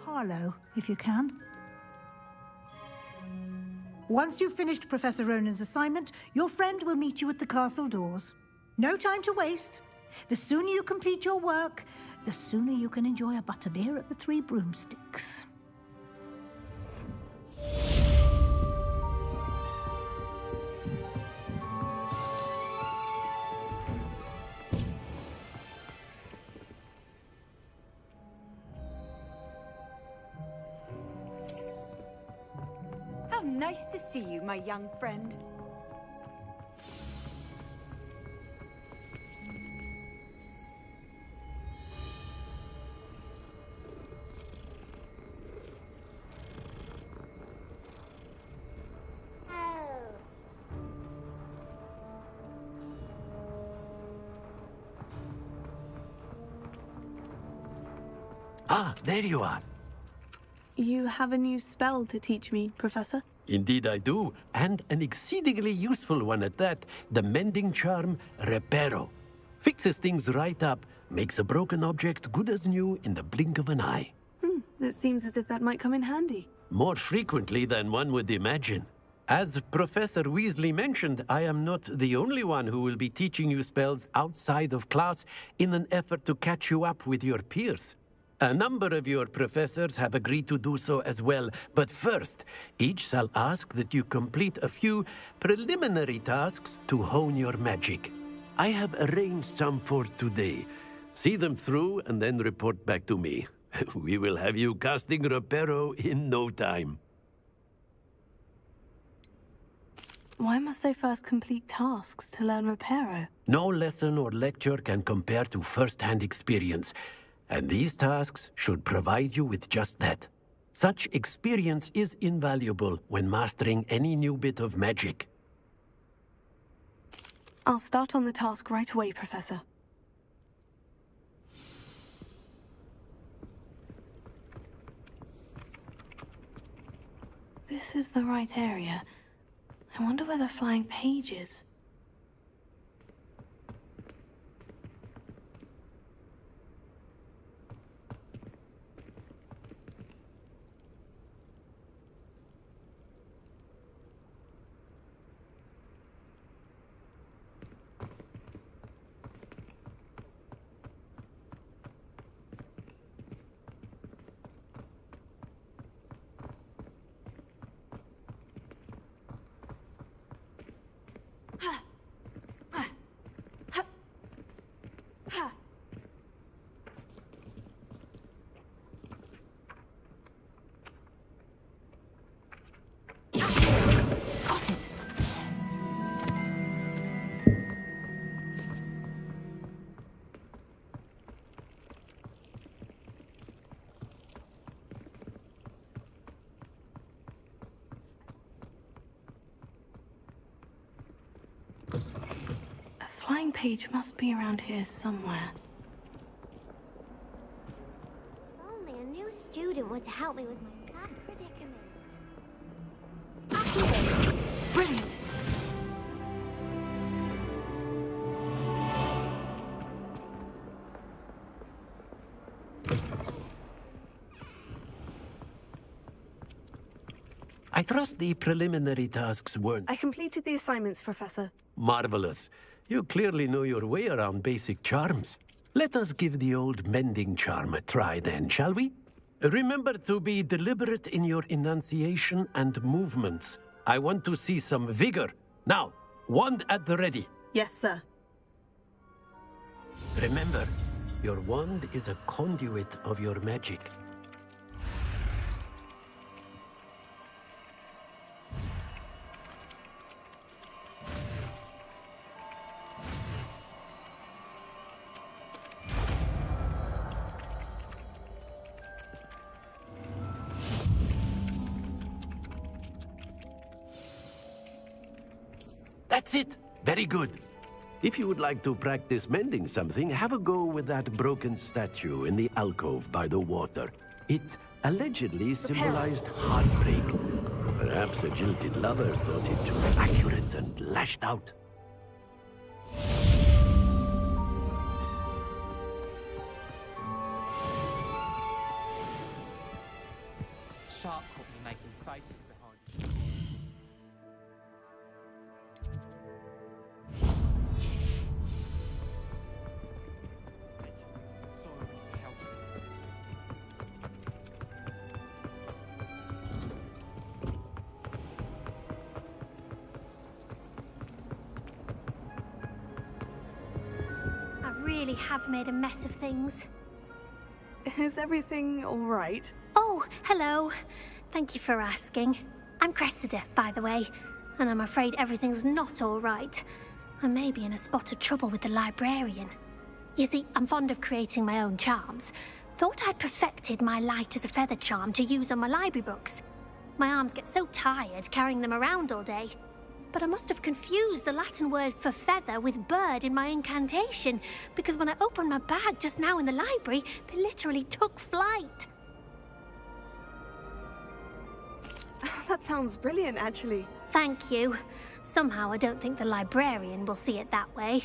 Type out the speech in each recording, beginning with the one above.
Harlow, if you can. Once you've finished Professor Ronen's assignment, your friend will meet you at the castle doors. No time to waste. The sooner you complete your work, the sooner you can enjoy a butterbeer at the Three Broomsticks. How nice to see you, my young friend. Ah, there you are. You have a new spell to teach me, Professor? Indeed I do, and an exceedingly useful one at that. The mending charm, Reparo. Fixes things right up, makes a broken object good as new in the blink of an eye. It seems as if that might come in handy. More frequently than one would imagine. As Professor Weasley mentioned, I am not the only one who will be teaching you spells outside of class in an effort to catch you up with your peers. A number of your professors have agreed to do so as well, but first, each shall ask that you complete a few preliminary tasks to hone your magic. I have arranged some for today. See them through and then report back to me. We will have you casting Reparo in no time. Why must I first complete tasks to learn Reparo? No lesson or lecture can compare to first-hand experience. And these tasks should provide you with just that. Such experience is invaluable when mastering any new bit of magic. I'll start on the task right away, Professor. This is the right area. I wonder where the flying page is. Flying page must be around here somewhere. If only a new student were to help me with my sad predicament. Brilliant! I trust the preliminary tasks weren't... I completed the assignments, Professor. Marvelous. You clearly know your way around basic charms. Let us give the old mending charm a try then, shall we? Remember to be deliberate in your enunciation and movements. I want to see some vigor. Now, wand at the ready. Yes, sir. Remember, your wand is a conduit of your magic. That's it. Very good. If you would like to practice mending something, have a go with that broken statue in the alcove by the water. It allegedly symbolized heartbreak. Perhaps a jilted lover thought it too accurate and lashed out. shark caught me making faces behind his so healthy. I really have made a mess of things. Is everything all right? Oh, hello. Thank you for asking. I'm Cressida, by the way, and I'm afraid everything's not all right. I may be in a spot of trouble with the librarian. You see, I'm fond of creating my own charms. Thought I'd perfected my light as a feather charm to use on my library books. My arms get so tired carrying them around all day. But I must have confused the Latin word for feather with bird in my incantation, because when I opened my bag just now in the library, they literally took flight. That sounds brilliant, actually. Thank you. Somehow I don't think the librarian will see it that way.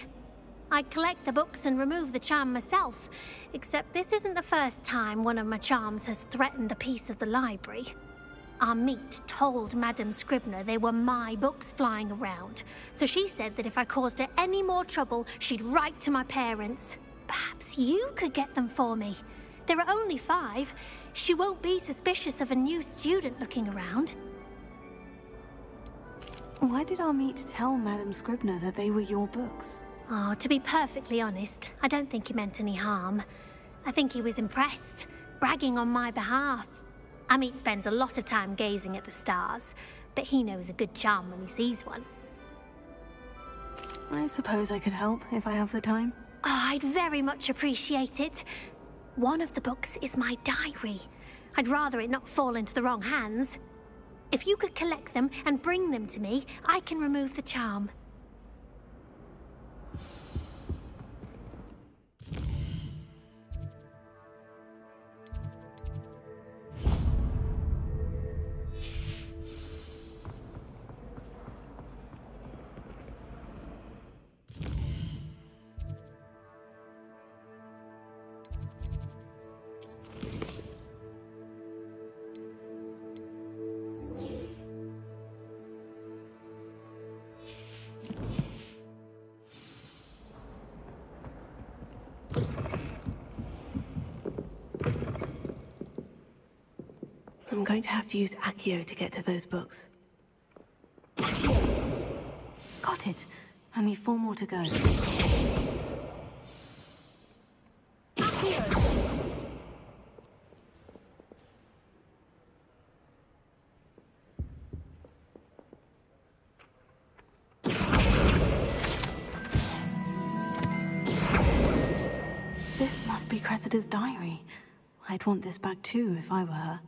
I collect the books and remove the charm myself, except this isn't the first time one of my charms has threatened the peace of the library. 𝘼𝙗𝙘𝙪𝙩 told Madame Scribner they were my books flying around, so she said that if I caused her any more trouble, she'd write to my parents. Perhaps you could get them for me. There are only 5. She won't be suspicious of a new student looking around. Why did 𝘼𝙗𝙘𝙪𝙩 tell Madame Scribner that they were your books? Oh, to be perfectly honest, I don't think he meant any harm. I think he was impressed, bragging on my behalf. 𝘼𝙗𝙘𝙪𝙩 spends a lot of time gazing at the stars, but he knows a good charm when he sees one. I suppose I could help if I have the time. Oh, I'd very much appreciate it. One of the books is my diary. I'd rather it not fall into the wrong hands. If you could collect them and bring them to me, I can remove the charm. I'm going to have to use Accio to get to those books. Got it. Only 4 more to go. This must be Cressida's diary. I'd want this back too if I were her.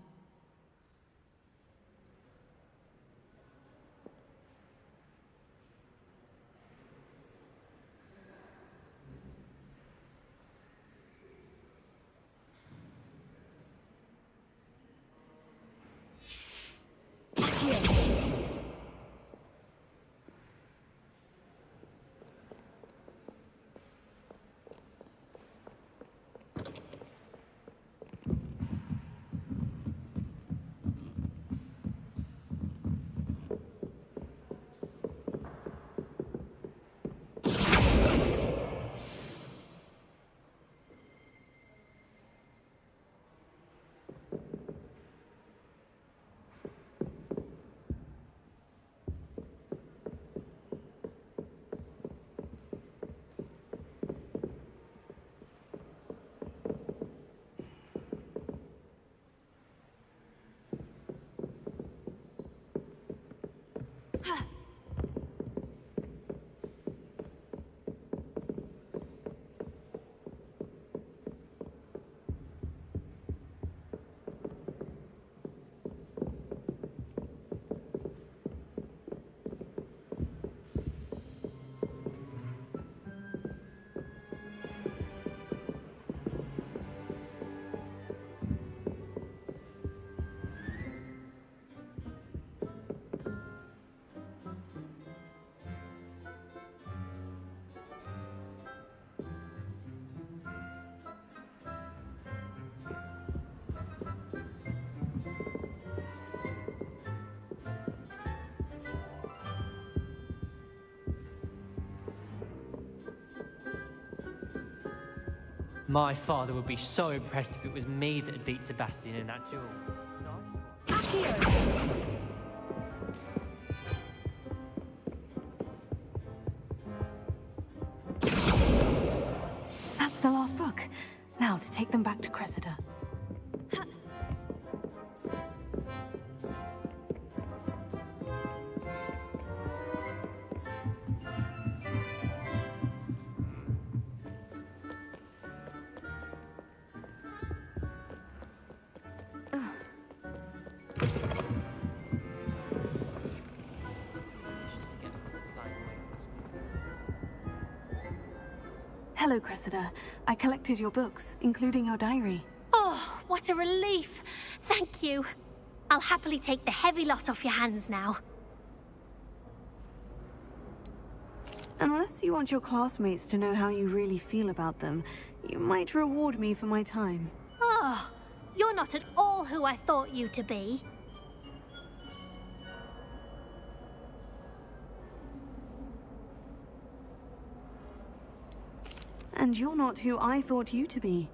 My father would be so impressed if it was me that had beat Sebastian in that duel. That's the last book. Now to take them back to Cressida. Hello, Cressida. I collected your books, including your diary. Oh, what a relief. Thank you. I'll happily take the heavy lot off your hands now. Unless you want your classmates to know how you really feel about them, you might reward me for my time. Oh, you're not at all who I thought you to be. And you're not who I thought you to be.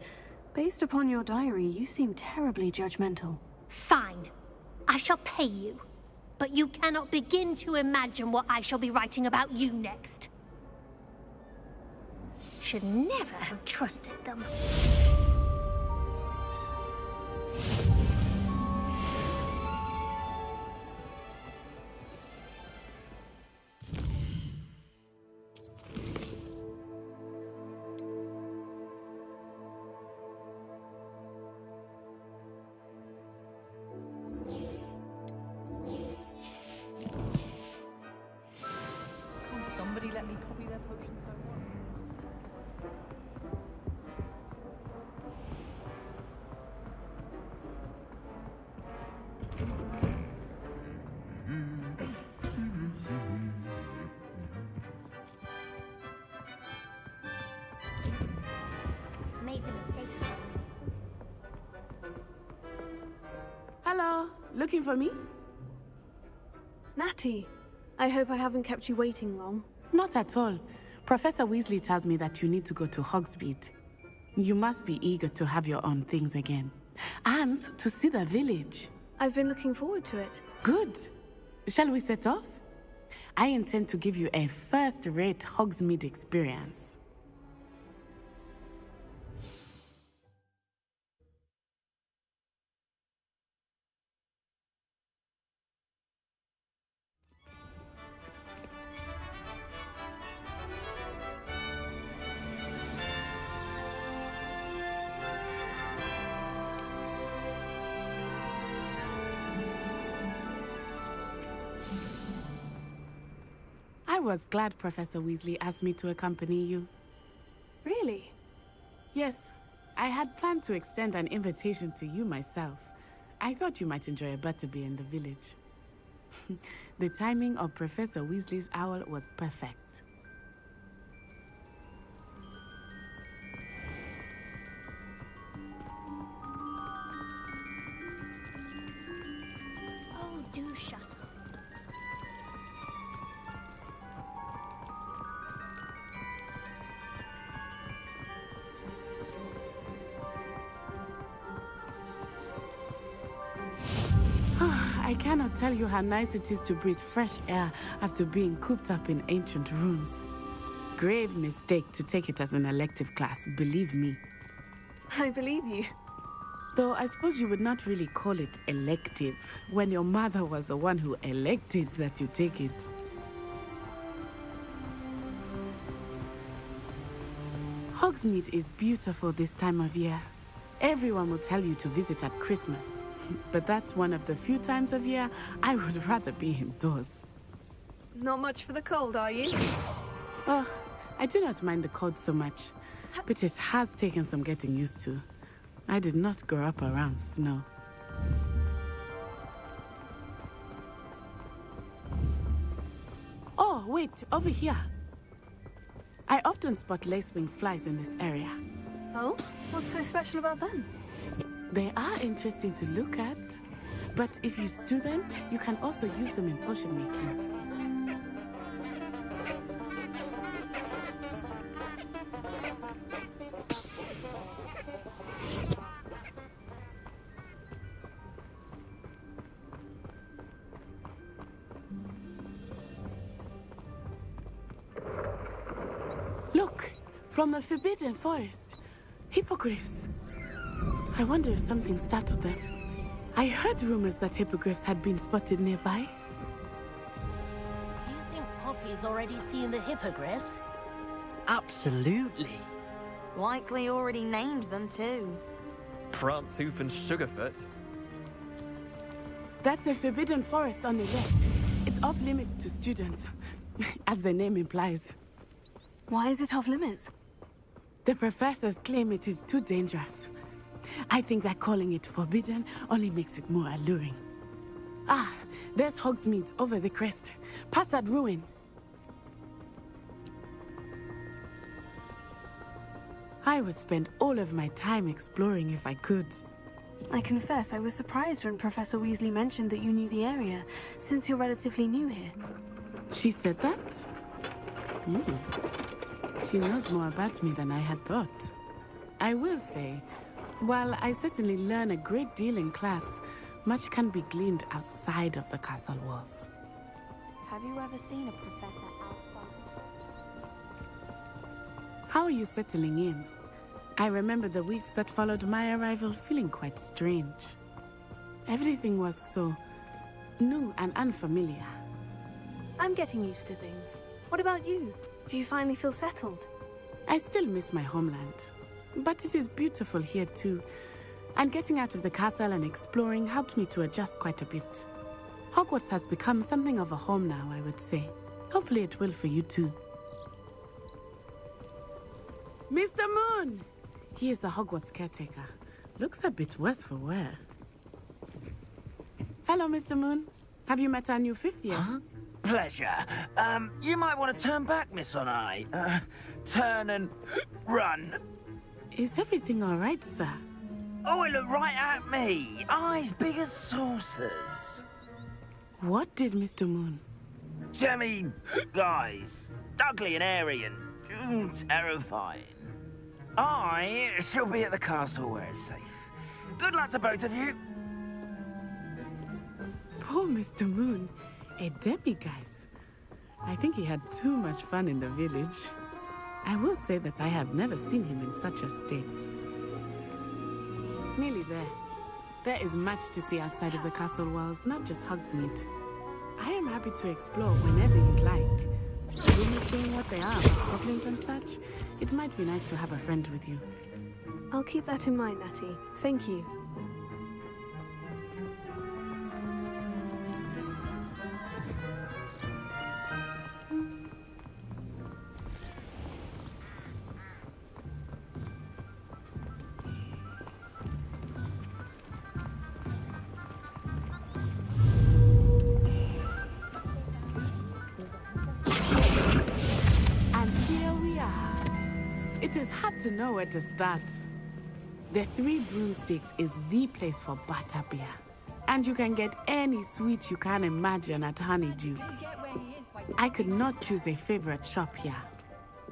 Based upon your diary, you seem terribly judgmental. Fine. I shall pay you. But you cannot begin to imagine what I shall be writing about you next. Should never have trusted them. Somebody let me copy their potions. Made the mistake. Hello, looking for me? Natty, I hope I haven't kept you waiting long. Not at all. Professor Weasley tells me that you need to go to Hogsmeade. You must be eager to have your own things again. And to see the village. I've been looking forward to it. Good. Shall we set off? I intend to give you a first-rate Hogsmeade experience. I was glad Professor Weasley asked me to accompany you. Really? Yes, I had planned to extend an invitation to you myself. I thought you might enjoy a butterbeer in the village. The timing of Professor Weasley's owl was perfect. Oh, do shut up. I cannot tell you how nice it is to breathe fresh air after being cooped up in ancient rooms. Grave mistake to take it as an elective class, believe me. I believe you. Though I suppose you would not really call it elective when your mother was the one who elected that you take it. Hogsmeade is beautiful this time of year. Everyone will tell you to visit at Christmas. But that's one of the few times of year I would rather be indoors. Not much for the cold, are you? Oh, I do not mind the cold so much, but it has taken some getting used to. I did not grow up around snow. Oh, wait, over here. I often spot lacewing flies in this area. Oh? What's so special about them? They are interesting to look at, but if you stew them, you can also use them in potion making. From the Forbidden Forest. Hippogriffs. I wonder if something startled them. I heard rumors that hippogriffs had been spotted nearby. Do you think Poppy's already seen the hippogriffs? Absolutely. Likely already named them too. Prance Hoof and Sugarfoot. That's the Forbidden Forest on the left. It's off limits to students, as the name implies. Why is it off limits? The professors claim it is too dangerous. I think that calling it forbidden only makes it more alluring. Ah, there's Hogsmeade over the crest, past that ruin. I would spend all of my time exploring if I could. I confess I was surprised when Professor Weasley mentioned that you knew the area, since you're relatively new here. She said that? She knows more about me than I had thought. I will say, while I certainly learn a great deal in class, much can be gleaned outside of the castle walls. Have you ever seen a professor outside? How are you settling in? I remember the weeks that followed my arrival feeling quite strange. Everything was so new and unfamiliar. I'm getting used to things. What about you? Do you finally feel settled? I still miss my homeland, but it is beautiful here too. And getting out of the castle and exploring helped me to adjust quite a bit. Hogwarts has become something of a home now, I would say. Hopefully it will for you too. Mr. Moon! He is the Hogwarts caretaker. Looks a bit worse for wear. Hello, Mr. Moon. Have you met our new fifth year? Huh? Pleasure. You might want to turn back, Miss Onai. Turn and run. Is everything all right, sir? Oh, it looked right at me. Eyes big as saucers. What did Mr. Moon? Jemmy, guys. Ugly and airy and terrifying. I shall be at the castle where it's safe. Good luck to both of you. Poor Mr. Moon. A demiguise. I think he had too much fun in the village. I will say that I have never seen him in such a state. Nearly there. There is much to see outside of the castle walls, not just Hogsmeade. I am happy to explore whenever you'd like. Rumors being what they are about goblins and such, it might be nice to have a friend with you. I'll keep that in mind, Natty. Thank you. It is hard to know where to start. The Three Broomsticks is the place for butterbeer. And you can get any sweet you can imagine at Honeydukes. I could not choose a favorite shop here.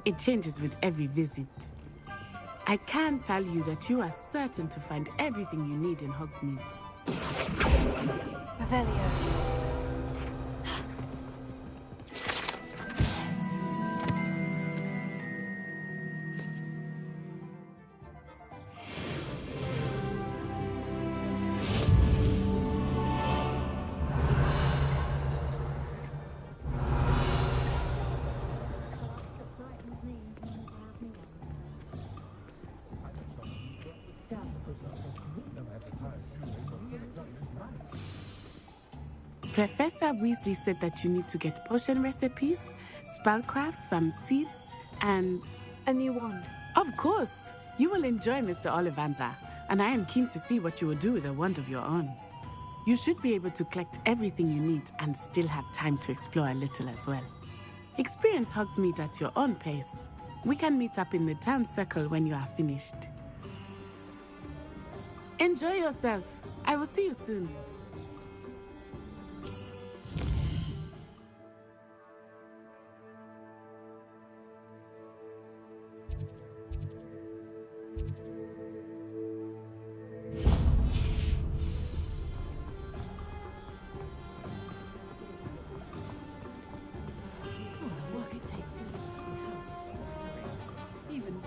It changes with every visit. I can tell you that you are certain to find everything you need in Hogsmeade. Revelio. Professor Weasley said that you need to get potion recipes, spellcrafts, some seeds, and... a new wand. Of course! You will enjoy Mr. Ollivander, and I am keen to see what you will do with a wand of your own. You should be able to collect everything you need and still have time to explore a little as well. Experience Hogsmeade at your own pace. We can meet up in the town circle when you are finished. Enjoy yourself. I will see you soon. Even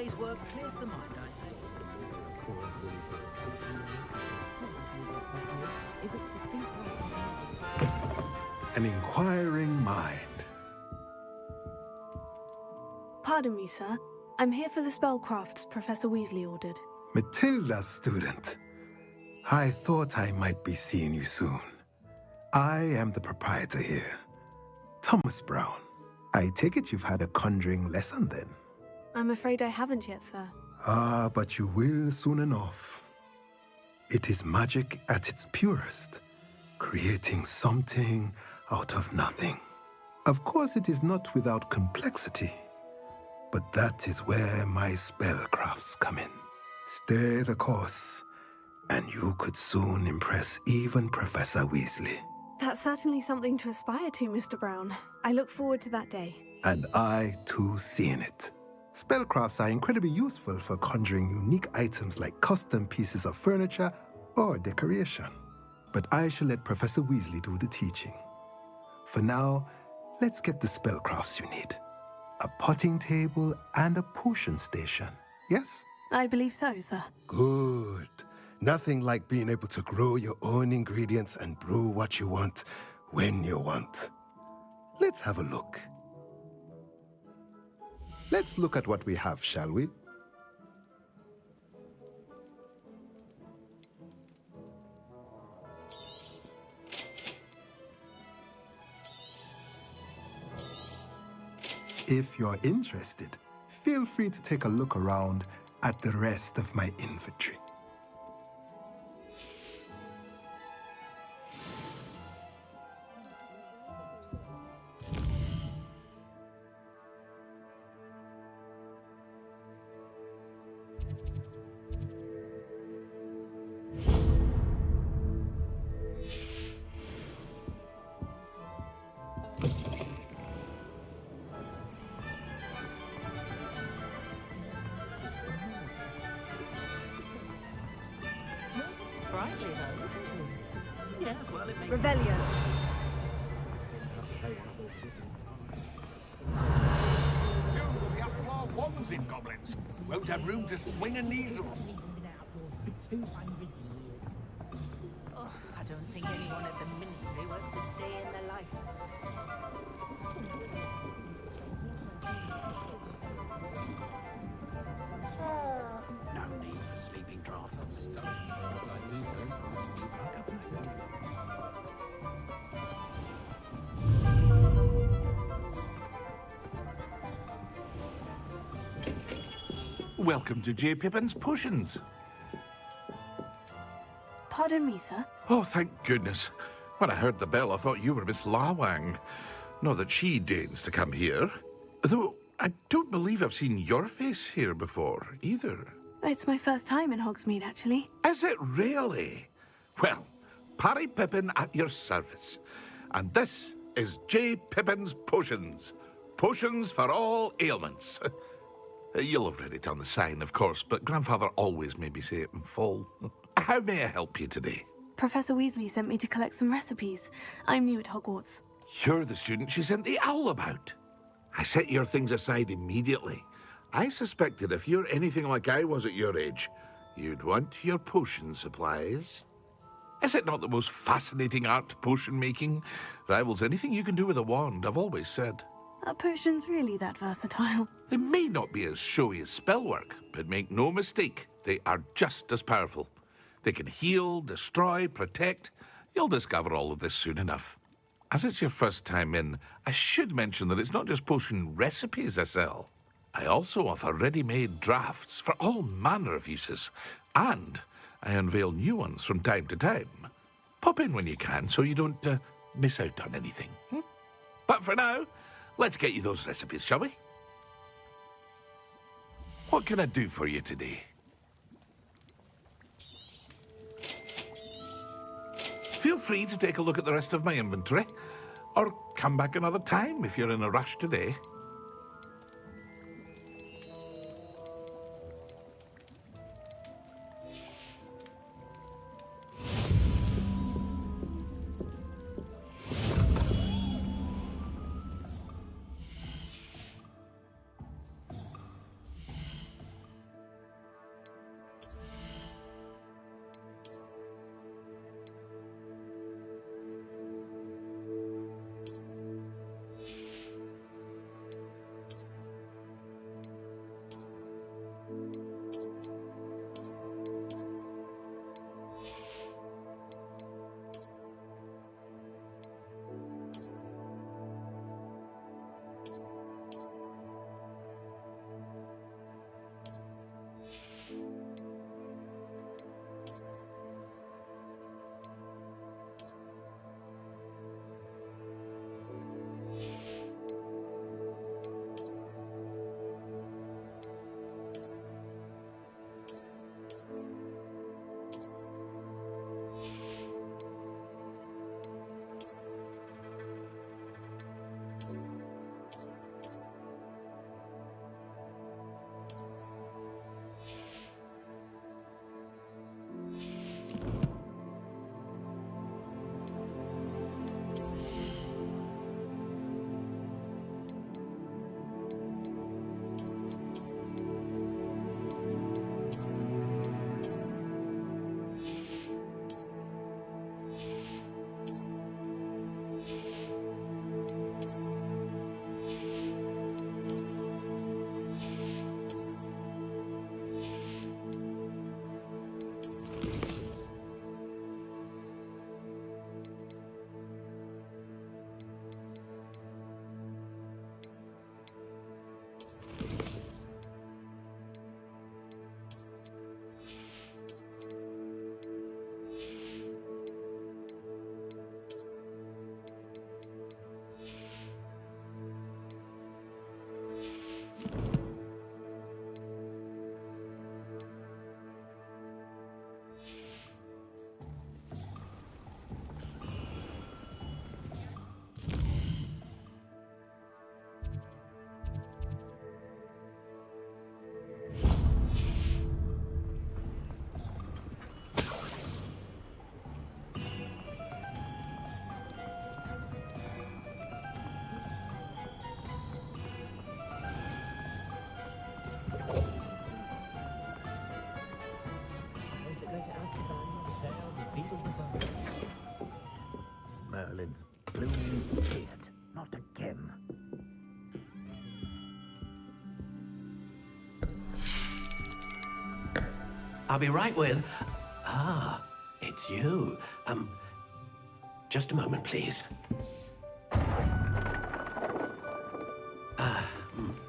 day's work clears the mind, I say. An inquiring mind. Pardon me, sir. I'm here for the spellcrafts Professor Weasley ordered. Matilda, student. I thought I might be seeing you soon. I am the proprietor here, Thomas Brown. I take it you've had a conjuring lesson then? I'm afraid I haven't yet, sir. Ah, but you will soon enough. It is magic at its purest, creating something out of nothing. Of course, it is not without complexity, but that is where my spellcrafts come in. Stay the course, and you could soon impress even Professor Weasley. That's certainly something to aspire to, Mr. Brown. I look forward to that day. And I, too, seeing it. Spellcrafts are incredibly useful for conjuring unique items like custom pieces of furniture or decoration. But I shall let Professor Weasley do the teaching. For now, let's get the spellcrafts you need. A potting table and a potion station, yes? I believe so, sir. Good. Nothing like being able to grow your own ingredients and brew what you want when you want. Let's have a look. Let's look at what we have, shall we? If you're interested, feel free to take a look around at the rest of my inventory. Sprightly though, isn't he? Yeah, well, it makes... Revelio. Wands in goblins. Won't have room to swing a needle. Oh, I don't think anyone at the ministry wants to stay in their life. No need for sleeping draughts. Welcome to J. Pippin's Potions. Pardon me, sir. Oh, thank goodness. When I heard the bell, I thought you were Miss 𝘼𝙗𝙗. Not that she deigns to come here. Though I don't believe I've seen your face here before, either. It's my first time in Hogsmeade, actually. Is it really? Well, Parry Pippin at your service. And this is J. Pippin's Potions. Potions for all ailments. You'll have read it on the sign, of course, but Grandfather always made me say it in full. How may I help you today? Professor Weasley sent me to collect some recipes. I'm new at Hogwarts. You're the student she sent the owl about. I set your things aside immediately. I suspected if you're anything like I was at your age, you'd want your potion supplies. Is it not the most fascinating art, potion making? Rivals anything you can do with a wand, I've always said. Are potions really that versatile? They may not be as showy as spellwork, but make no mistake, they are just as powerful. They can heal, destroy, protect. You'll discover all of this soon enough. As it's your first time in, I should mention that it's not just potion recipes I sell. I also offer ready-made drafts for all manner of uses, and I unveil new ones from time to time. Pop in when you can so you don't miss out on anything. But for now, let's get you those recipes, shall we? What can I do for you today? Feel free to take a look at the rest of my inventory, or come back another time if you're in a rush today. Merlin's blooming beard. Not again. I'll be right with... Ah, it's you. Just a moment, please.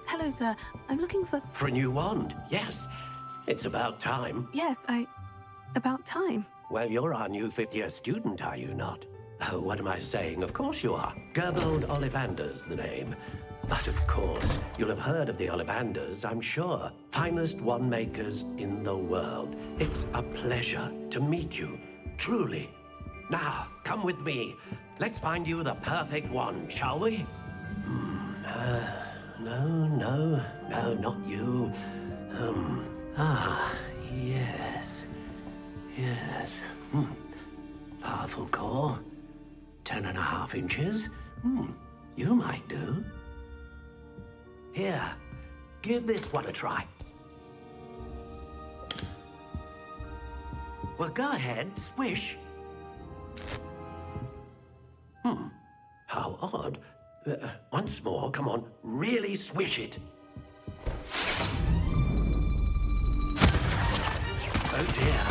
Hello, sir. I'm looking for... For a new wand, yes. It's about time. Yes, about time. Well, you're our new fifth-year student, are you not? Oh, what am I saying? Of course you are. 𝘼𝙗𝙘𝙪𝙣𝙩𝙨's the name. But of course, you'll have heard of the Ollivanders, I'm sure. Finest wand makers in the world. It's a pleasure to meet you, truly. Now, come with me. Let's find you the perfect wand, shall we? No, not you. Yes. Powerful core. 10.5 inches. You might do. Here, give this one a try. Well, go ahead, swish. How odd. Once more, come on, really swish it. Oh dear.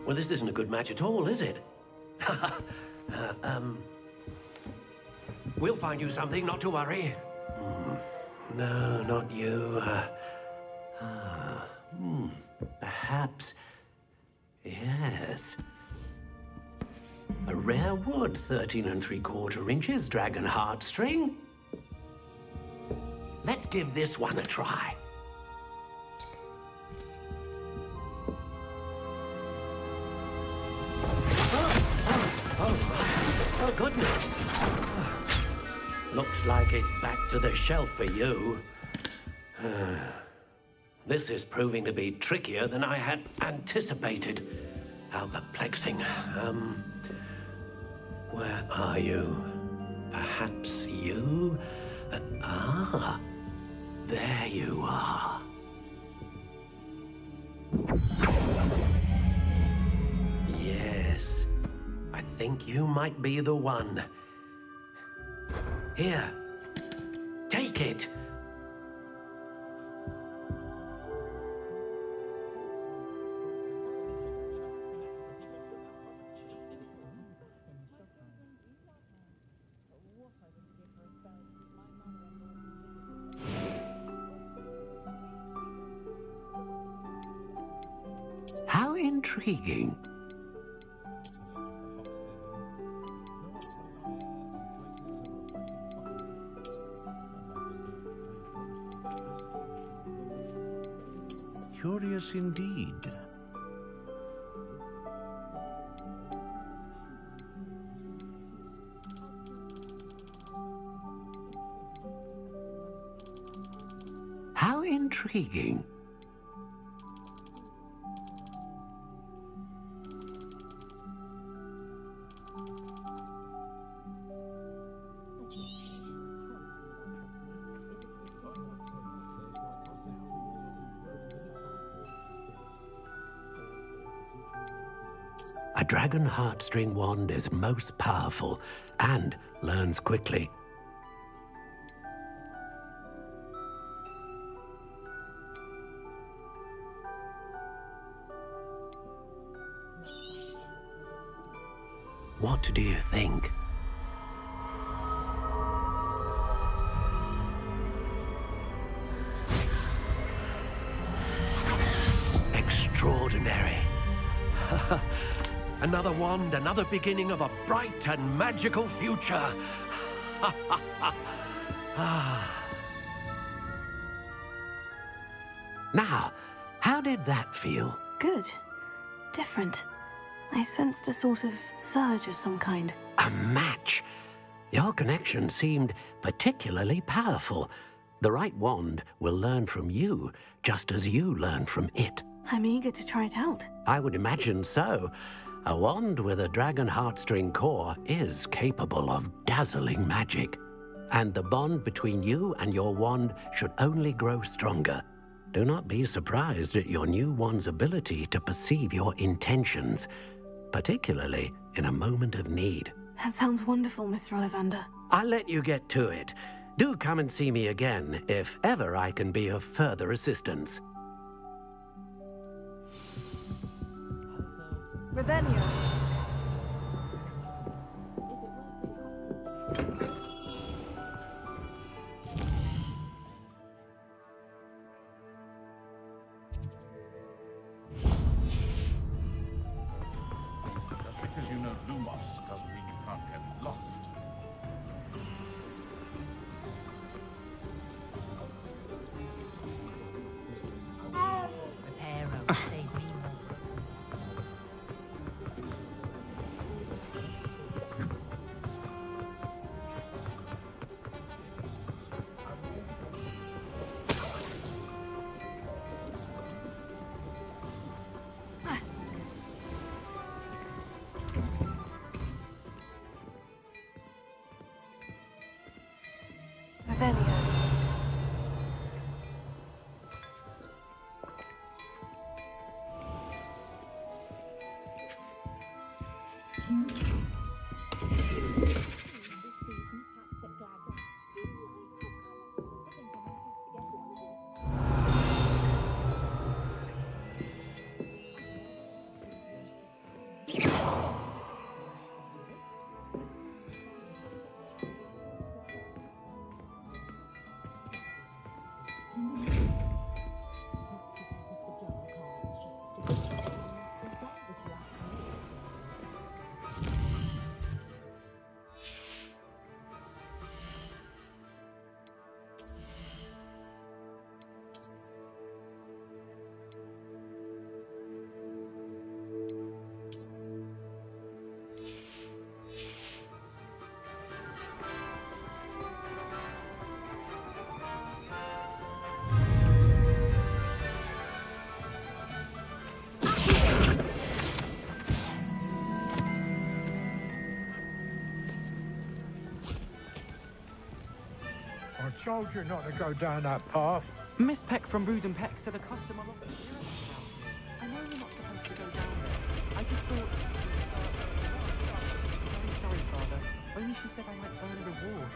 Well, this isn't a good match at all, is it? We'll find you something, not to worry. No, not you. Perhaps... Yes. A rare wood, 13 3/4 inches, dragon heartstring. Let's give this one a try. Oh, goodness. Looks like it's back to the shelf for you. This is proving to be trickier than I had anticipated. How perplexing. Where are you? Perhaps you? There you are. Yes, I think you might be the one. Here, take it. How intriguing. Curious indeed. Intriguing. A dragon heartstring wand is most powerful and learns quickly. What do you think? Extraordinary. Another wand, another beginning of a bright and magical future. Now, how did that feel? Good. Different. I sensed a sort of surge of some kind. A match. Your connection seemed particularly powerful. The right wand will learn from you, just as you learn from it. I'm eager to try it out. I would imagine so. A wand with a dragon heartstring core is capable of dazzling magic. And the bond between you and your wand should only grow stronger. Do not be surprised at your new wand's ability to perceive your intentions, particularly in a moment of need. That sounds wonderful, Mr. Ollivander. I'll let you get to it. Do come and see me again if ever I can be of further assistance. Revelio. Just because you know Lumos doesn't mean you can't get lost. Reparo, save me. Revelio. I told you not to go down that path. Miss Peck from 𝘼𝙗𝙘𝙗 said a customer locked the zero I know you're not supposed to go down there. I just thought... very sorry, Father. Only she said I might earn a reward.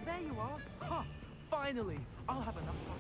There you are. Ha! Finally! I'll have enough fun.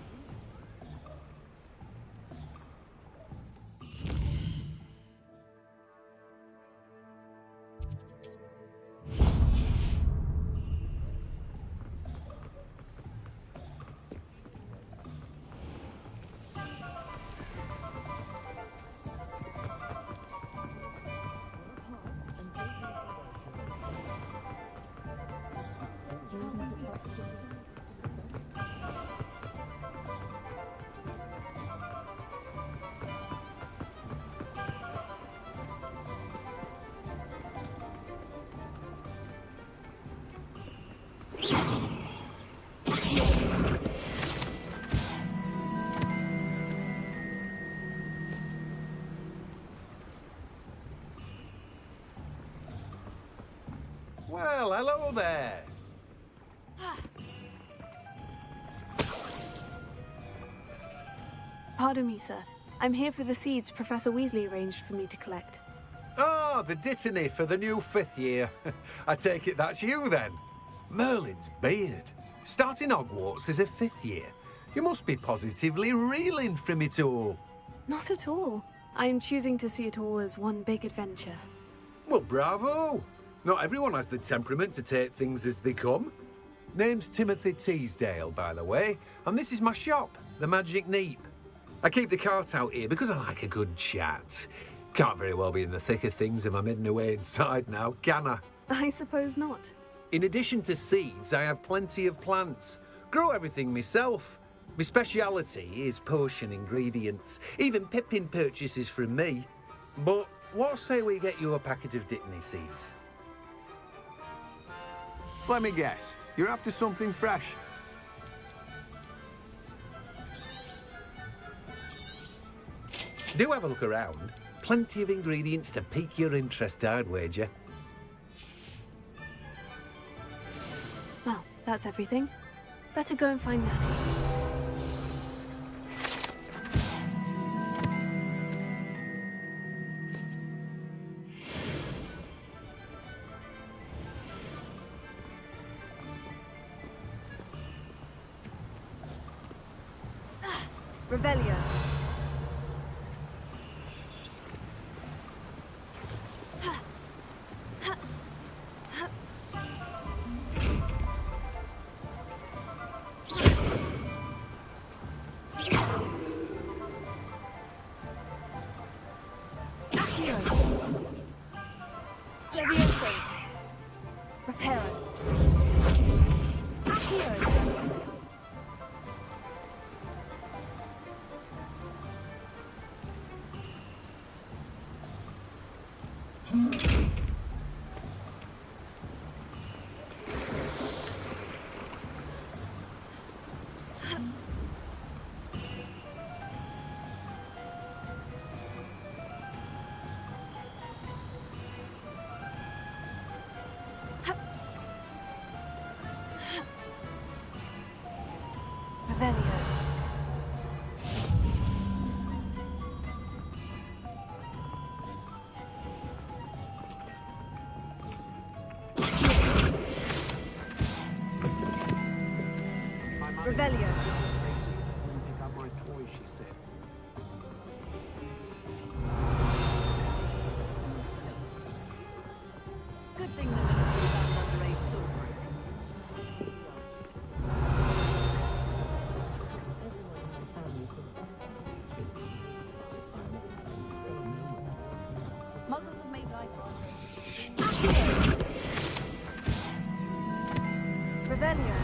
Well, hello there. Pardon me, sir. I'm here for the seeds Professor Weasley arranged for me to collect. Oh, the dittany for the new 5th year. I take it that's you, then. Merlin's beard. Starting Hogwarts as a 5th year. You must be positively reeling from it all. Not at all. I'm choosing to see it all as one big adventure. Well, bravo. Not everyone has the temperament to take things as they come. Name's Timothy Teasdale, by the way, and this is my shop, the Magic Neep. I keep the cart out here because I like a good chat. Can't very well be in the thick of things if I'm hidden away inside now, can I? I suppose not. In addition to seeds, I have plenty of plants. Grow everything myself. My speciality is potion ingredients. Even Pippin purchases from me. But what say we get you a packet of dittany seeds? Let me guess. You're after something fresh. Do have a look around. Plenty of ingredients to pique your interest, I'd wager. Well, that's everything. Better go and find Natty. Revelio. 𝘼𝙗𝙘𝙘𝙪𝙩. Reparo. Revelio. Pick up my toy, she said. Good thing the ministry found underage silver. Muggles have made life harder. Revelio.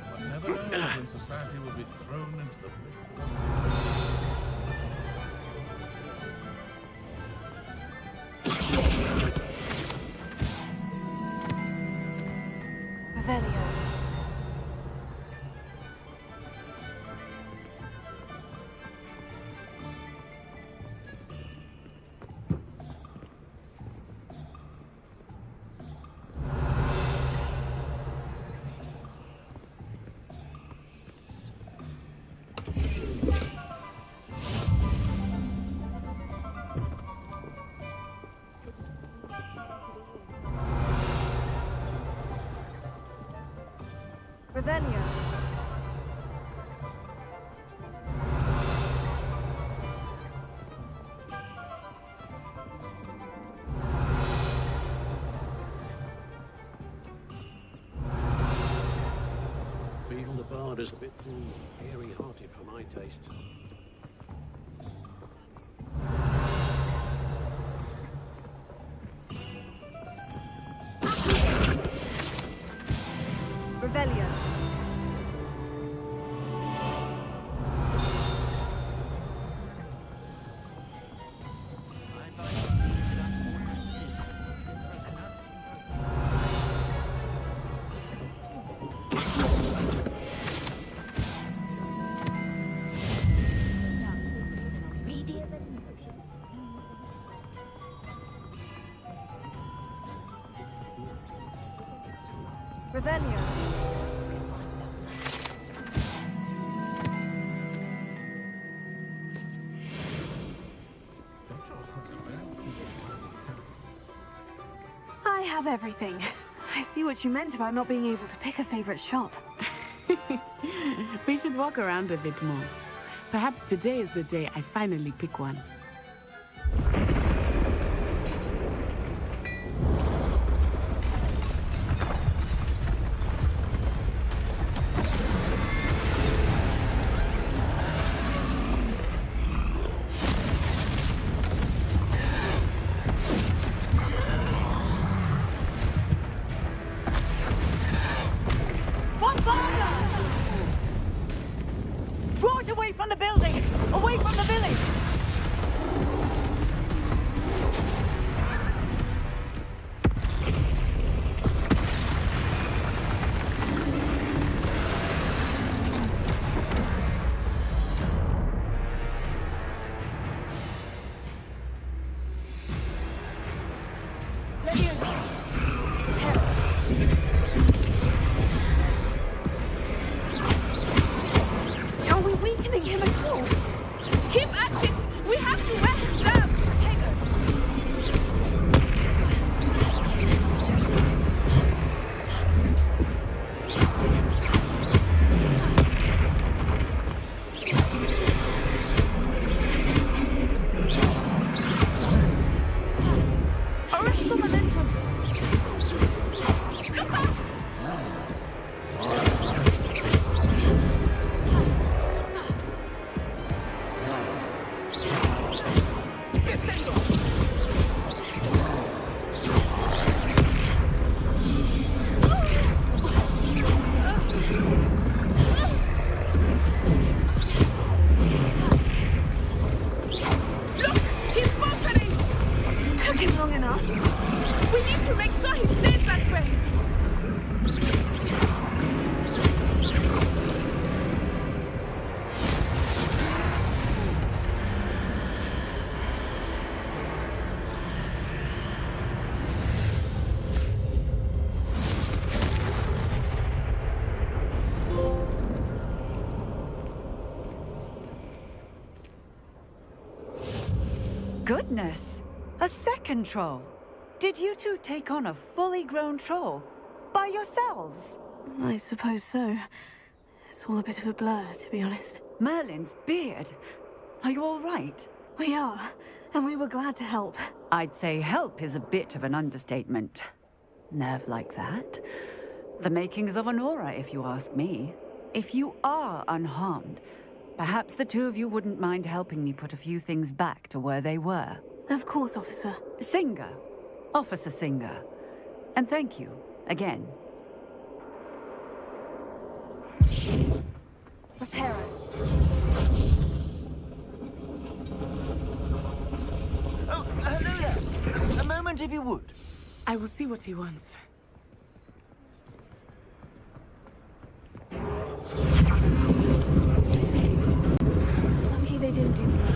One never knows when society will be thrown into the Revelio. Revelio. Beetle the Bard is a bit too airy-hearted for my taste. Revelio. Revelio. I have everything. I see what you meant about not being able to pick a favorite shop. We should walk around a bit more. Perhaps today is the day I finally pick one. Draw it away from the building! Away from the village! Are we weakening him at all? Keep at it! We have to wear him down! Arrest the momentum! Look! He's faltering! Took him long enough. We need to make sure he stays that way! Goodness! A second troll! Did you two take on a fully grown troll? By yourselves? I suppose so. It's all a bit of a blur, to be honest. Merlin's beard! Are you all right? We are, and we were glad to help. I'd say help is a bit of an understatement. Nerve like that? The makings of an aura, if you ask me. If you are unharmed, perhaps the two of you wouldn't mind helping me put a few things back to where they were. Of course, officer. Singer. Officer Singer. And thank you, again. Reparo. Oh, hello there. A moment if you would. I will see what he wants. Lucky they didn't do much.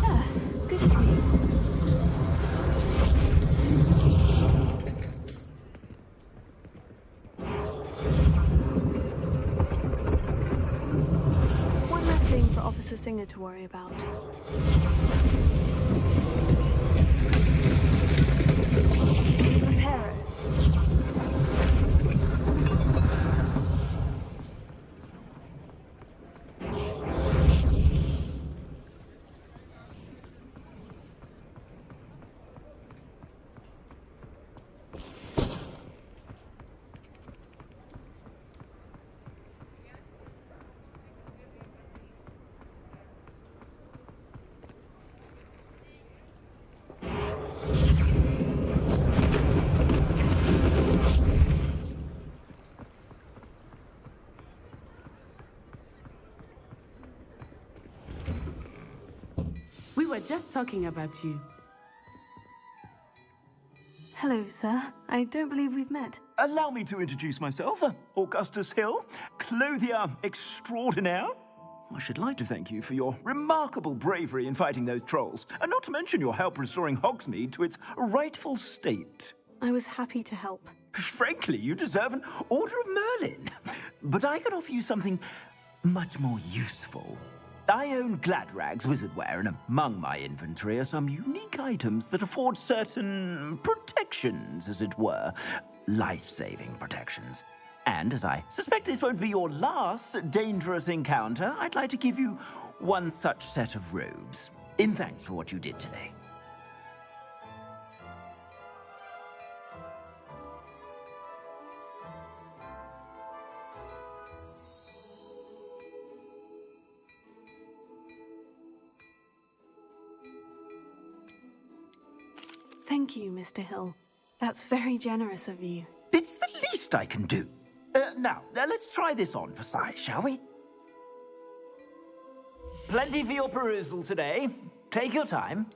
Ah, good as new. One last thing for Officer Singer to worry about. Reparo. We were just talking about you. Hello, sir. I don't believe we've met. Allow me to introduce myself, Augustus Hill, clothier extraordinaire. I should like to thank you for your remarkable bravery in fighting those trolls, and not to mention your help restoring Hogsmeade to its rightful state. I was happy to help. Frankly, you deserve an Order of Merlin. But I can offer you something much more useful. I own Gladrag's wizardware, and among my inventory are some unique items that afford certain protections, as it were. Life-saving protections. And as I suspect this won't be your last dangerous encounter, I'd like to give you one such set of robes, in thanks for what you did today. Thank you, Mr. Hill. That's very generous of you. It's the least I can do. Now, let's try this on for size, shall we? Plenty for your perusal today. Take your time.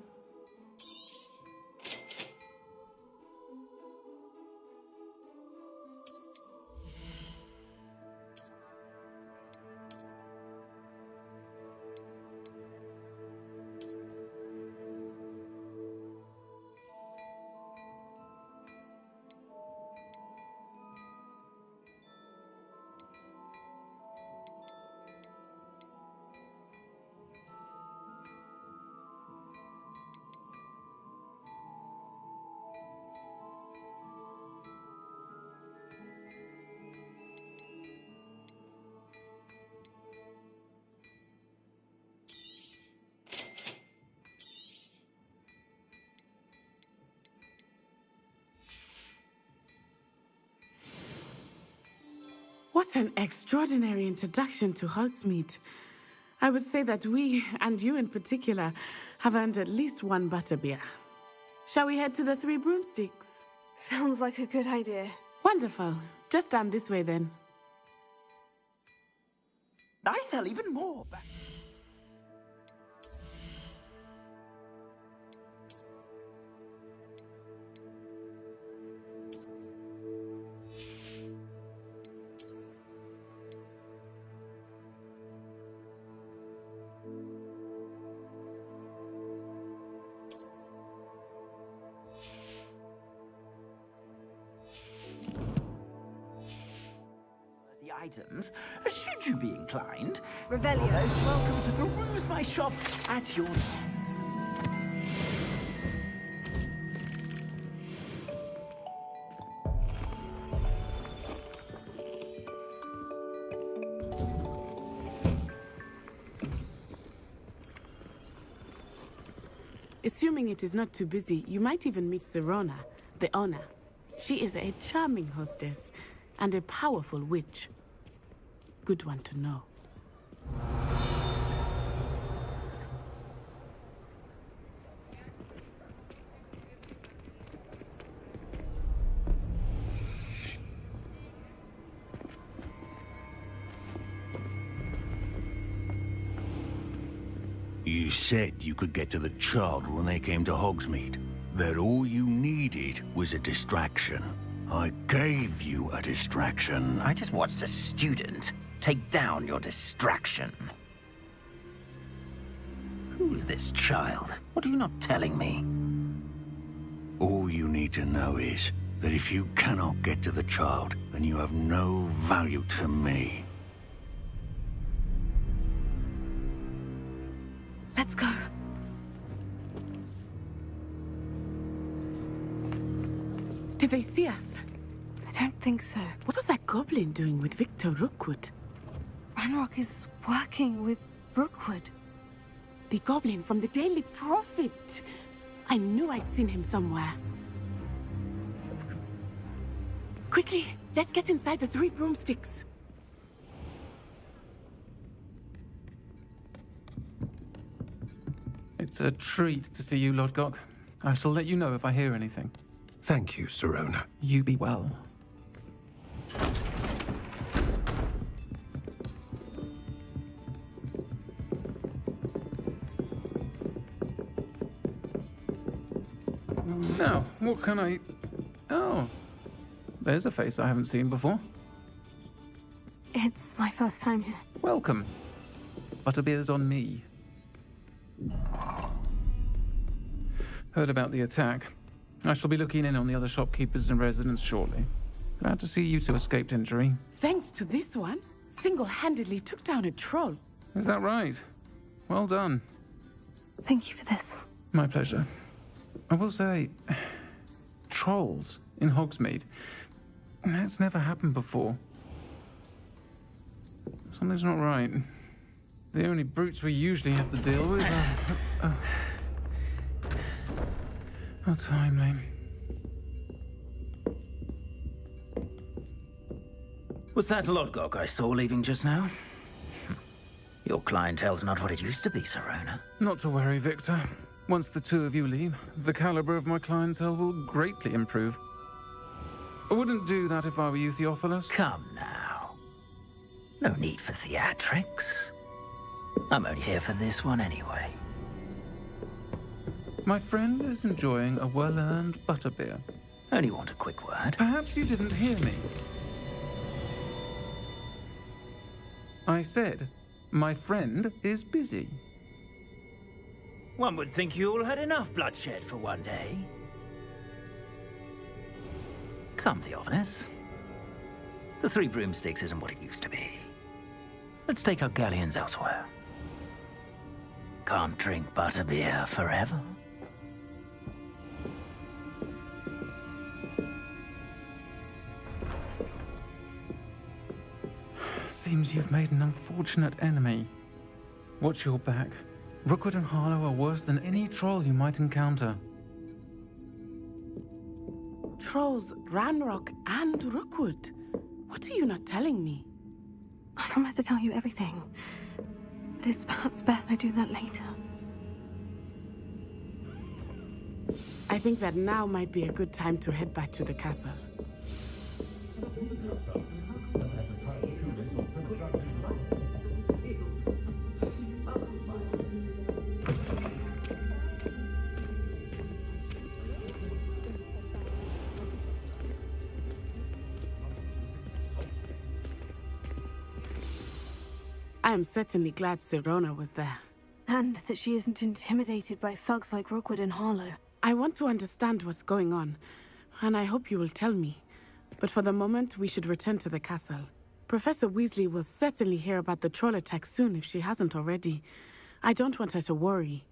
What an extraordinary introduction to Hogsmeade. I would say that we, and you in particular, have earned at least one butterbeer. Shall we head to the Three Broomsticks? Sounds like a good idea. Wonderful. Just down this way then. I sell even more. Items, should you be inclined. Revelio. Most welcome to peruse my shop at your... Assuming it is not too busy, you might even meet Serona, the owner. She is a charming hostess and a powerful witch. Good one to know. You said you could get to the child when they came to Hogsmeade. That all you needed was a distraction. I gave you a distraction. I just watched a student take down your distraction. Who's this child? What are you not telling me? All you need to know is that if you cannot get to the child, then you have no value to me. Let's go. Did they see us? I don't think so. What was that goblin doing with Victor Rookwood? Ranrock is working with Rookwood. The goblin from the Daily Prophet. I knew I'd seen him somewhere. Quickly, let's get inside the Three Broomsticks. It's a treat to see you, Lord Gok. I shall let you know if I hear anything. Thank you, Serona. You be well. Now, what can I... Oh, there's a face I haven't seen before. It's my first time here. Welcome. Butterbeer's on me. Heard about the attack. I shall be looking in on the other shopkeepers and residents shortly. Glad to see you two escaped injury. Thanks to this one, single-handedly took down a troll. Is that right? Well done. Thank you for this. My pleasure. I will say, trolls in Hogsmeade, that's never happened before. Something's not right. The only brutes we usually have to deal with are... How timely. Was that Lodgok I saw leaving just now? Your clientele's not what it used to be, Sirona. Not to worry, Victor. Once the two of you leave, the caliber of my clientele will greatly improve. I wouldn't do that if I were you, Theophilus. Come now. No need for theatrics. I'm only here for this one anyway. My friend is enjoying a well-earned butterbeer. Only want a quick word. Perhaps you didn't hear me. I said, my friend is busy. One would think you all had enough bloodshed for one day. Come, Theophilus. The Three Broomsticks isn't what it used to be. Let's take our galleons elsewhere. Can't drink butterbeer forever. Seems you've made an unfortunate enemy. Watch your back. Rookwood and Harlow are worse than any troll you might encounter. Trolls, Ranrock, and Rookwood. What are you not telling me? I promise to tell you everything. But it's perhaps best I do that later. I think that now might be a good time to head back to the castle. I am certainly glad Sirona was there. And that she isn't intimidated by thugs like Rookwood and Harlow. I want to understand what's going on, and I hope you will tell me. But for the moment, we should return to the castle. Professor Weasley will certainly hear about the troll attack soon if she hasn't already. I don't want her to worry.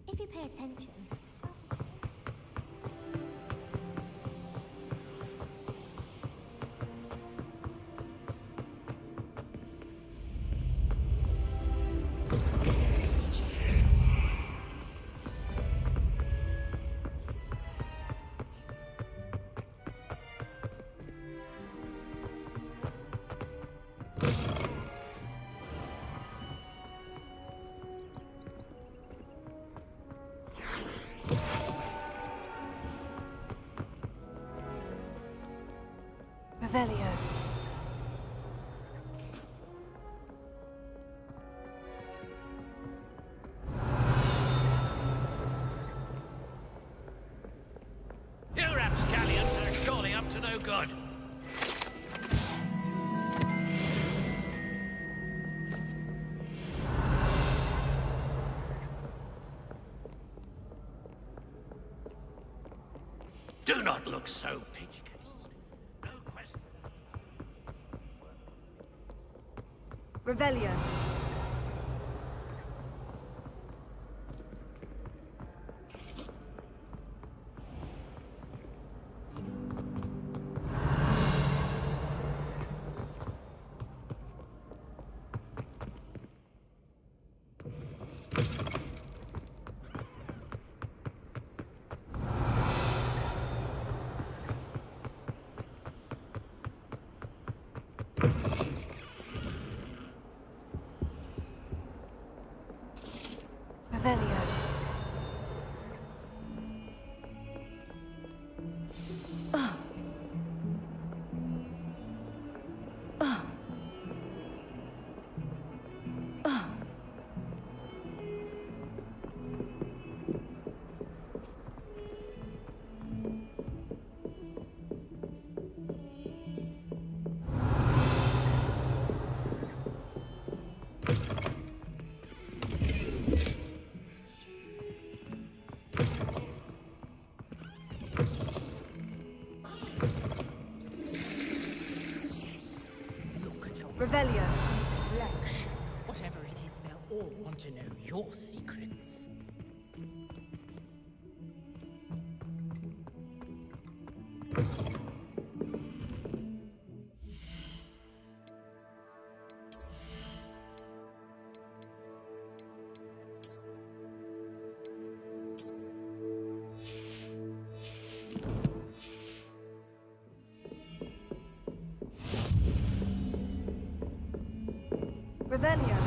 If you pay attention. Revelio. You rapscallions are surely Do not look so peach-kettled. No question. Revelio. Revelio. Oh. Oh. Oh. Revelio. Flesh. Whatever it is, they'll all want to know your secrets. Revelio.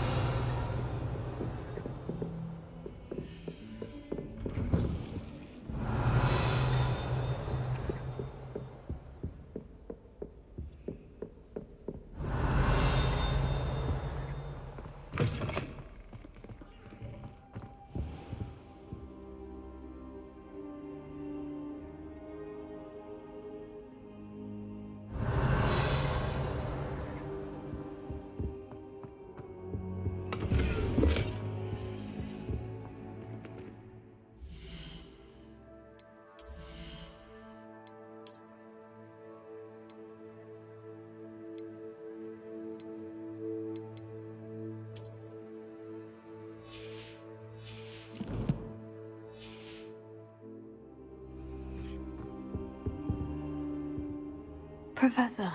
Professor,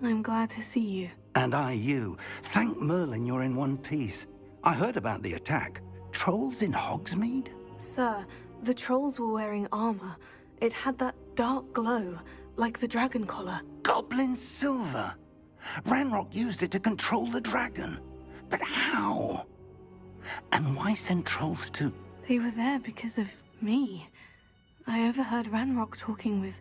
I'm glad to see you. And I you. Thank Merlin you're in one piece. I heard about the attack. Trolls in Hogsmeade? Sir, the trolls were wearing armor. It had that dark glow, like the dragon collar. Goblin silver. Ranrock used it to control the dragon. But how? And why send trolls to... They were there because of me. I overheard Ranrock talking with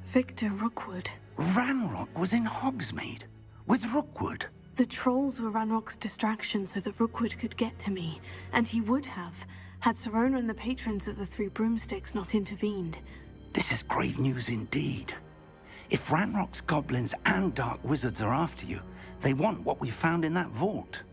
Victor Rookwood. Ranrock was in Hogsmeade? With Rookwood? The trolls were Ranrock's distraction so that Rookwood could get to me. And he would have, had Sirona and the patrons of the Three Broomsticks not intervened. This is grave news indeed. If Ranrock's goblins and dark wizards are after you, they want what we found in that vault.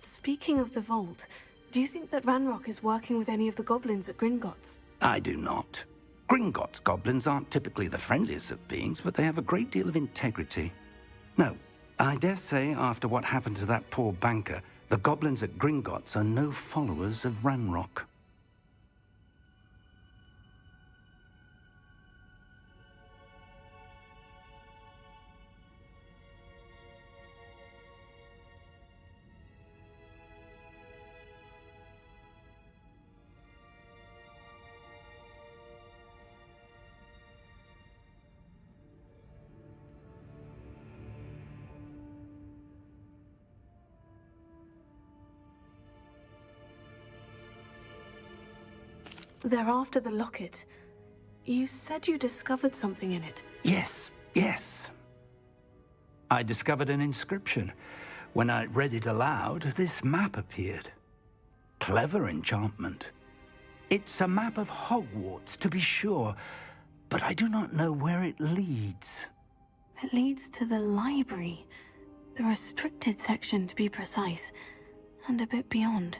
Speaking of the vault, do you think that Ranrock is working with any of the goblins at Gringotts? I do not. Gringotts goblins aren't typically the friendliest of beings, but they have a great deal of integrity. No, I dare say after what happened to that poor banker, the goblins at Gringotts are no followers of Ranrock. They're after the locket. You said you discovered something in it. Yes, yes. I discovered an inscription. When I read it aloud, this map appeared. Clever enchantment. It's a map of Hogwarts, to be sure, but I do not know where it leads. It leads to the library. The restricted section, to be precise. And a bit beyond.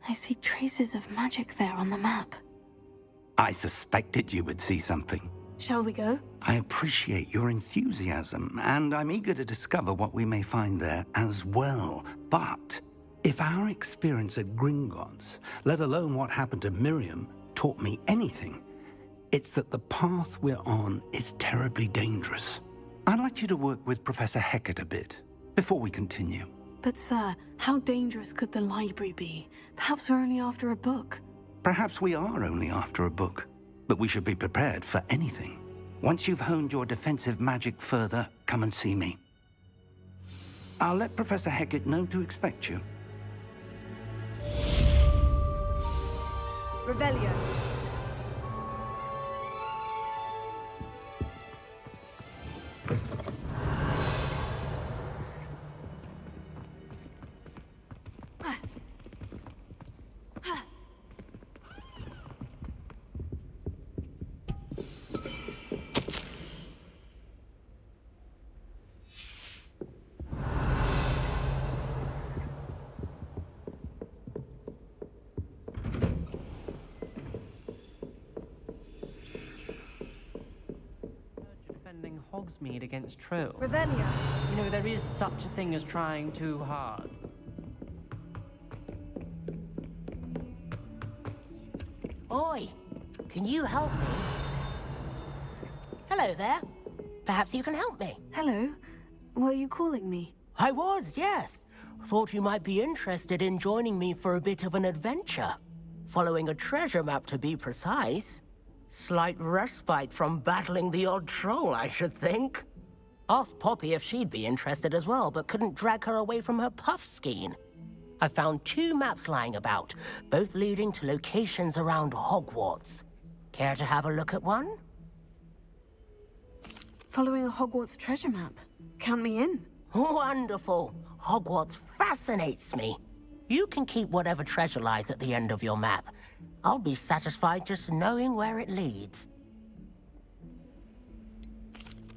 I see traces of magic there on the map. I suspected you would see something. Shall we go? I appreciate your enthusiasm, and I'm eager to discover what we may find there as well. But if our experience at Gringotts, let alone what happened to Miriam, taught me anything, it's that the path we're on is terribly dangerous. I'd like you to work with Professor Hecat a bit before we continue. But sir, how dangerous could the library be? Perhaps we're only after a book. Perhaps we are only after a book, but we should be prepared for anything. Once you've honed your defensive magic further, come and see me. I'll let Professor Hecat know to expect you. Revelio. Defending Hogsmeade against trolls. Revelio. You know, there is such a thing as trying too hard. Oi, can you help me? Hello there. Perhaps you can help me. Hello. Were you calling me? I was, yes. Thought you might be interested in joining me for a bit of an adventure. Following a treasure map, to be precise. Slight respite from battling the odd troll, I should think. Asked Poppy if she'd be interested as well, but couldn't drag her away from her puff skein. I found 2 maps lying about, both leading to locations around Hogwarts. Care to have a look at one? Following a Hogwarts treasure map. Count me in. Wonderful. Hogwarts fascinates me. You can keep whatever treasure lies at the end of your map. I'll be satisfied just knowing where it leads.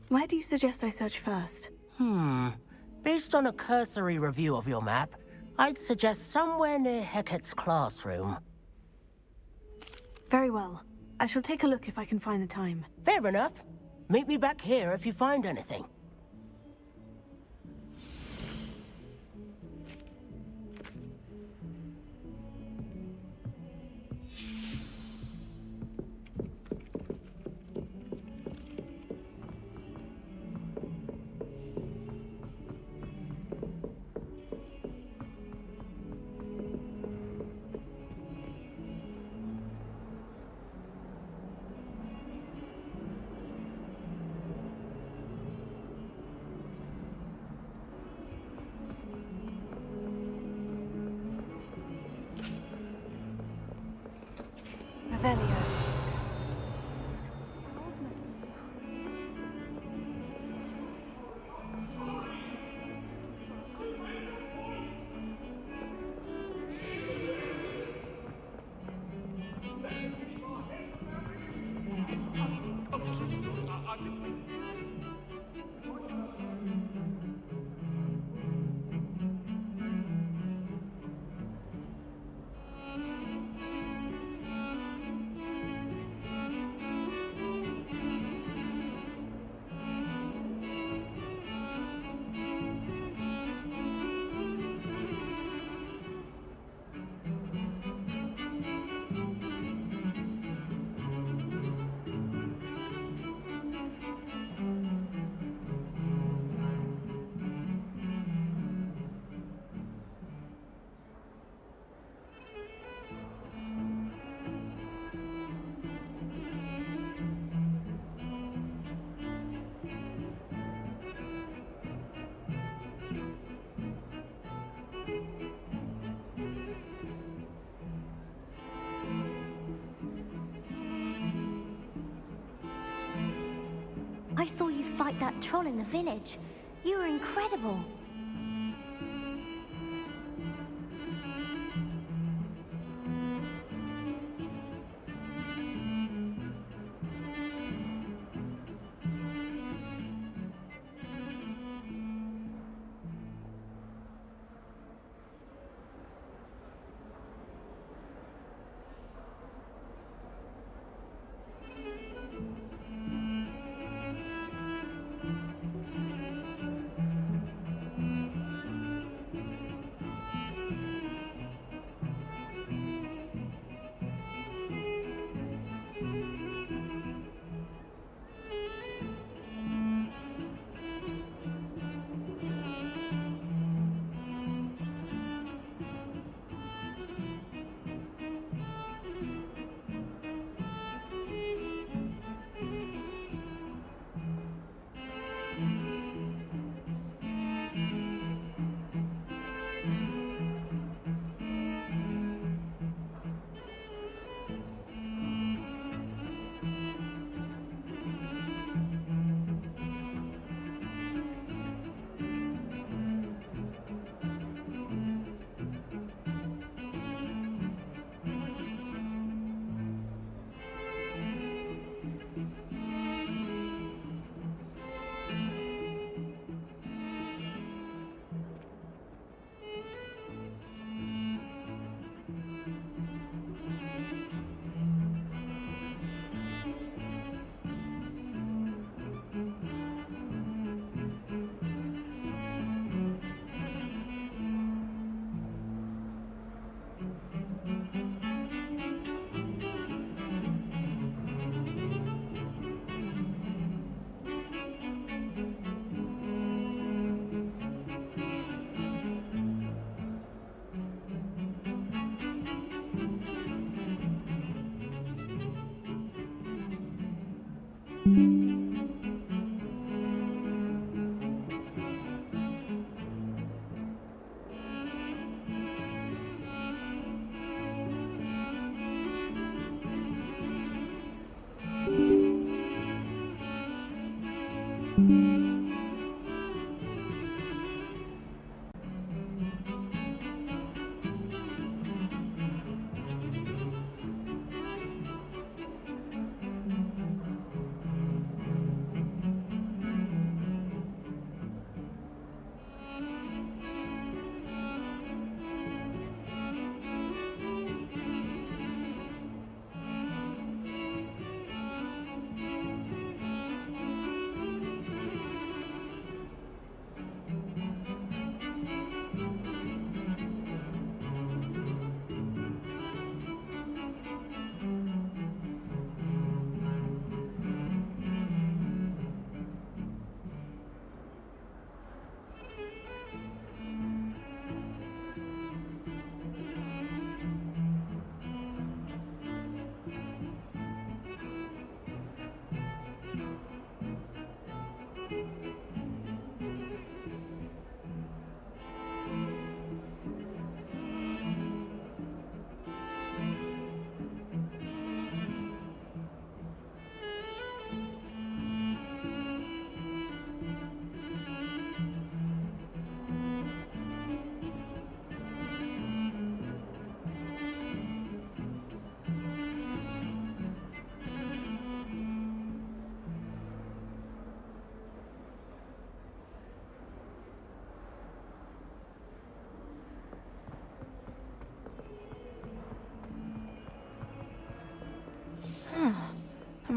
Where do you suggest I search first? Based on a cursory review of your map, I'd suggest somewhere near Hecat's classroom. Very well. I shall take a look if I can find the time. Fair enough. Meet me back here if you find anything. Revelio. I saw you fight that troll in the village. You were incredible.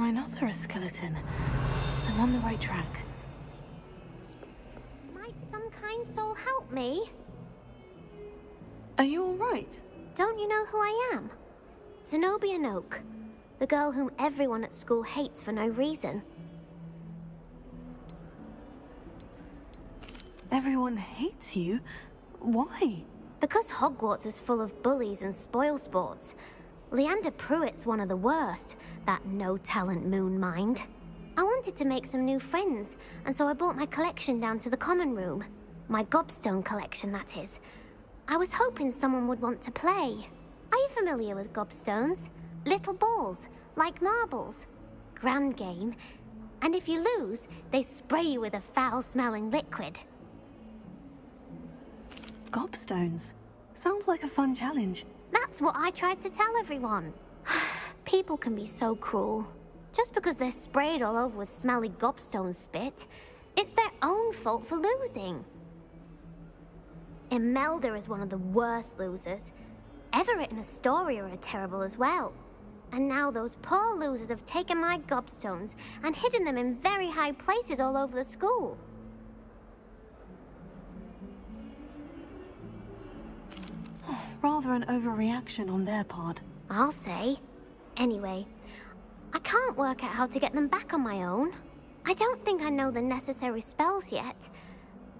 rhinoceros skeleton. I'm on the right track. Might some kind soul help me? Are you all right? Don't you know who I am? 𝘼𝙗𝙗𝙪𝙩, the girl whom everyone at school hates for no reason. Everyone hates you? Why? Because Hogwarts is full of bullies and spoilsports. Leander Pruitt's one of the worst, that no-talent moon mind. I wanted to make some new friends, and so I brought my collection down to the common room. My gobstone collection, that is. I was hoping someone would want to play. Are you familiar with gobstones? Little balls, like marbles. Grand game. And if you lose, they spray you with a foul-smelling liquid. Gobstones? Sounds like a fun challenge. That's what I tried to tell everyone. People can be so cruel. Just because they're sprayed all over with smelly gobstone spit, it's their own fault for losing. Imelda is one of the worst losers. Everett and Astoria are terrible as well. And now those poor losers have taken my gobstones and hidden them in very high places all over the school. Rather an overreaction on their part. I'll say. Anyway, I can't work out how to get them back on my own. I don't think I know the necessary spells yet.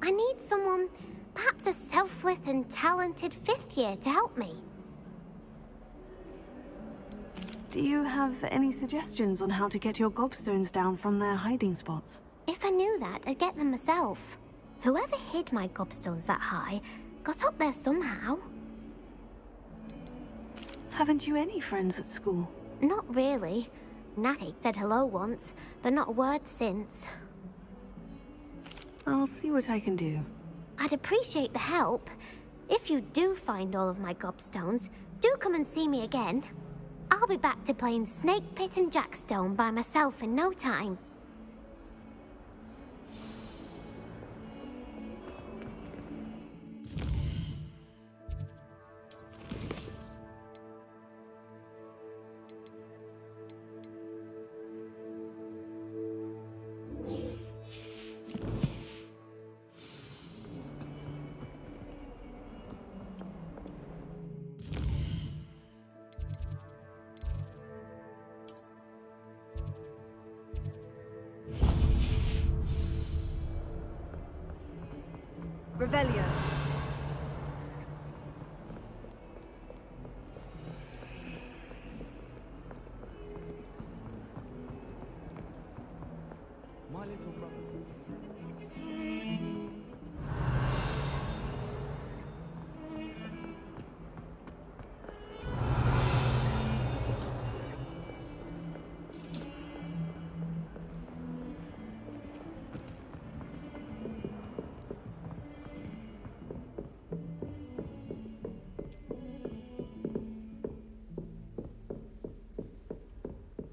I need someone, perhaps a selfless and talented 5th year to help me. Do you have any suggestions on how to get your gobstones down from their hiding spots? If I knew that, I'd get them myself. Whoever hid my gobstones that high got up there somehow. Haven't you any friends at school? Not really. Natty said hello once, but not a word since. I'll see what I can do. I'd appreciate the help. If you do find all of my gobstones, do come and see me again. I'll be back to playing Snake Pit and Jackstone by myself in no time. Revelio. My little brother.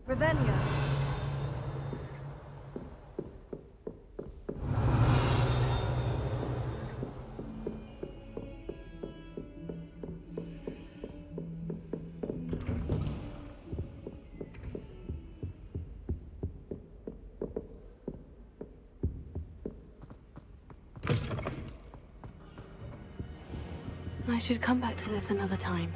Revelio. I should come back to this another time.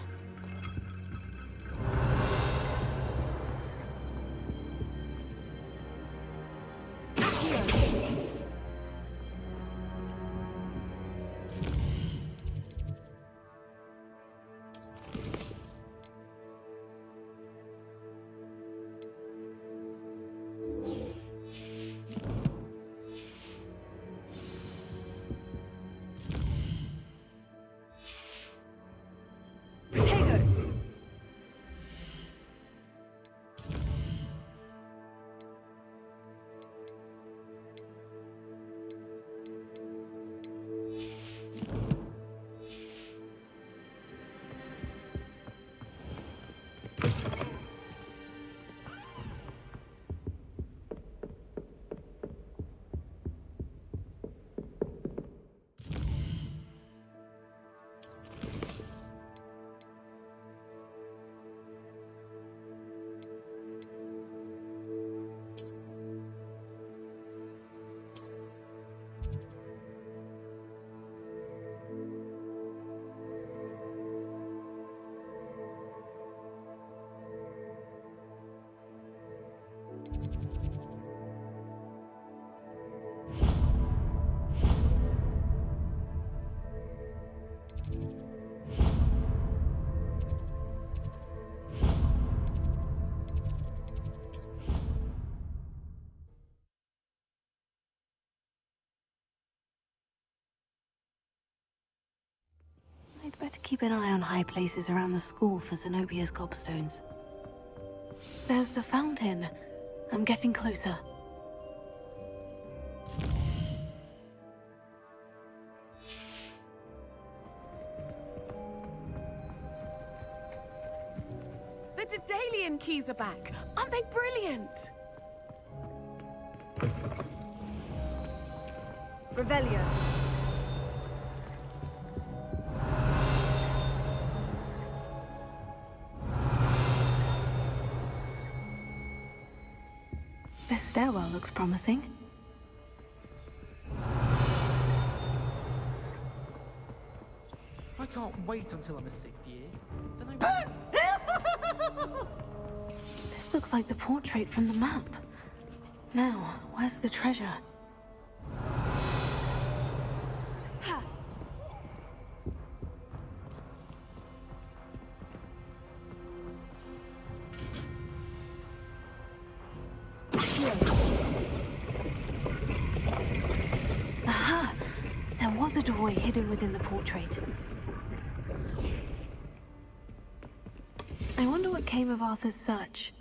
to keep an eye on high places around the school for Zenobia's gobstones. There's the fountain. I'm getting closer. The Daedalian keys are back. Aren't they brilliant? Revelio. This stairwell looks promising. I can't wait until I'm a 6th year. Then This looks like the portrait from the map. Now, where's the treasure? Aha! There was a doorway hidden within the portrait. I wonder what came of Arthur's search.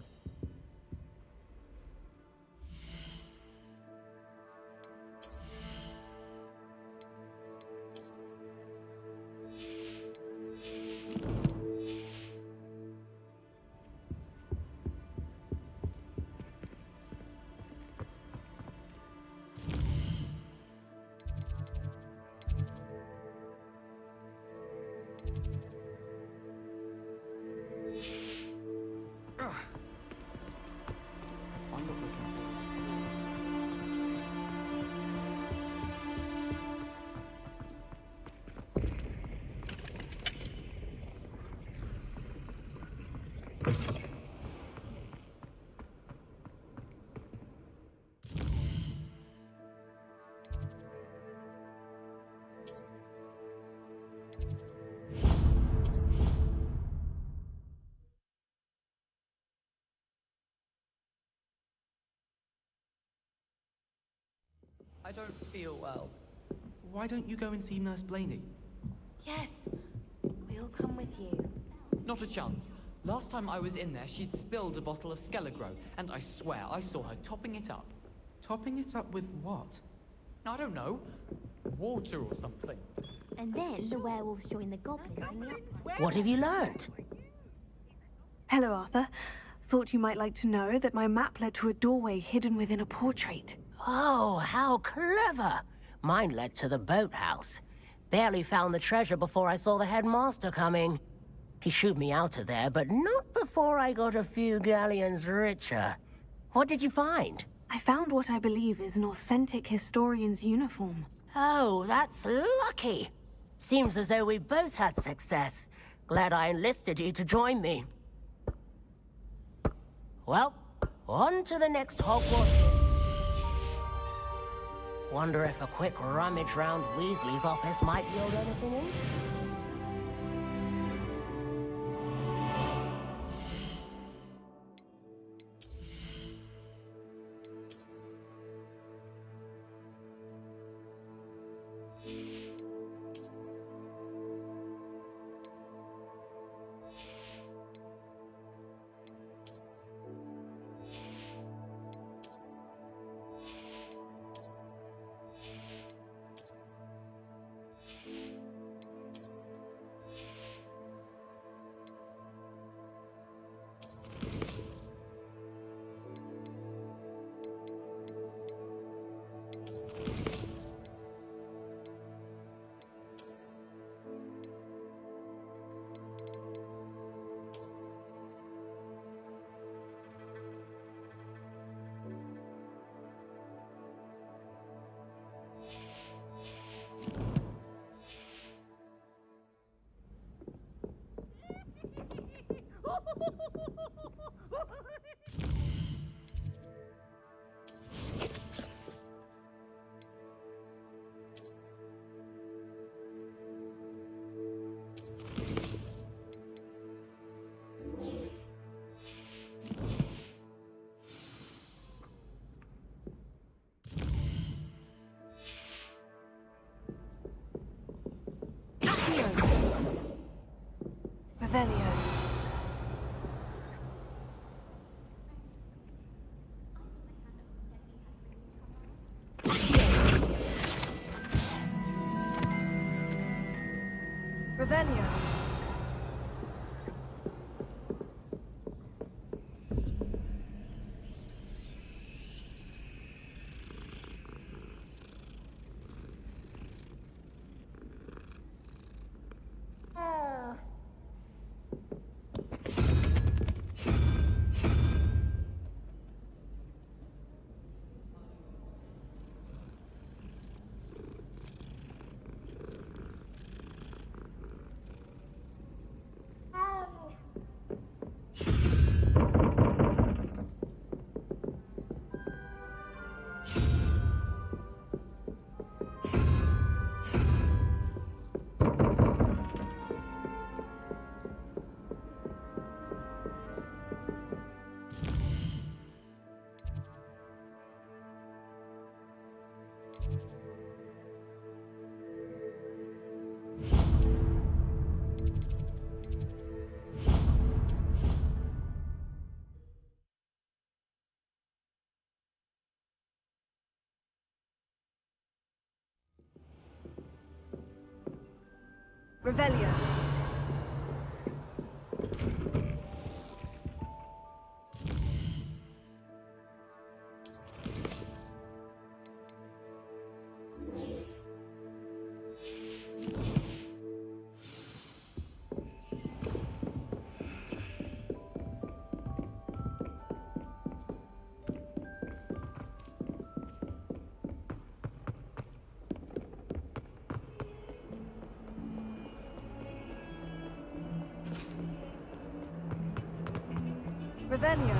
I don't feel well. Why don't you go and see Nurse Blaney? Yes, we'll come with you. Not a chance. Last time I was in there, she'd spilled a bottle of 𝘼𝙗𝙗, and I swear I saw her topping it up. Topping it up with what? I don't know. Water or something. And then the werewolves join the goblins in the uprising. What have you learned? Hello, Arthur. Thought you might like to know that my map led to a doorway hidden within a portrait. Oh, how clever! Mine led to the boathouse. Barely found the treasure before I saw the headmaster coming. He shooed me out of there, but not before I got a few galleons richer. What did you find? I found what I believe is an authentic historian's uniform. Oh, that's lucky. Seems as though we both had success. Glad I enlisted you to join me. Well, on to the next Hogwarts. Wonder if a quick rummage round Weasley's office might yield anything in? Revelio. Revelio. Revelio. Revelio.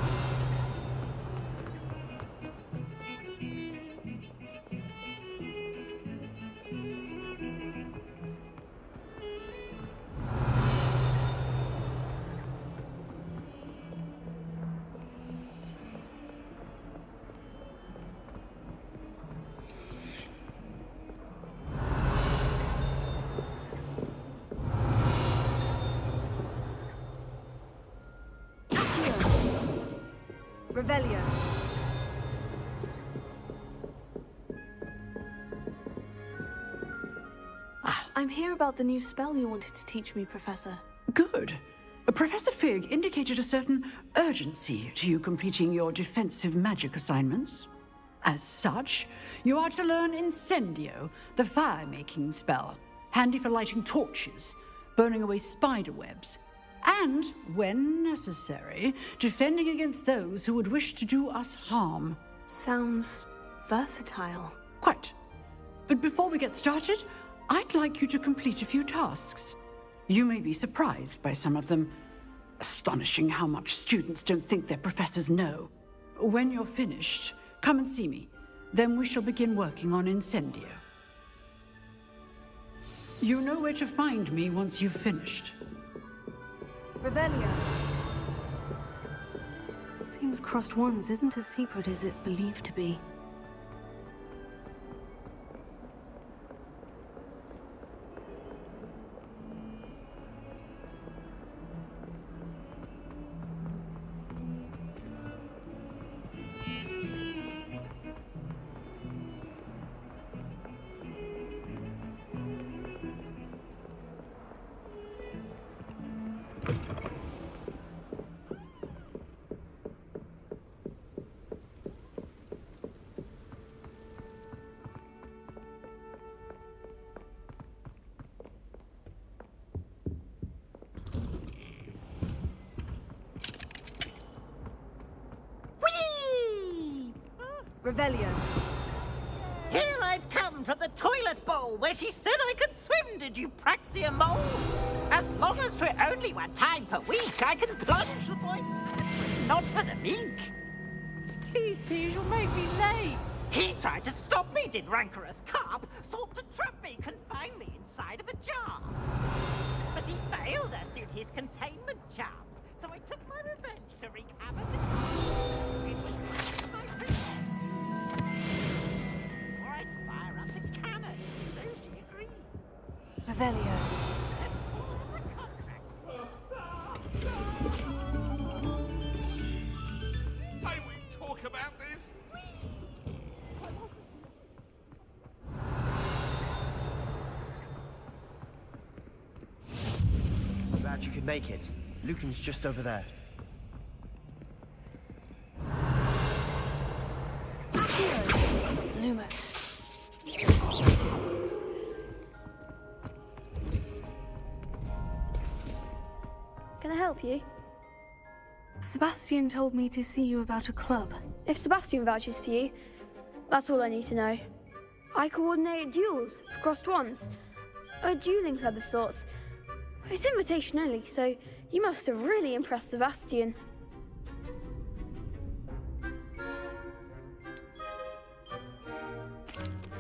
Revelio. I'm here about the new spell you wanted to teach me, Professor. Good. Professor Fig indicated a certain urgency to you completing your defensive magic assignments. As such, you are to learn Incendio, the fire-making spell, handy for lighting torches, burning away spider webs, and, when necessary, defending against those who would wish to do us harm. Sounds versatile. Quite. But before we get started, I'd like you to complete a few tasks. You may be surprised by some of them. Astonishing how much students don't think their professors know. When you're finished, come and see me. Then we shall begin working on Incendio. You know where to find me once you've finished. Revelio. Seems crossed wands isn't as secret as it's believed to be. Revelio. Here I've come from the toilet bowl where she said I could swim, did you praxia mole? As long as for only 1 time per week, I can plunge the boy. Not for the meek. Please, Peeves, you'll make me late. He tried to stop me, did rancorous carp, sought to trap me, confine me inside of a jar. But he failed, as did his containment charms, so I took my revenge to wreak havoc. It was my princess. Or I'd fire up the cannon, so she agreed. Revelio. doubt you could make it. Lucan's just over there. Lumos. Can I help you? Sebastian told me to see you about a club. If Sebastian vouches for you, that's all I need to know. I coordinate duels for crossed wands. A dueling club of sorts. It's invitation only, so you must have really impressed Sebastian.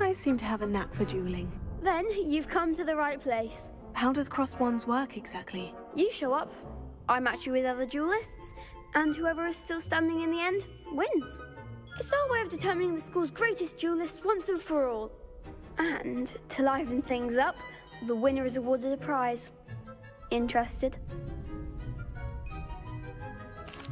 I seem to have a knack for dueling. Then you've come to the right place. How does crossed wands work exactly? You show up, I match you with other duelists, and whoever is still standing in the end wins. It's our way of determining the school's greatest duelist once and for all. And to liven things up, the winner is awarded a prize. Interested?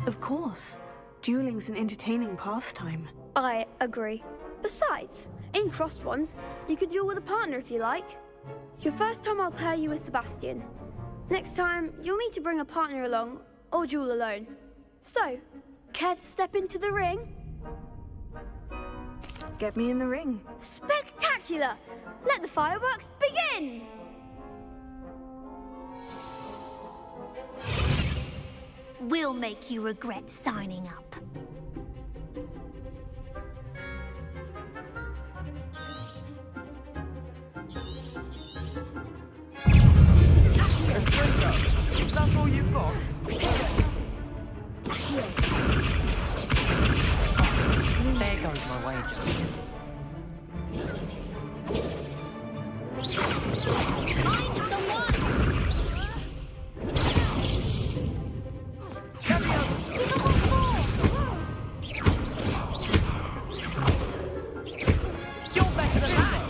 Of course. Dueling's an entertaining pastime. I agree. Besides, in crossed ones, you can duel with a partner if you like. Your first time I'll pair you with Sebastian. Next time, you'll need to bring a partner along, or duel alone. So, care to step into the ring? Get me in the ring. Spectacular! Let the fireworks begin! We'll make you regret signing up. Is that all you've got? There goes my wager. You're better than that!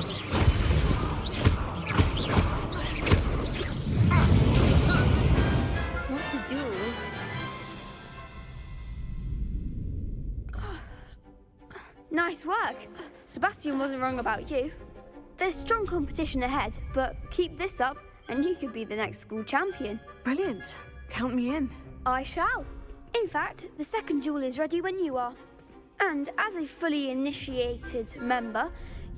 What's a duel? Nice work. Sebastian wasn't wrong about you. There's strong competition ahead, but keep this up and you could be the next school champion. Brilliant. Count me in. I shall. In fact, the second duel is ready when you are. And as a fully initiated member,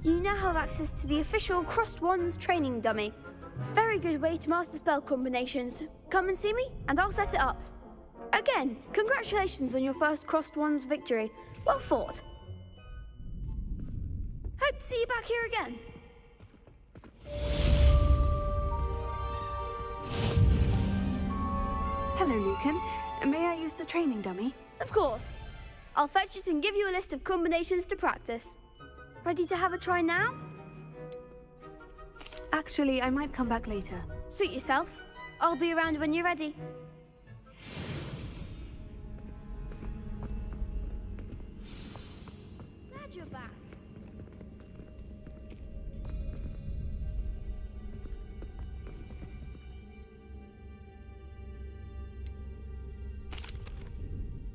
you now have access to the official Crossed Wands training dummy. Very good way to master spell combinations. Come and see me, and I'll set it up. Again, congratulations on your first Crossed Wands victory. Well fought. Hope to see you back here again. Hello, Lucan. May I use the training dummy? Of course. I'll fetch it and give you a list of combinations to practice. Ready to have a try now? Actually, I might come back later. Suit yourself. I'll be around when you're ready. Glad you're back.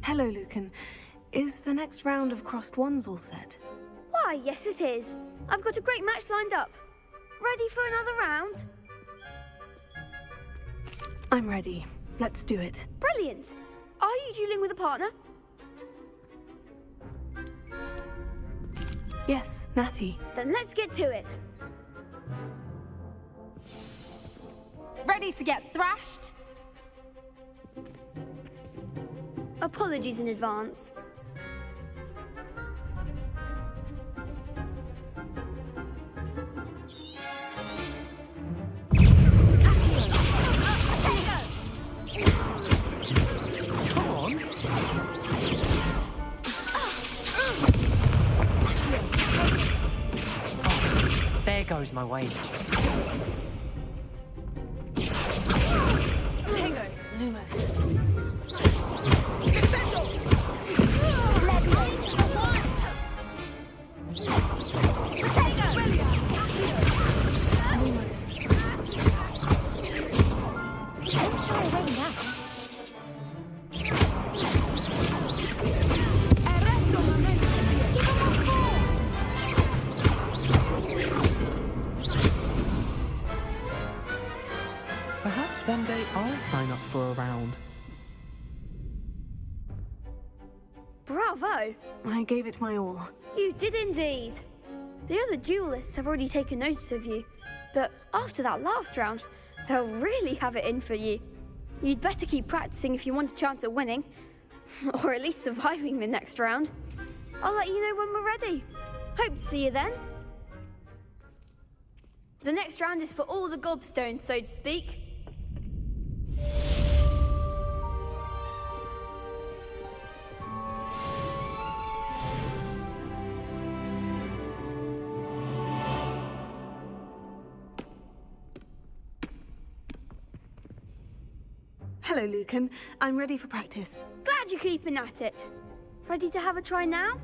Hello, Lucan. Is the next round of Crossed Wands all set? Why, yes it is. I've got a great match lined up. Ready for another round? I'm ready. Let's do it. Brilliant. Are you dueling with a partner? Yes, Natty. Then let's get to it. Ready to get thrashed? Apologies in advance. Come on! There goes my wager. Tango, Lumos. Perhaps one day I'll sign up for a round. Bravo! I gave it my all. You did indeed. The other duelists have already taken notice of you, but after that last round, they'll really have it in for you. You'd better keep practicing if you want a chance at winning, or at least surviving the next round. I'll let you know when we're ready. Hope to see you then. The next round is for all the gobstones, so to speak. Hello, Lucan. I'm ready for practice. Glad you're keeping at it. Ready to have a try now?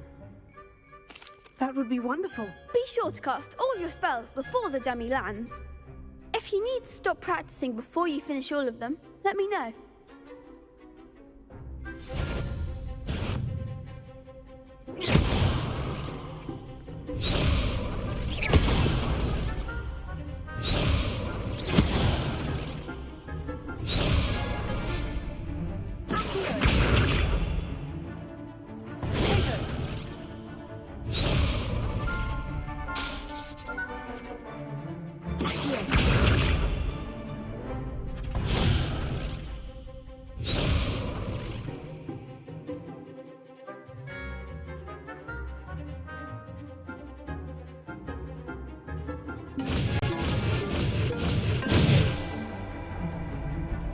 That would be wonderful. Be sure to cast all your spells before the dummy lands. If you need to stop practicing before you finish all of them, let me know.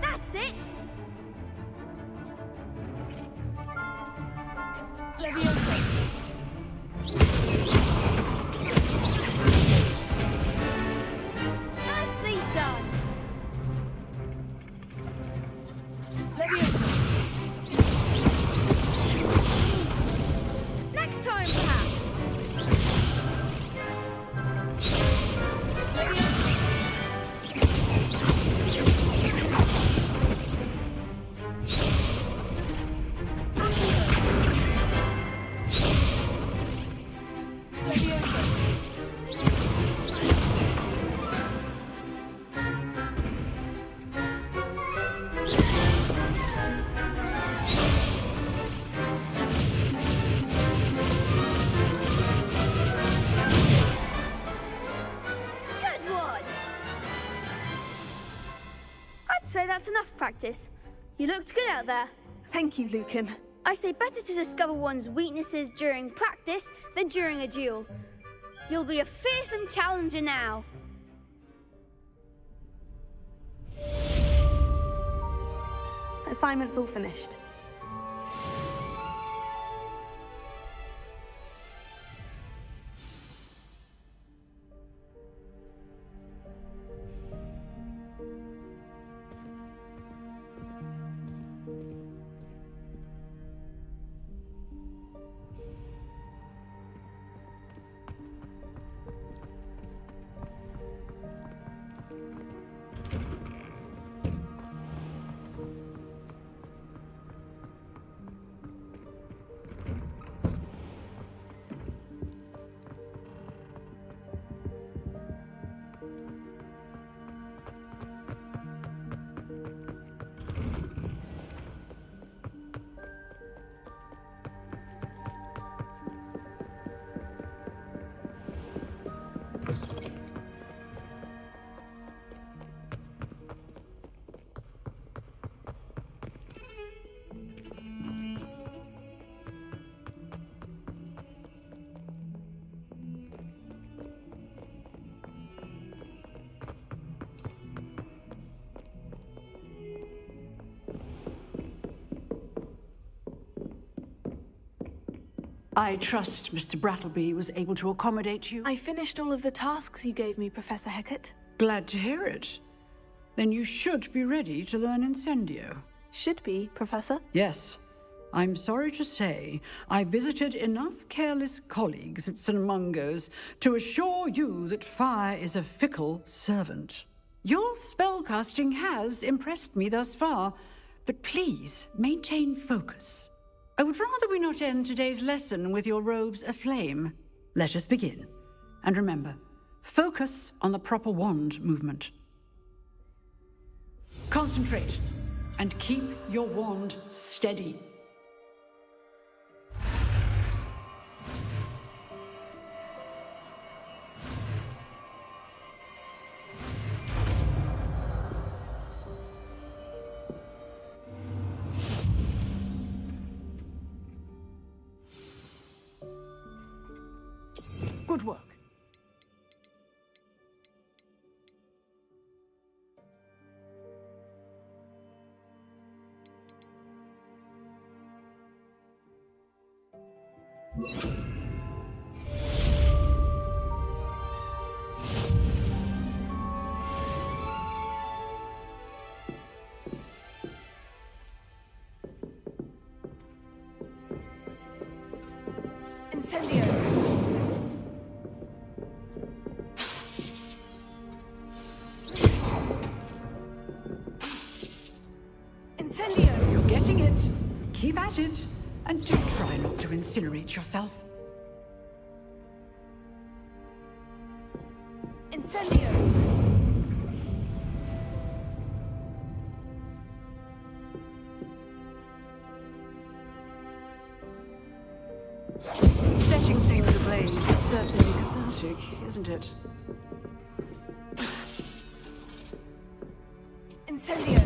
That's it! Leviosa! Nicely done! Leviosa! Next time, perhaps! Leviosa! Good one! I'd say that's enough practice. You looked good out there. Thank you, Lucan. I say better to discover one's weaknesses during practice than during a duel. You'll be a fearsome challenger now. Assignment's all finished. I trust Mr. Brattleby was able to accommodate you. I finished all of the tasks you gave me, Professor Hecat. Glad to hear it. Then you should be ready to learn Incendio. Should be, Professor? Yes. I'm sorry to say, I visited enough careless colleagues at St. Mungo's to assure you that fire is a fickle servant. Your spellcasting has impressed me thus far, but please maintain focus. I would rather we not end today's lesson with your robes aflame. Let us begin. And remember, focus on the proper wand movement. Concentrate, and keep your wand steady. Good work. Incendio. Incendio! You're getting it. Keep at it. And do try not to incinerate yourself. Incendio! Setting things ablaze is certainly cathartic, isn't it? Incendio!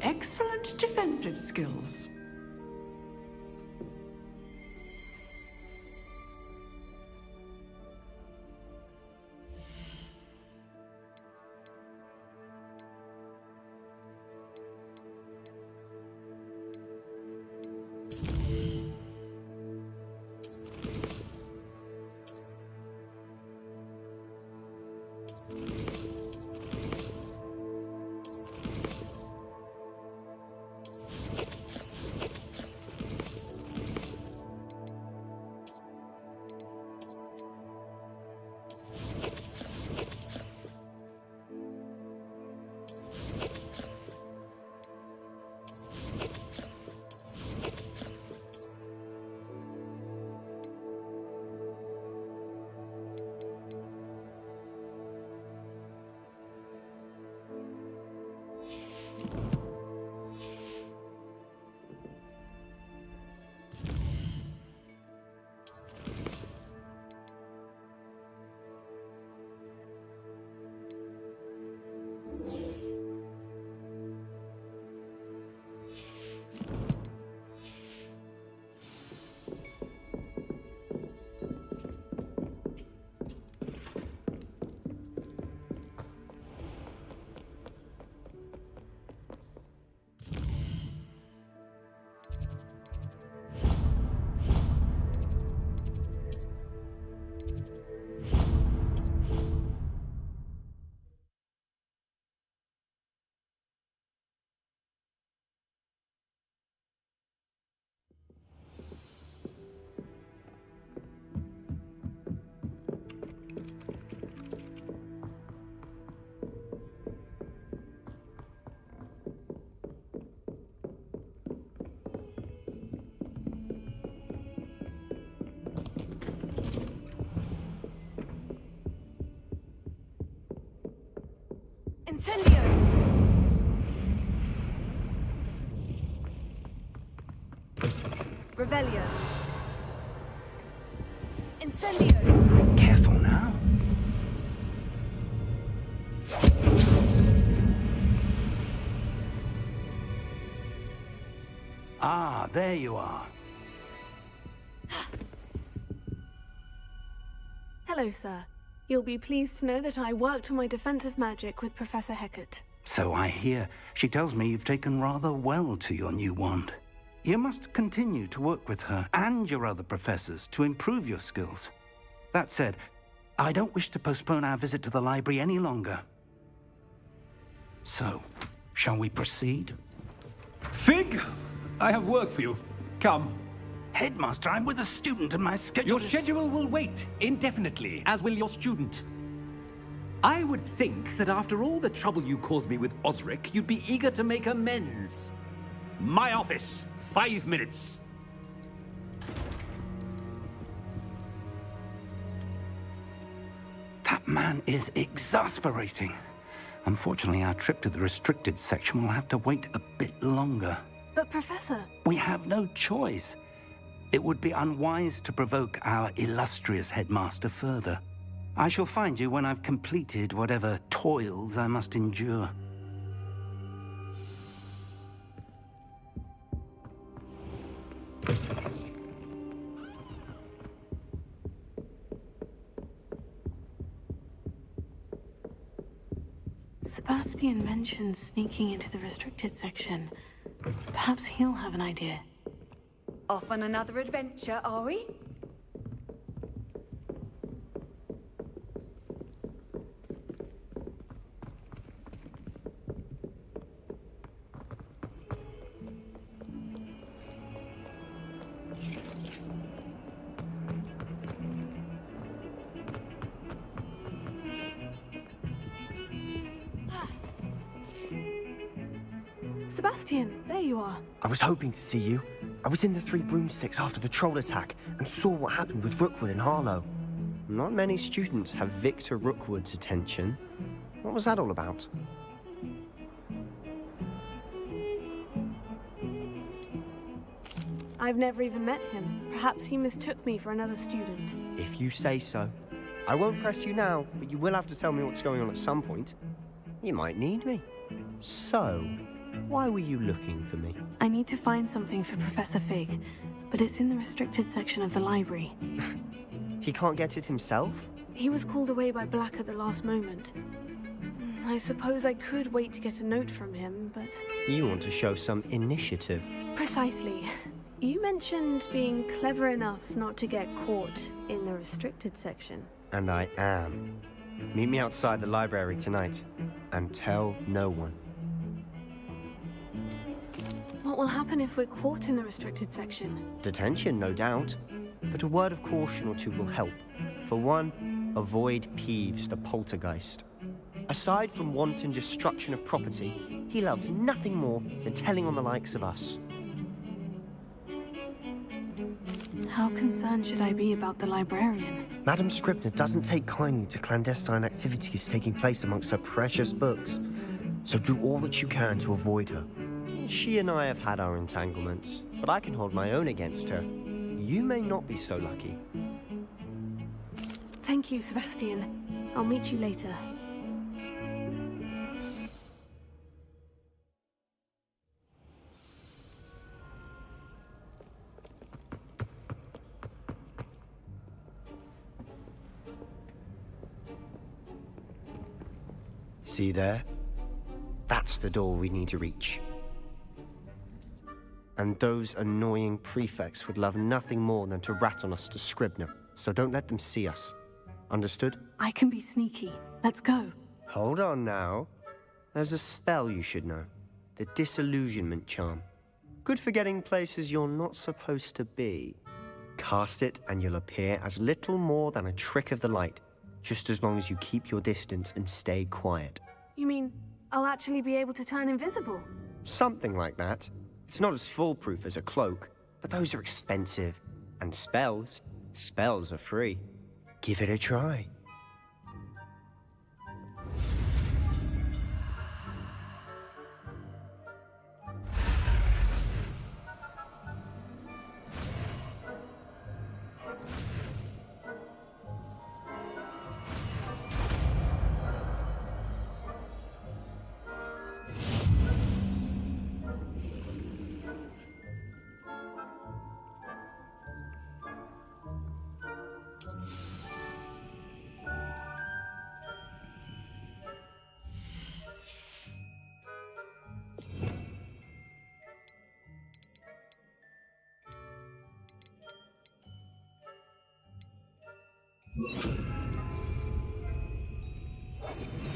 Excellent defensive skills. Incendio! Revelio. Incendio! Careful now. Ah, there you are. Hello, sir. You'll be pleased to know that I worked on my defensive magic with Professor 𝘖𝙗𝙘𝙧. So I hear. She tells me you've taken rather well to your new wand. You must continue to work with her and your other professors to improve your skills. That said, I don't wish to postpone our visit to the library any longer. So, shall we proceed? Fig, I have work for you. Come. Headmaster, I'm with a student and my schedule Your schedule will wait indefinitely, as will your student. I would think that after all the trouble you caused me with Osric, you'd be eager to make amends. My office, 5 minutes. That man is exasperating. Unfortunately, our trip to the restricted section will have to wait a bit longer. But Professor... We have no choice. It would be unwise to provoke our illustrious headmaster further. I shall find you when I've completed whatever toils I must endure. Sebastian mentioned sneaking into the restricted section. Perhaps he'll have an idea. Off on another adventure, are we? Sebastian, there you are. I was hoping to see you. I was in the Three Broomsticks after the troll attack and saw what happened with Rookwood and Harlow. Not many students have Victor Rookwood's attention. What was that all about? I've never even met him. Perhaps he mistook me for another student. If you say so. I won't press you now, but you will have to tell me what's going on at some point. You might need me. So, why were you looking for me? I need to find something for Professor Fig, but it's in the restricted section of the library. He can't get it himself? He was called away by Black at the last moment. I suppose I could wait to get a note from him, but... You want to show some initiative. Precisely. You mentioned being clever enough not to get caught in the restricted section. And I am. Meet me outside the library tonight, and tell no one. What will happen if we're caught in the restricted section? Detention, no doubt. But a word of caution or two will help. For one, avoid Peeves, the poltergeist. Aside from wanton destruction of property, he loves nothing more than telling on the likes of us. How concerned should I be about the librarian? Madame Scribner doesn't take kindly to clandestine activities taking place amongst her precious books. So do all that you can to avoid her. She and I have had our entanglements, but I can hold my own against her. You may not be so lucky. Thank you, Sebastian. I'll meet you later. See there? That's the door we need to reach. And those annoying prefects would love nothing more than to rat on us to Scribner, so don't let them see us. Understood? I can be sneaky. Let's go. Hold on now. There's a spell you should know. The Disillusionment Charm. Good for getting places you're not supposed to be. Cast it and you'll appear as little more than a trick of the light, just as long as you keep your distance and stay quiet. You mean I'll actually be able to turn invisible? Something like that. It's not as foolproof as a cloak, but those are expensive. And spells are free. Give it a try.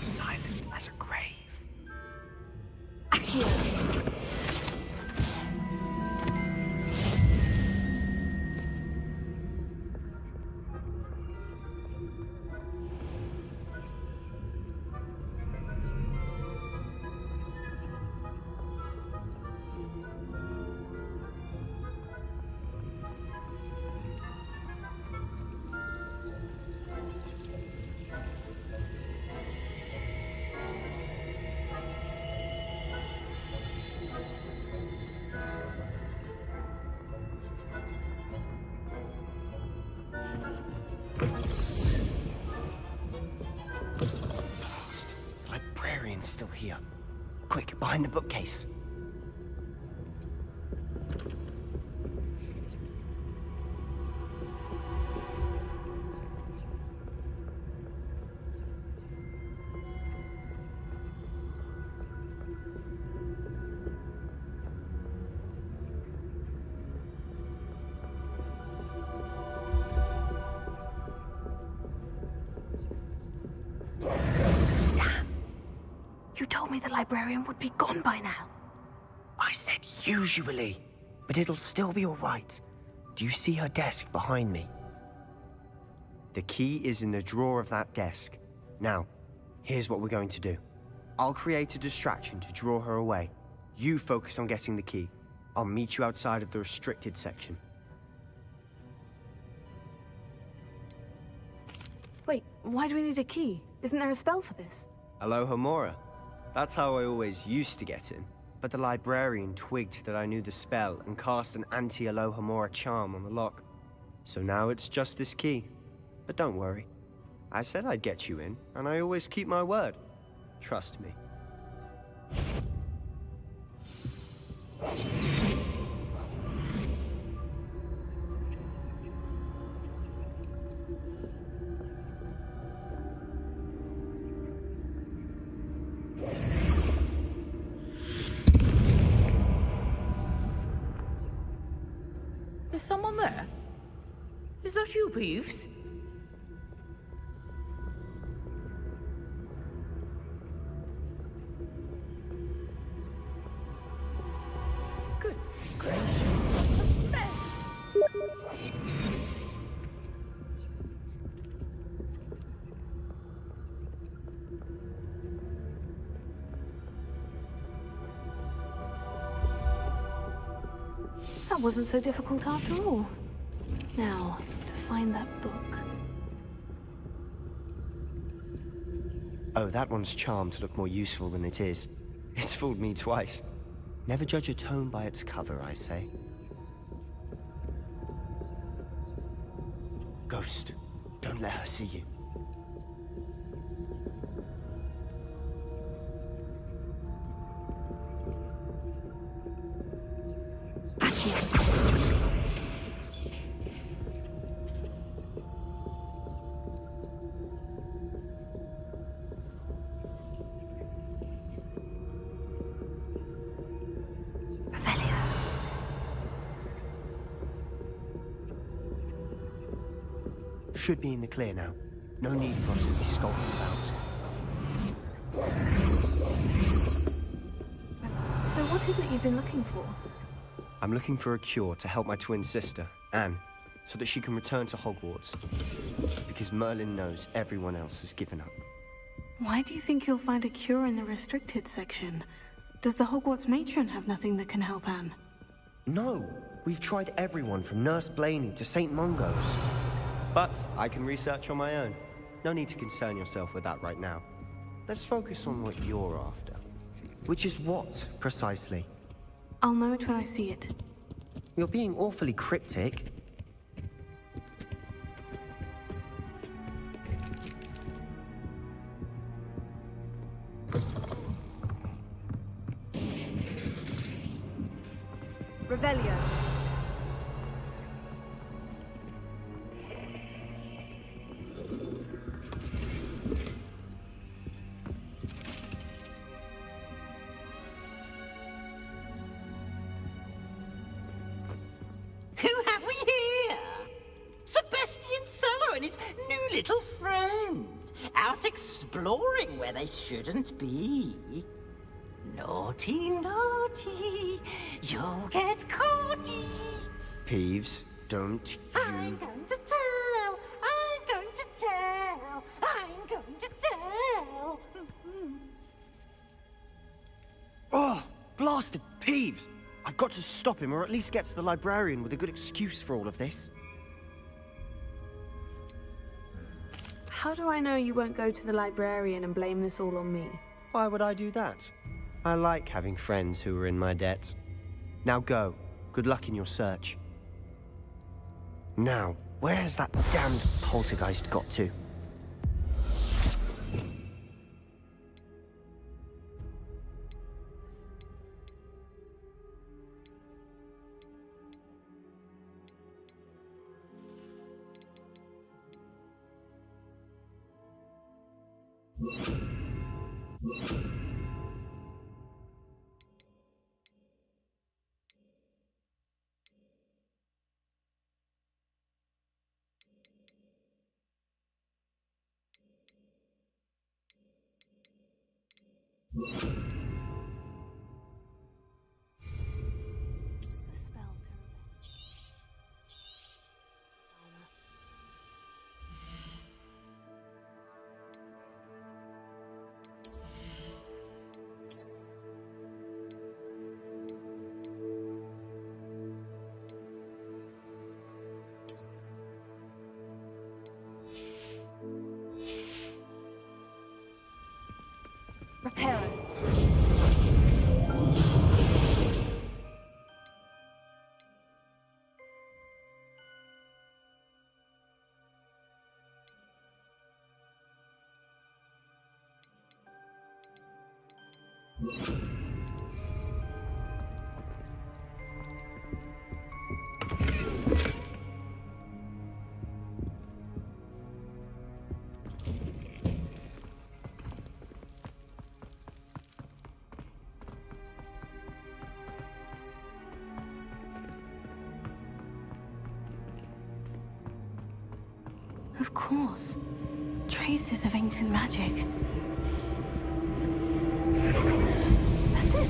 Silent as a grave. Accio. behind the bookcase. You told me the librarian would be gone by now. I said usually, but it'll still be all right. Do you see her desk behind me? The key is in the drawer of that desk. Now, here's what we're going to do. I'll create a distraction to draw her away. You focus on getting the key. I'll meet you outside of the restricted section. Wait, why do we need a key? Isn't there a spell for this? 𝘼𝙗𝙘𝙪𝙣. That's how I always used to get in. But the librarian twigged that I knew the spell and cast an anti-𝘼𝙗𝙘𝙪 charm on the lock. So now it's just this key. But don't worry. I said I'd get you in, and I always keep my word. Trust me. Is someone there? Is that you, Peeves? Goodness gracious, what a mess! That wasn't so difficult after all. Now, to find that book. Oh, that one's charmed to look more useful than it is. It's fooled me twice. Never judge a tome by its cover, I say. Ghost, don't let her see you. Should be in the clear now. No need for us to be skulking about. So what is it you've been looking for? I'm looking for a cure to help my twin sister, Anne, so that she can return to Hogwarts. Because Merlin knows everyone else has given up. Why do you think you'll find a cure in the restricted section? Does the Hogwarts matron have nothing that can help Anne? No, we've tried everyone from Nurse Blaney to St. Mungo's. But I can research on my own. No need to concern yourself with that right now. Let's focus on what you're after. Which is what, precisely? I'll know it when I see it. You're being awfully cryptic. Revelio. Who have we here? 𝘼𝙗𝙘𝙪𝙣 and his new little friend, out exploring where they shouldn't be. Naughty, naughty, you'll get caughty. Peeves, don't you... I'm going to tell, I'm going to tell, I'm going to tell. Oh, blasted Peeves! I've got to stop him, or at least get to the librarian with a good excuse for all of this. How do I know you won't go to the librarian and blame this all on me? Why would I do that? I like having friends who are in my debt. Now go. Good luck in your search. Now, where has that damned poltergeist got to? Repair it. Of course. Traces of ancient magic. That's it.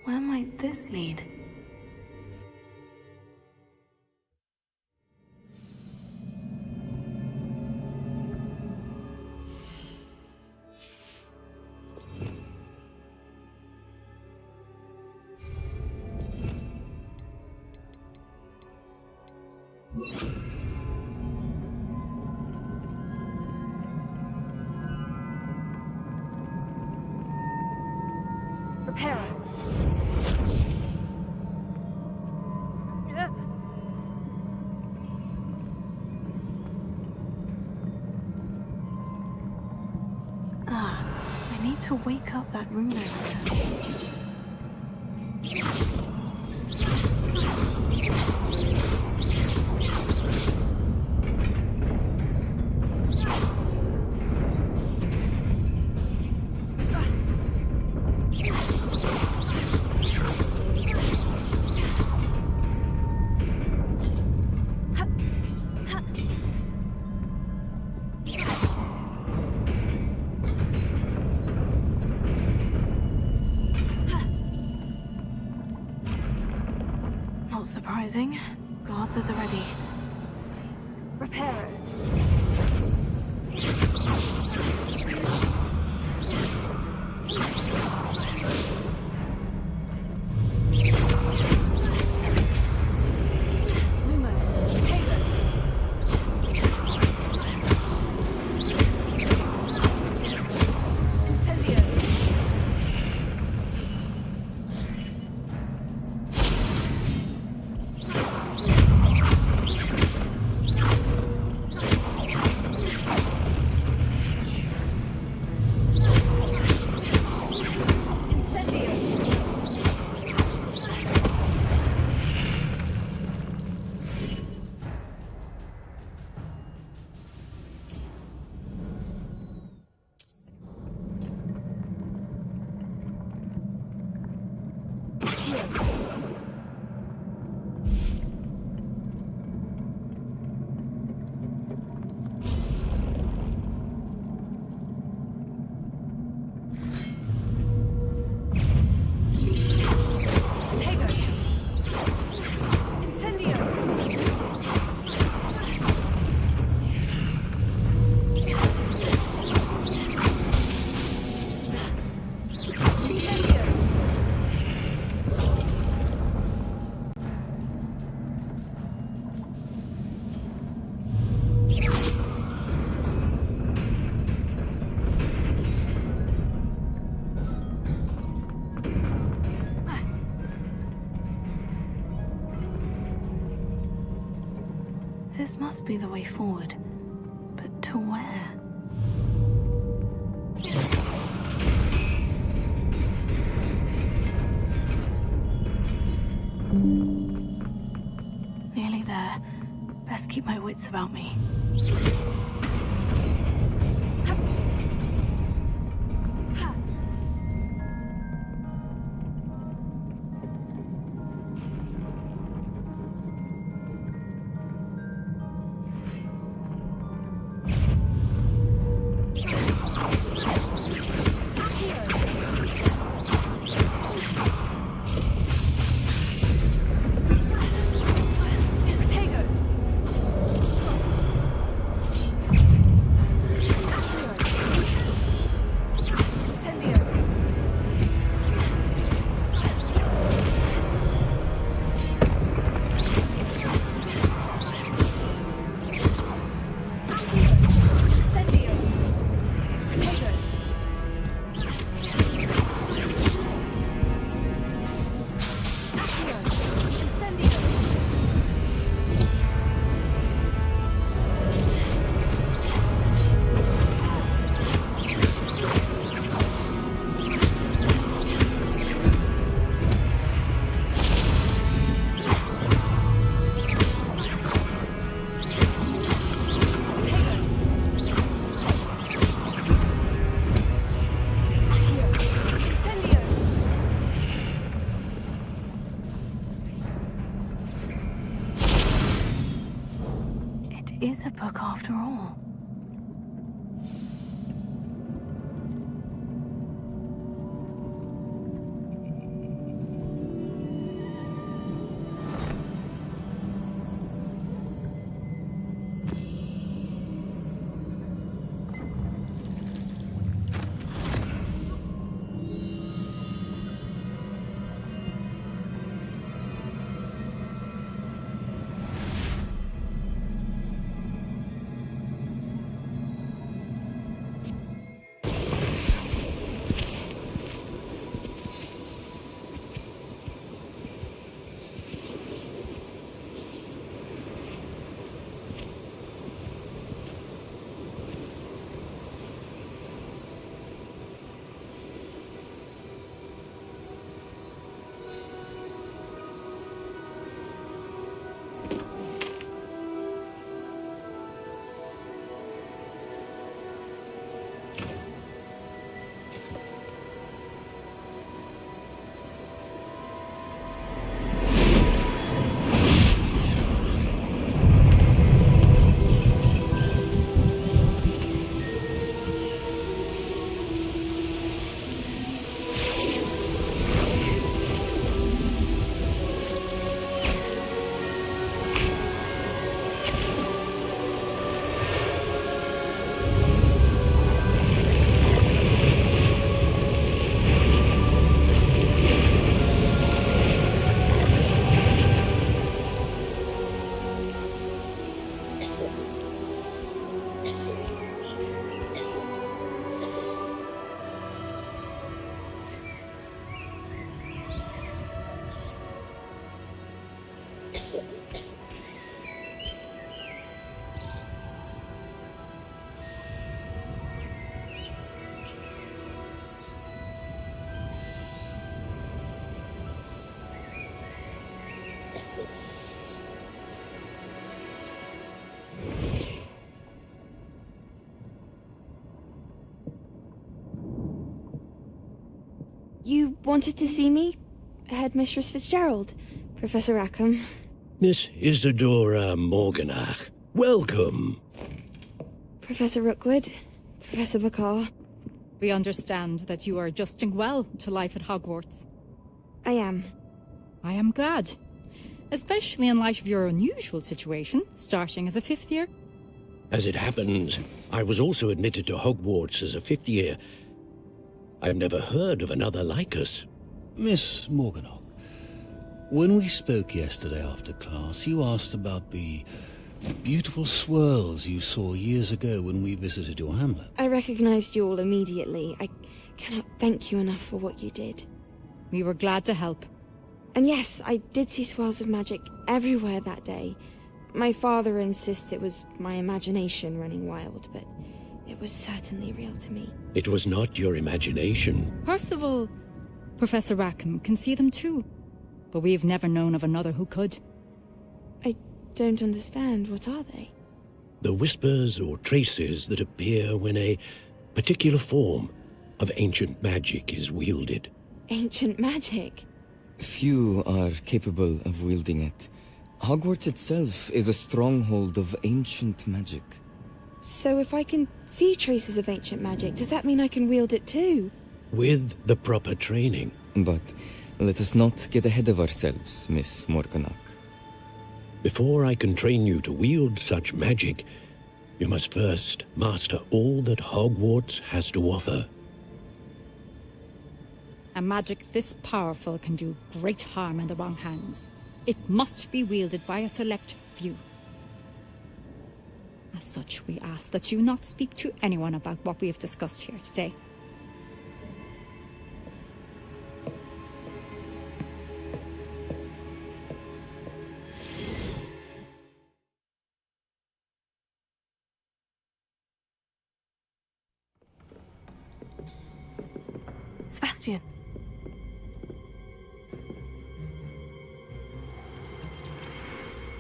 Where might this lead? Repair it. I need to wake up that room over Not surprising. Guards at the ready. Repair it. must be the way forward. But to where? Nearly there. Best keep my wits about me. Is a book after all. You wanted to see me? Headmistress Fitzgerald, Professor Rackham. Miss Isadora Morganach, welcome. Professor Rookwood, Professor Macaw. We understand that you are adjusting well to life at Hogwarts. I am. I am glad. Especially in light of your unusual situation, starting as a 5th year. As it happens, I was also admitted to Hogwarts as a 5th year. I've never heard of another like us. Miss Morganach, when we spoke yesterday after class, you asked about the beautiful swirls you saw years ago when we visited your hamlet. I recognized you all immediately. I cannot thank you enough for what you did. We were glad to help. And yes, I did see swirls of magic everywhere that day. My father insists it was my imagination running wild, but it was certainly real to me. It was not your imagination. Percival, Professor Rackham can see them too, but we've never known of another who could. I don't understand. What are they? The whispers or traces that appear when a particular form of ancient magic is wielded. Ancient magic? Few are capable of wielding it. Hogwarts itself is a stronghold of ancient magic. So if I can see traces of ancient magic, does that mean I can wield it too? With the proper training. But let us not get ahead of ourselves, Miss Morganach. Before I can train you to wield such magic, you must first master all that Hogwarts has to offer. A magic this powerful can do great harm in the wrong hands. It must be wielded by a select few. As such, we ask that you not speak to anyone about what we have discussed here today. Sebastian.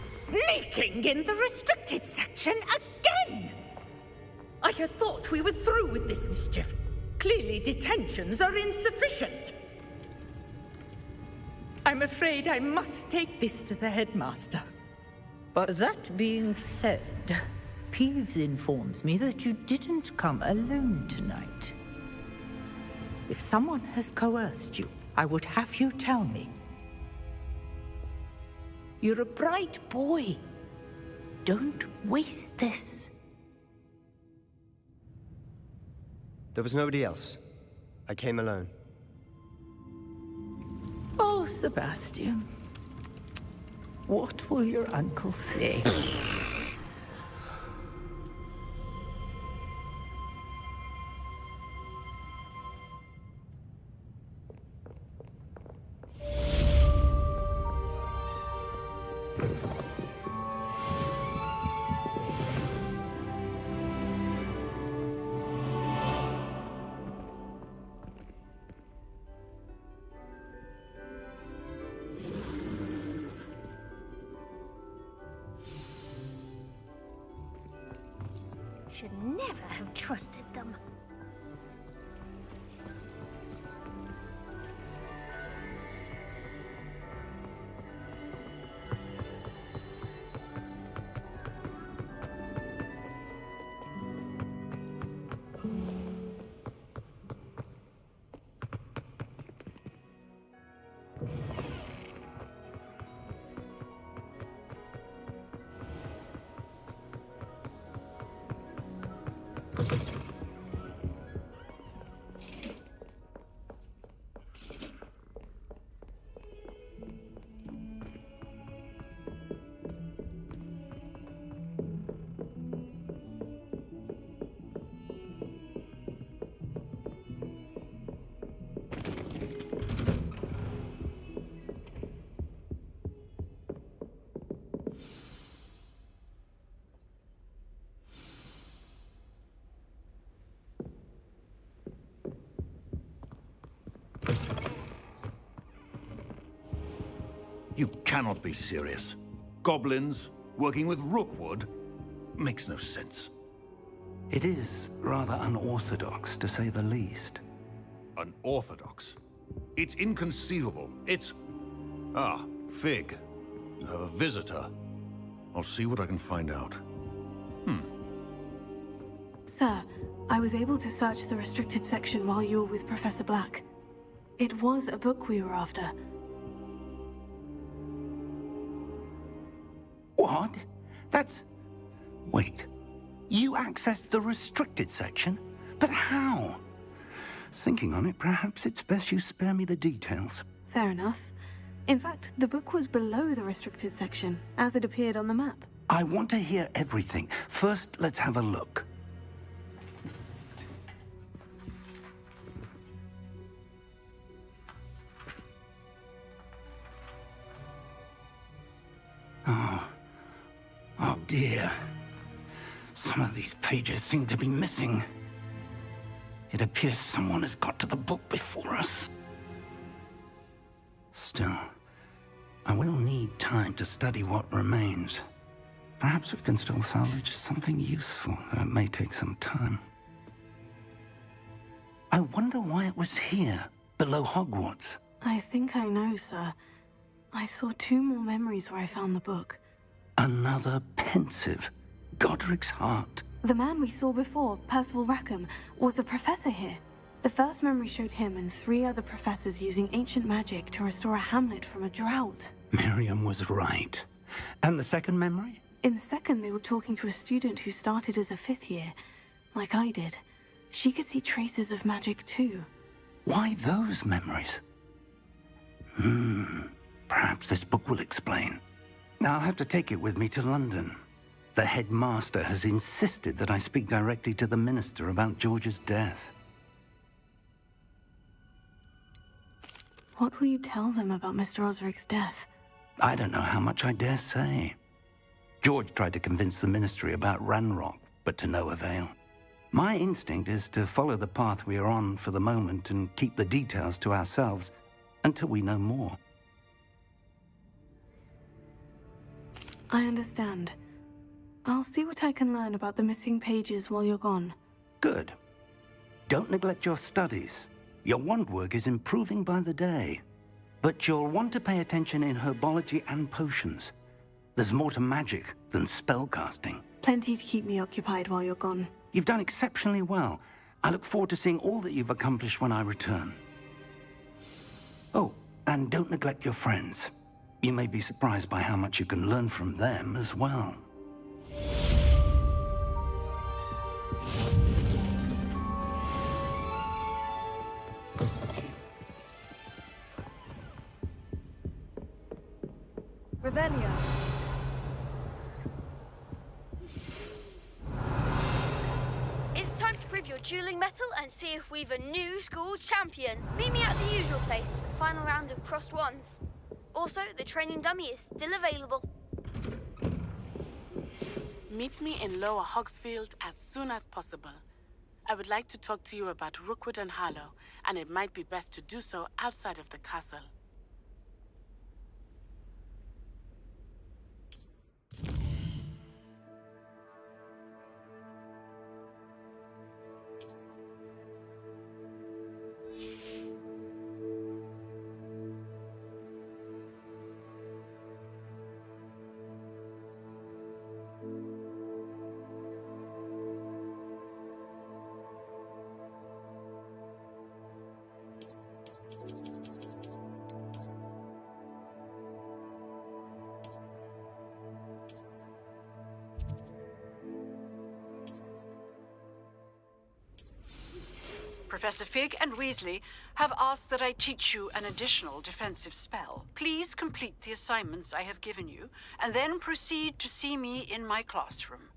Sneaking in the restricted section again! I had thought we were through with this mischief. Clearly detentions are insufficient. I'm afraid I must take this to the headmaster. But that being said, Peeves informs me that you didn't come alone tonight. If someone has coerced you, I would have you tell me. You're a bright boy. Don't waste this. There was nobody else. I came alone. Oh, Sebastian. What will your uncle say? Should never have trusted them. You cannot be serious. Goblins working with Rookwood? Makes no sense. It is rather unorthodox, to say the least. Unorthodox? It's inconceivable. It's... Ah, Fig. You have a visitor. I'll see what I can find out. Sir, I was able to search the restricted section while you were with Professor Black. It was a book we were after. What? That's... Wait. You accessed the restricted section? But how? Thinking on it, perhaps it's best you spare me the details. Fair enough. In fact, the book was below the restricted section, as it appeared on the map. I want to hear everything. First, let's have a look. Oh, Some of these pages seem to be missing. It appears someone has got to the book before us. Still, I will need time to study what remains. Perhaps we can still salvage something useful, though it may take some time. I wonder why it was here, below Hogwarts. I think I know, sir. I saw 2 more memories where I found the book. Another pensive Godric's heart. The man we saw before, Percival Rackham, was a professor here. The first memory showed him and 3 other professors using ancient magic to restore a hamlet from a drought. Miriam was right. And the second memory? In the second, they were talking to a student who started as a 5th year, like I did. She could see traces of magic too. Why those memories? Perhaps this book will explain. I'll have to take it with me to London. The headmaster has insisted that I speak directly to the minister about George's death. What will you tell them about Mr. Osric's death? I don't know how much I dare say. George tried to convince the ministry about Ranrock, but to no avail. My instinct is to follow the path we are on for the moment and keep the details to ourselves until we know more. I understand. I'll see what I can learn about the missing pages while you're gone. Good. Don't neglect your studies. Your wand work is improving by the day. But you'll want to pay attention in herbology and potions. There's more to magic than spellcasting. Plenty to keep me occupied while you're gone. You've done exceptionally well. I look forward to seeing all that you've accomplished when I return. Oh, and don't neglect your friends. You may be surprised by how much you can learn from them as well. Revelio. It's time to prove your dueling mettle and see if we've a new school champion. Meet me at the usual place for the final round of crossed wands. Also, the training dummy is still available. Meet me in Lower Hogsfield as soon as possible. I would like to talk to you about Rookwood and Harlow, and it might be best to do so outside of the castle. Professor Fig and Weasley have asked that I teach you an additional defensive spell. Please complete the assignments I have given you, and then proceed to see me in my classroom.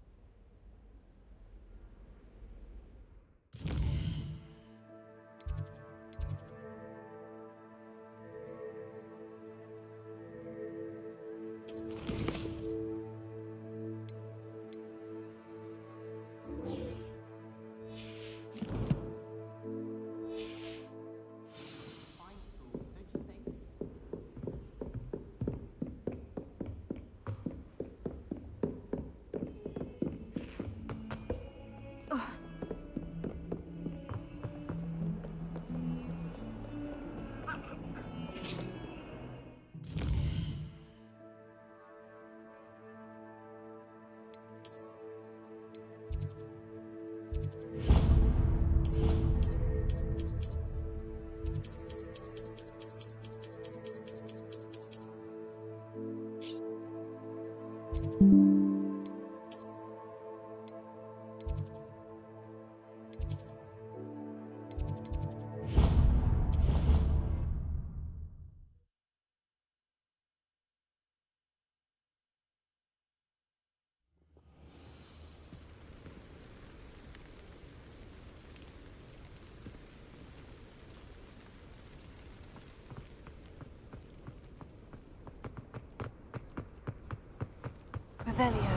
Revelio.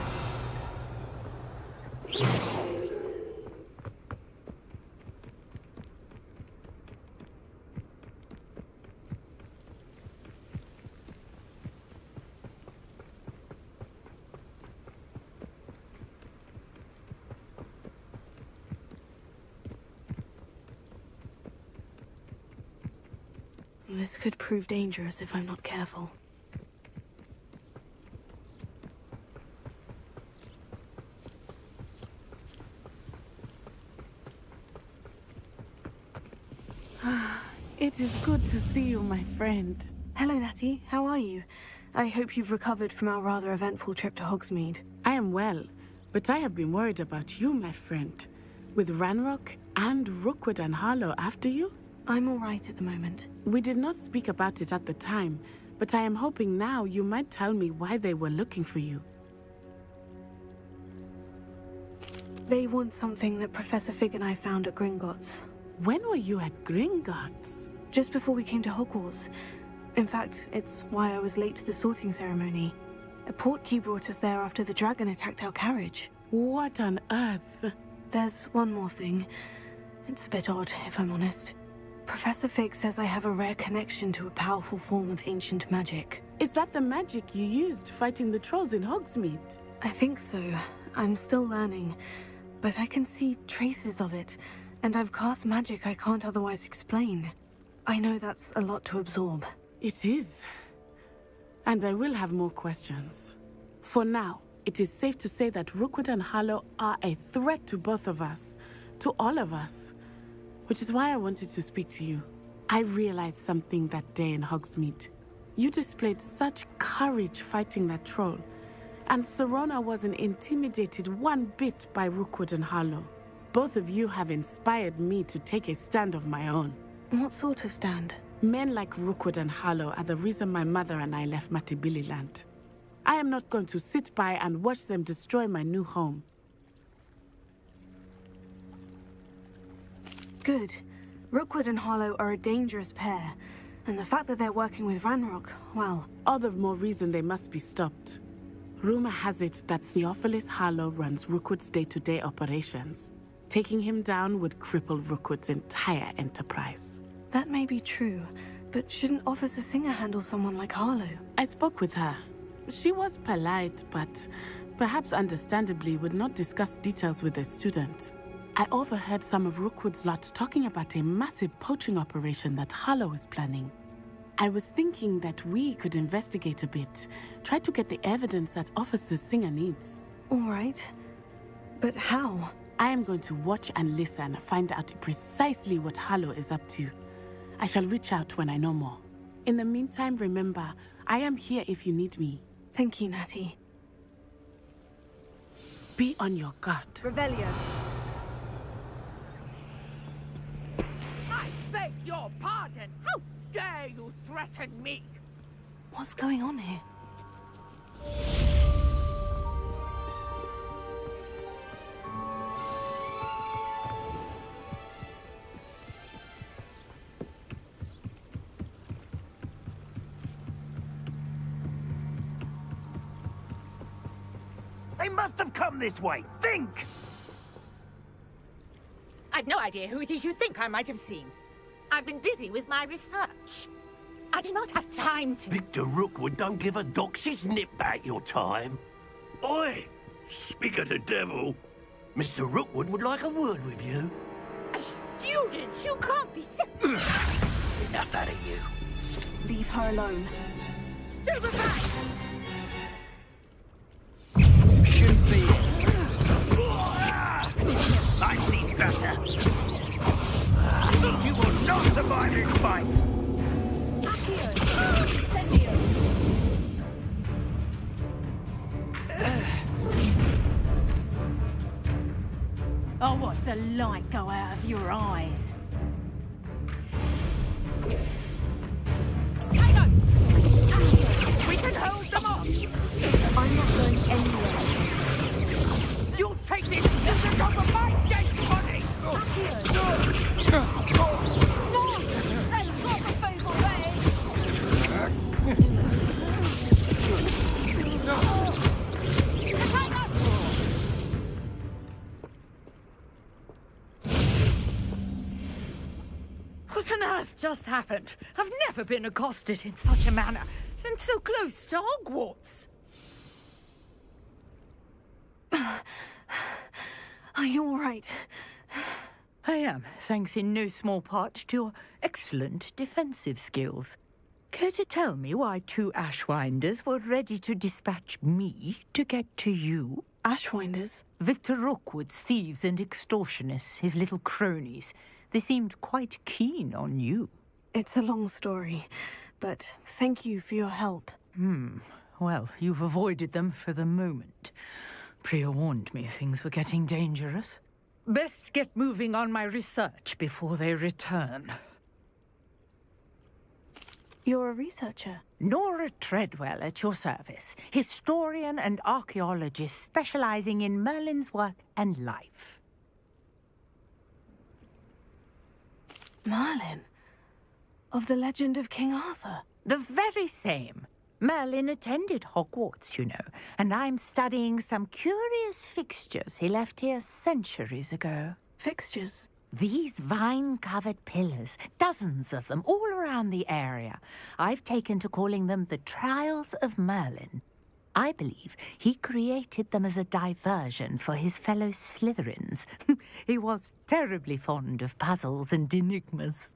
This could prove dangerous if I'm not careful. It is good to see you, my friend. Hello, Natty. How are you? I hope you've recovered from our rather eventful trip to Hogsmeade. I am well, but I have been worried about you, my friend. With Ranrock and Rookwood and Harlow after you? I'm all right at the moment. We did not speak about it at the time, but I am hoping now you might tell me why they were looking for you. They want something that Professor Fig and I found at Gringotts. When were you at Gringotts? Just before we came to Hogwarts. In fact, it's why I was late to the sorting ceremony. A portkey brought us there after the dragon attacked our carriage. What on earth? There's one more thing. It's a bit odd, if I'm honest. Professor Fig says I have a rare connection to a powerful form of ancient magic. Is that the magic you used fighting the trolls in Hogsmeade? I think so. I'm still learning, but I can see traces of it, and I've cast magic I can't otherwise explain. I know that's a lot to absorb. It is. And I will have more questions. For now, it is safe to say that Rookwood and Harlow are a threat to both of us, to all of us. Which is why I wanted to speak to you. I realized something that day in Hogsmeade. You displayed such courage fighting that troll, and Serona wasn't intimidated one bit by Rookwood and Harlow. Both of you have inspired me to take a stand of my own. What sort of stand? Men like Rookwood and Harlow are the reason my mother and I left Matabeleland. I am not going to sit by and watch them destroy my new home. Good. Rookwood and Harlow are a dangerous pair, and the fact that they're working with Ranrock, well... All the more reason they must be stopped. Rumor has it that Theophilus Harlow runs Rookwood's day-to-day operations. Taking him down would cripple Rookwood's entire enterprise. That may be true, but shouldn't Officer Singer handle someone like Harlow? I spoke with her. She was polite, but perhaps understandably would not discuss details with a student. I overheard some of Rookwood's lot talking about a massive poaching operation that Harlow is planning. I was thinking that we could investigate a bit, try to get the evidence that Officer Singer needs. All right. But how? I am going to watch and listen, find out precisely what Harlow is up to. I shall reach out when I know more. In the meantime, remember, I am here if you need me. Thank you, Natty. Be on your guard. Revelio. I beg your pardon. How dare you threaten me? What's going on here? They must have come this way. Think! I've no idea who it is you think I might have seen. I've been busy with my research. I do not have time to... Victor Rookwood don't give a doxy's nip back your time. Oi! Speak of the devil. Mr. Rookwood would like a word with you. A student? You can't be... Enough out of you. Leave her alone. Stupefy! Shouldn't be. I've seen better. You will not survive this fight. I'll watch the light go out of your eyes. Hang on! We can hold them off! I'm not going anywhere. You'll take this as the top of my dead body! No! That's not the fatal way! Hang on! What on earth just happened? I've never been accosted in such a manner, and so close to Hogwarts. Are you all right? I am, thanks in no small part to your excellent defensive skills. Care to tell me why 2 Ashwinders were ready to dispatch me to get to you? Ashwinders? Victor Rookwood's thieves and extortionists, his little cronies. They seemed quite keen on you. It's a long story, but thank you for your help. Well, you've avoided them for the moment. Priya warned me things were getting dangerous. Best get moving on my research before they return. You're a researcher? Nora Treadwell at your service. Historian and archaeologist specializing in Merlin's work and life. Merlin? Of the legend of King Arthur? The very same. Merlin attended Hogwarts, you know, and I'm studying some curious fixtures he left here centuries ago. Fixtures? These vine-covered pillars, dozens of them, all around the area. I've taken to calling them the Trials of Merlin. I believe he created them as a diversion for his fellow Slytherins. He was terribly fond of puzzles and enigmas.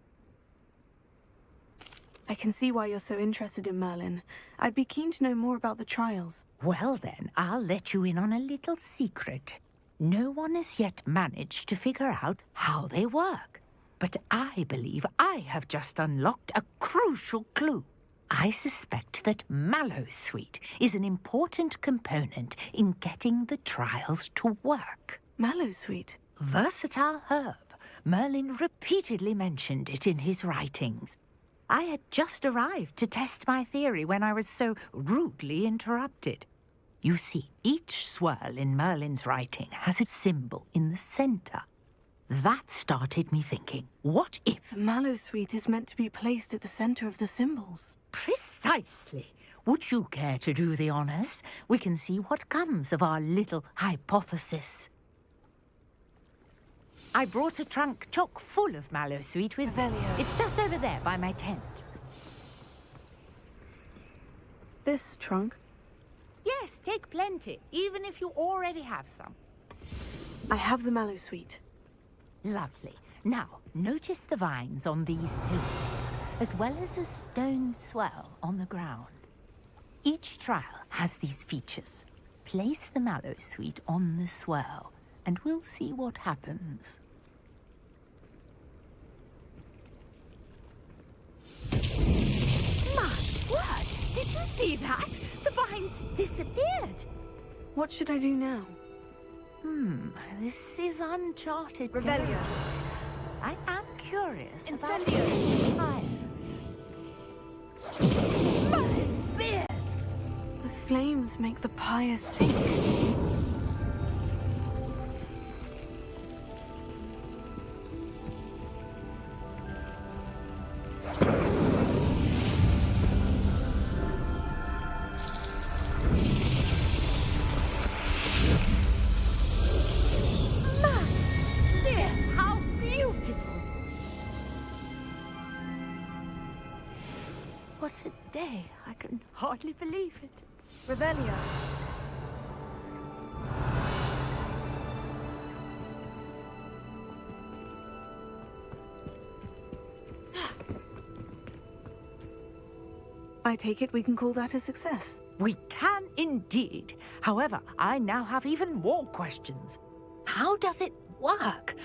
I can see why you're so interested in Merlin. I'd be keen to know more about the trials. Well then, I'll let you in on a little secret. No one has yet managed to figure out how they work. But I believe I have just unlocked a crucial clue. I suspect that Mallowsweet is an important component in getting the trials to work. Mallowsweet? Versatile herb. Merlin repeatedly mentioned it in his writings. I had just arrived to test my theory when I was so rudely interrupted. You see, each swirl in Merlin's writing has a symbol in the center. That started me thinking, what if... The Mallowsweet is meant to be placed at the center of the symbols. Precisely. Would you care to do the honors? We can see what comes of our little hypothesis. I brought a trunk chock full of Mallowsweet with... Revelio. It's just over there by my tent. This trunk? Yes, take plenty, even if you already have some. I have the Mallowsweet. Lovely. Now, notice the vines on these pillars here, as well as a stone swell on the ground. Each trial has these features. Place the Mallowsweet on the swell, and we'll see what happens. My word! Did you see that? The vines disappeared. What should I do now? This is uncharted Revelio. territory. I am curious about Incendio. those fires. Merlin's beard! The flames make the pyre sink. What a day. I can hardly believe it. Revelio. I take it we can call that a success. We can indeed. However, I now have even more questions. How does it work?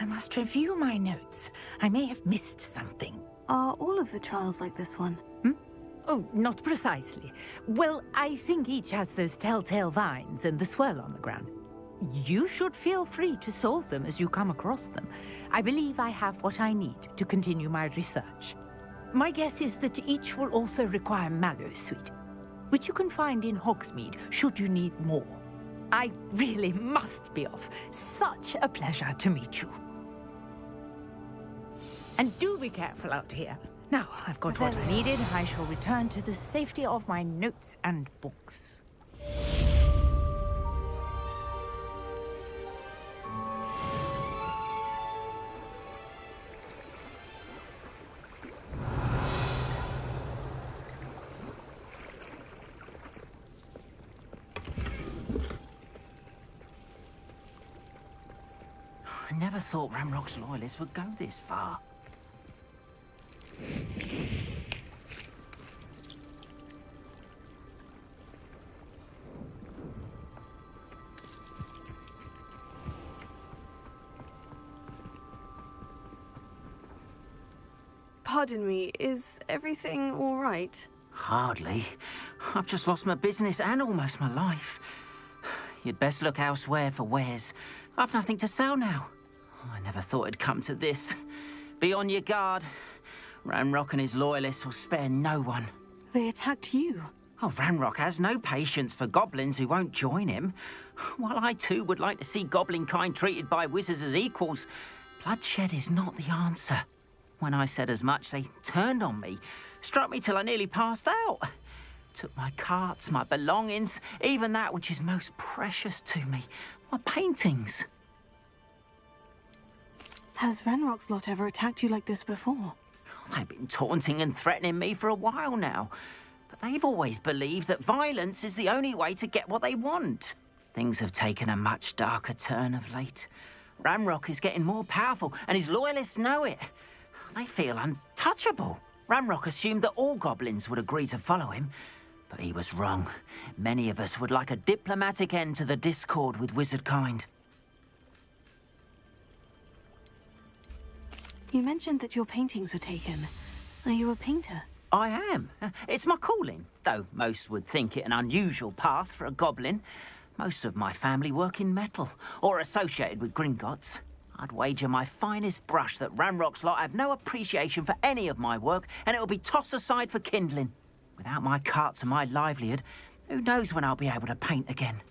I must review my notes. I may have missed something. Are all of the trials like this one? Oh, not precisely. Well, I think each has those telltale vines and the swirl on the ground. You should feel free to solve them as you come across them. I believe I have what I need to continue my research. My guess is that each will also require Mallowsweet, which you can find in Hogsmeade should you need more. I really must be off. Such a pleasure to meet you. And do be careful out here. Now, I've got what I needed. I shall return to the safety of my notes and books. I never thought Ranrock's loyalists would go this far. Pardon me, is everything all right? Hardly. I've just lost my business and almost my life. You'd best look elsewhere for wares. I've nothing to sell now. I never thought it'd come to this. Be on your guard. Ranrock and his loyalists will spare no one. They attacked you. Oh, Ranrock has no patience for goblins who won't join him. While I too would like to see goblin kind treated by wizards as equals, bloodshed is not the answer. When I said as much, they turned on me, struck me till I nearly passed out. Took my carts, my belongings, even that which is most precious to me, my paintings. Has Ranrock's lot ever attacked you like this before? They've been taunting and threatening me for a while now, but they've always believed that violence is the only way to get what they want. Things have taken a much darker turn of late. Ranrock is getting more powerful, and his loyalists know it. They feel untouchable. Ranrock assumed that all goblins would agree to follow him, but he was wrong. Many of us would like a diplomatic end to the discord with wizard kind. You mentioned that your paintings were taken. Are you a painter? I am. It's my calling, though most would think it an unusual path for a goblin. Most of my family work in metal, or associated with Gringotts. I'd wager my finest brush that Ranrock's lot have no appreciation for any of my work, and it'll be tossed aside for kindling. Without my carts and my livelihood, who knows when I'll be able to paint again?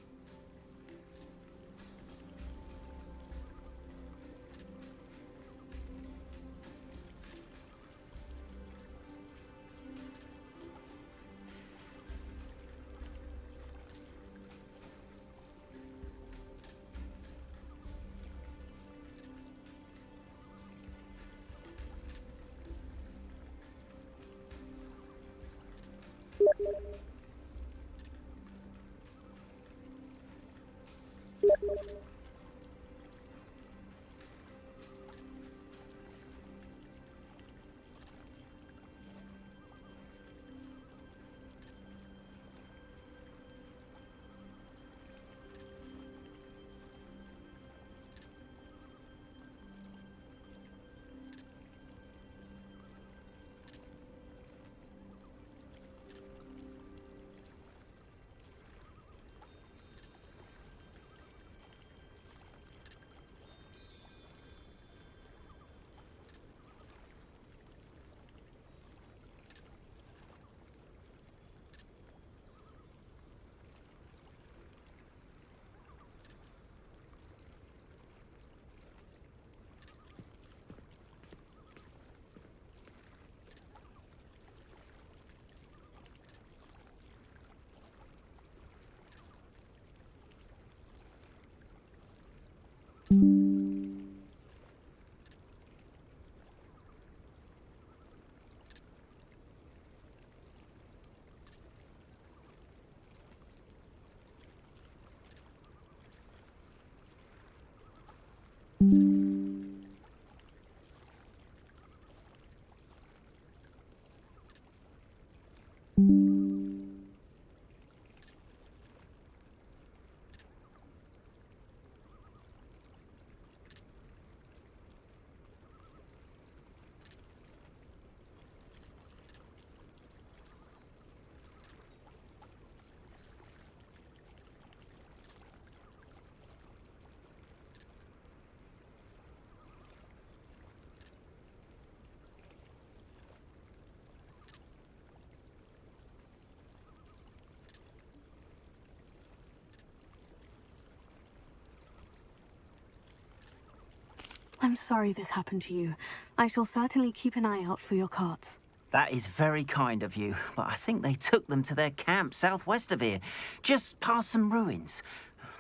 I'm sorry this happened to you. I shall certainly keep an eye out for your carts. That is very kind of you, but I think they took them to their camp southwest of here, just past some ruins.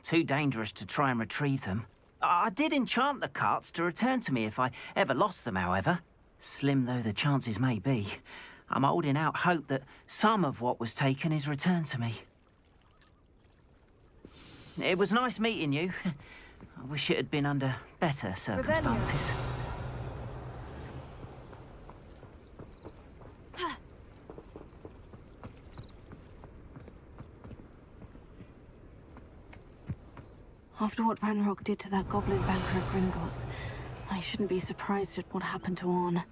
Too dangerous to try and retrieve them. I did enchant the carts to return to me if I ever lost them, however. Slim though the chances may be, I'm holding out hope that some of what was taken is returned to me. It was nice meeting you. I wish it had been under better circumstances. After what Ranrock did to that goblin banker at Gringotts, I shouldn't be surprised at what happened to Orn.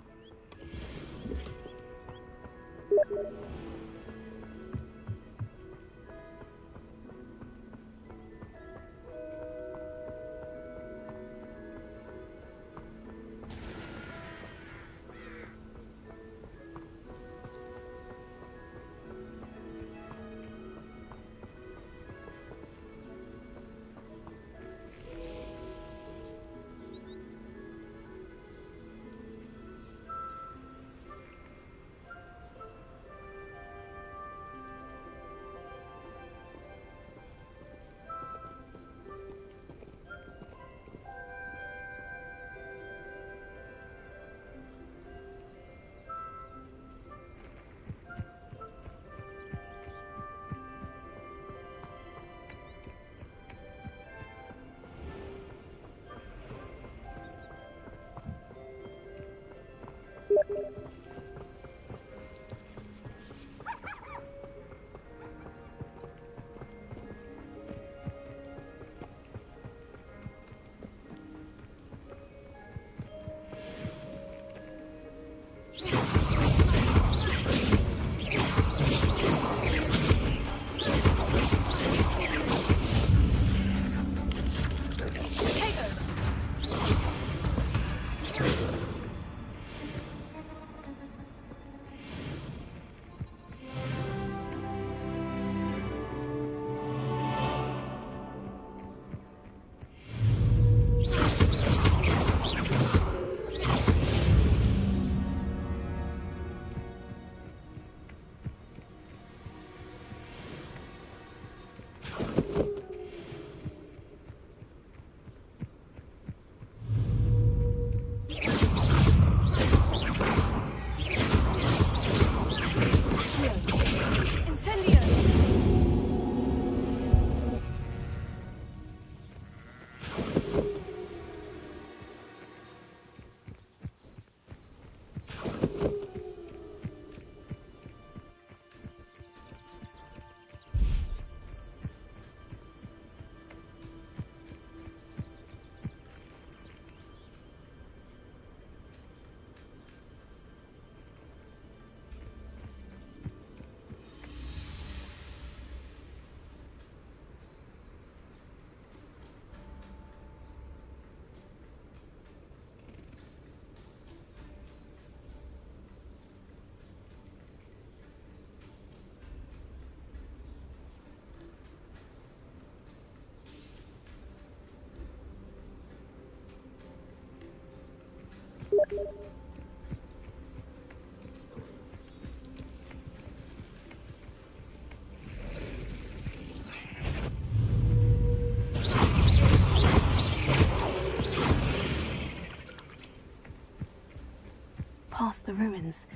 Past the ruins.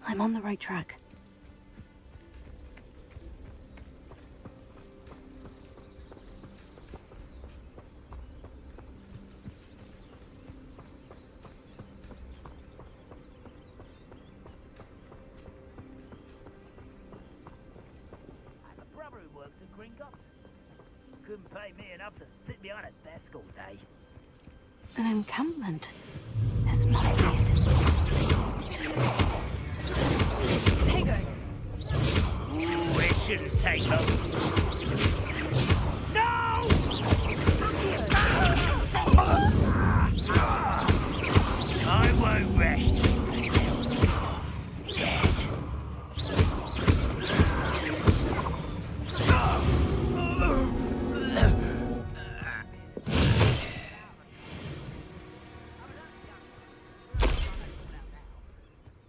I'm on the right track. I have a brother who works at Gringotts. Couldn't pay me enough to sit behind a desk all day. An encampment. This must be it. Tego! Ooh, it shouldn't take long. No! I won't rest until you're dead.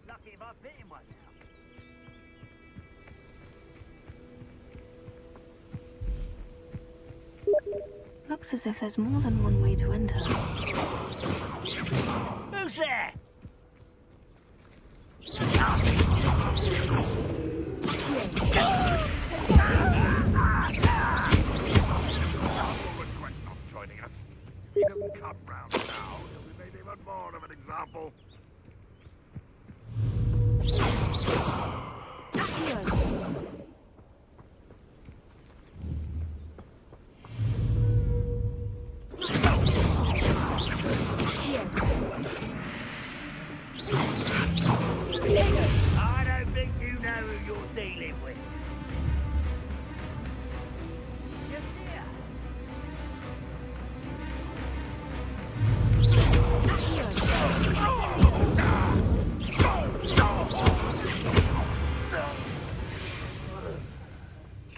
Lucky if I've bitten one now. Looks as if there's more than one way to enter. Who's there? cut round now, till we made even more of an example. I don't think you know who you're dealing with. Just here.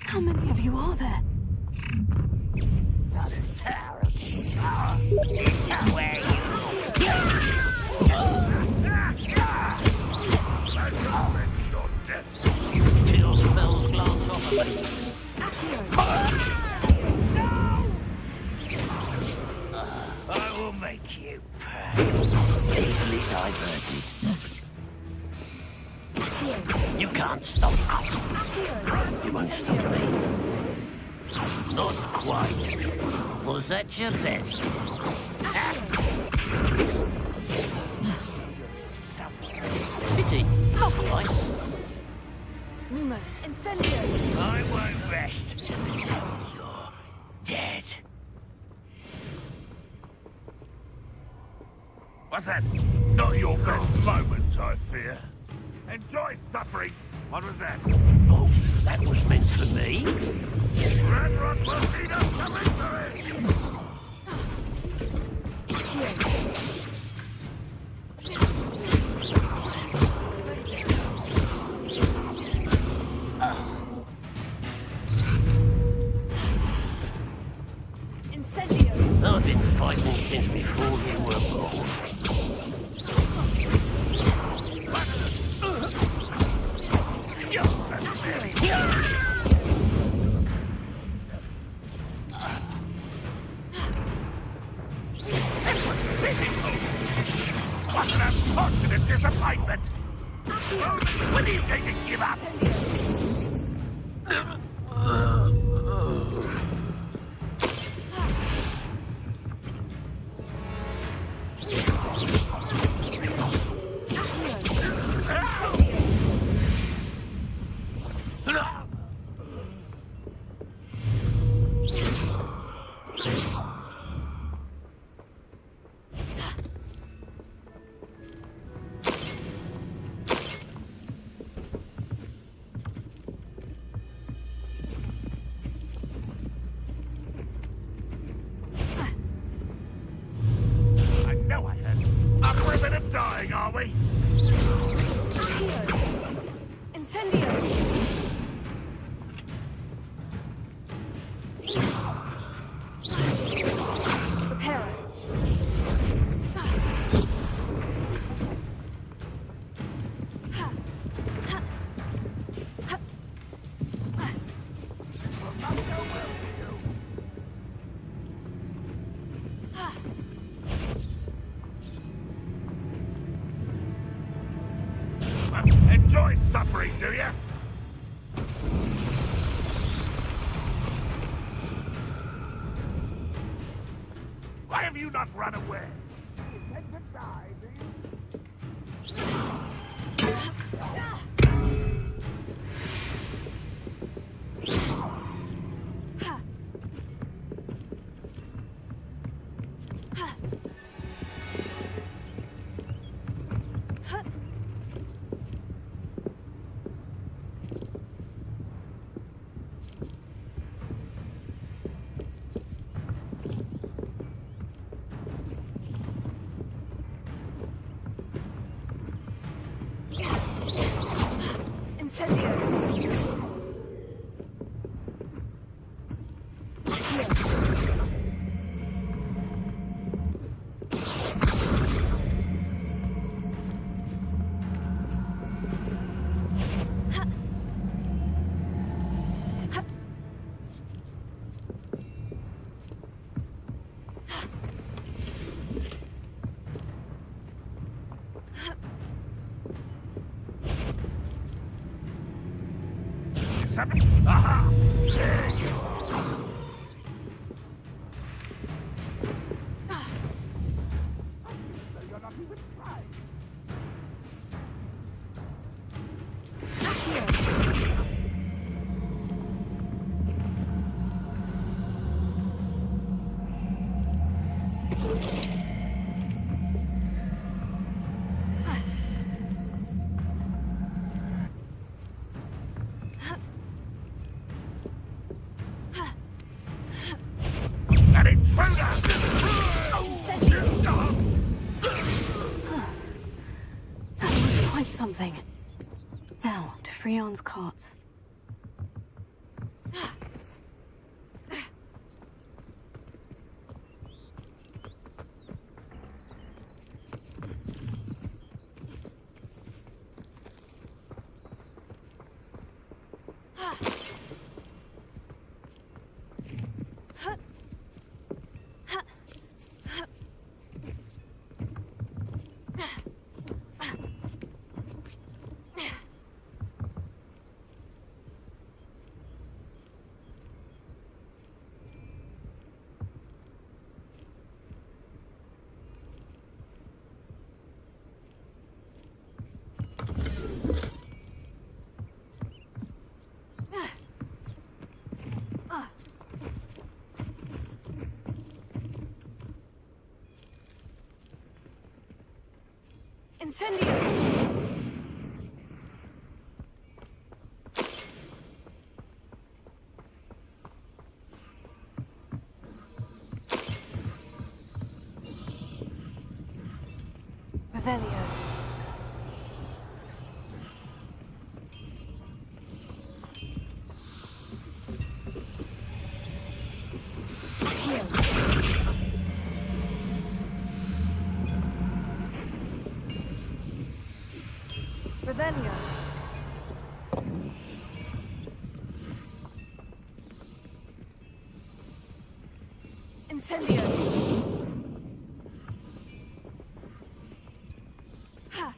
How many of you are there? This is where Kill spells glance off of me. I will make you Easily diverted. You can't stop us. You won't stop me. Not quite. Was that your best? Pity. Not quite. Lumos. Incendio. I won't rest until you're dead. What's that? Not your best moment, I fear. Enjoy suffering. What was that? Oh, that was meant for me. Red Rock will lead us to victory! Incendio. I've been fighting since before you were born. What an unfortunate disappointment! When are you going to give up? Dying, are we? Incendio. Reparo. Enjoy suffering, do you? Why have you not run away? You intend to die, do you? Aha! There you are. An intruder! That was quite something. Now, to Freon's carts. Incendio! Revelio. Revelio. Incendio. Ha.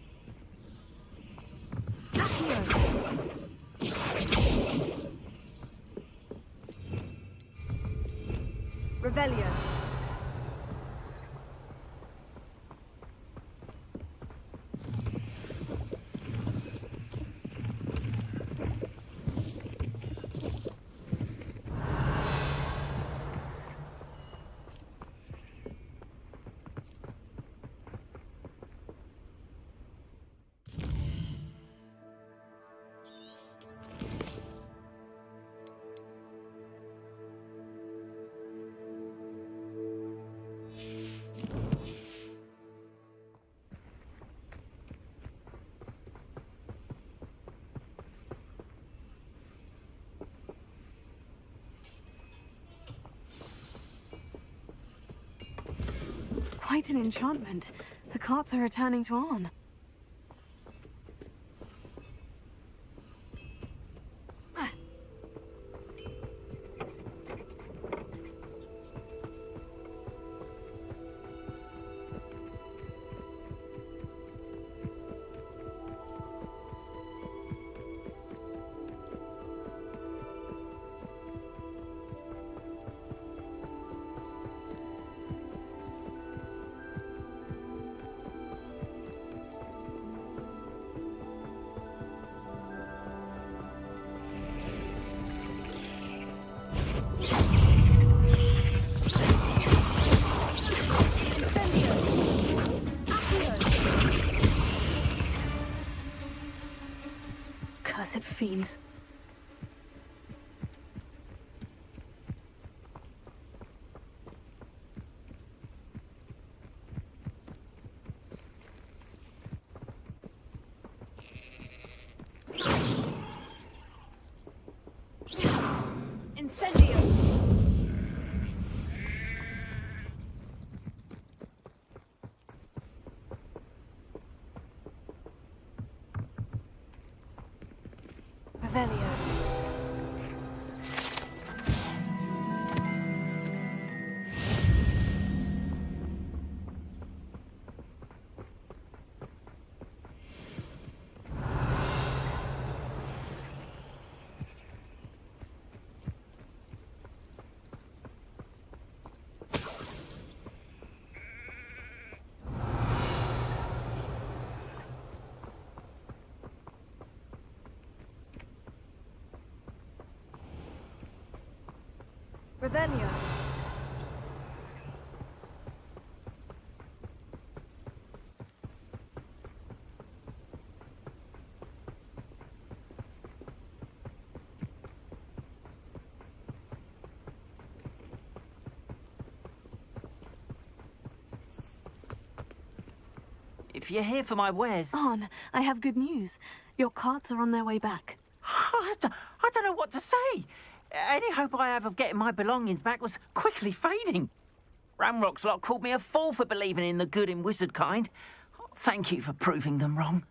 Accio. Revelio. Quite an enchantment. The carts are returning to Arn. Cursed fiends. Incendio! Revelio. Revelio. If you're here for my wares... Arn, I have good news. Your carts are on their way back. I don't know what to say. Any hope I have of getting my belongings back was quickly fading. Ramrock's lot called me a fool for believing in the good in wizard kind. Thank you for proving them wrong.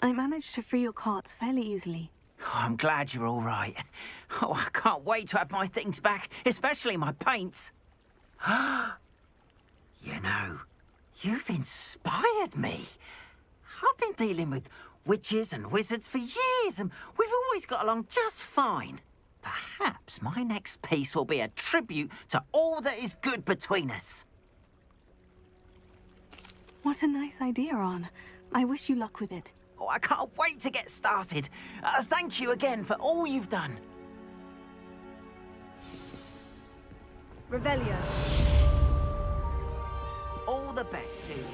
I managed to free your carts fairly easily. Oh, I'm glad you're all right. Oh, I can't wait to have my things back, especially my paints. You know, you've inspired me. I've been dealing with witches and wizards for years, and we've always got along just fine. Perhaps my next piece will be a tribute to all that is good between us. What a nice idea, Arn. I wish you luck with it. Oh, I can't wait to get started. Thank you again for all you've done. Revelio. All the best to you.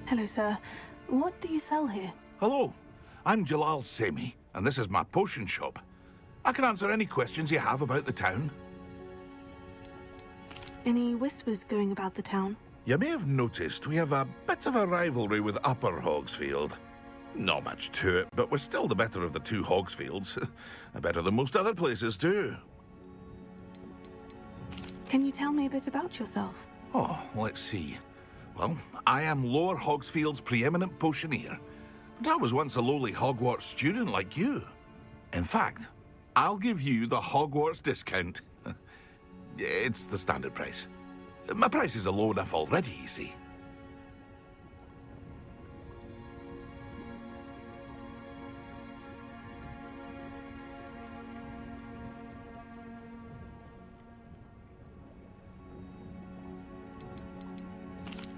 Hello, sir. What do you sell here? Hello, I'm 𝘼𝙗𝙗𝙪𝙩, and this is my potion shop. I can answer any questions you have about the town. Any whispers going about the town? You may have noticed we have a bit of a rivalry with Upper Hogsfield. Not much to it, but we're still the better of the two Hogsfields. Better than most other places, too. Can you tell me a bit about yourself? Oh, let's see. Well, I am Lower Hogsfield's preeminent potioneer, but I was once a lowly Hogwarts student like you. In fact, I'll give you the Hogwarts discount. It's the standard price. My prices are low enough already, you see.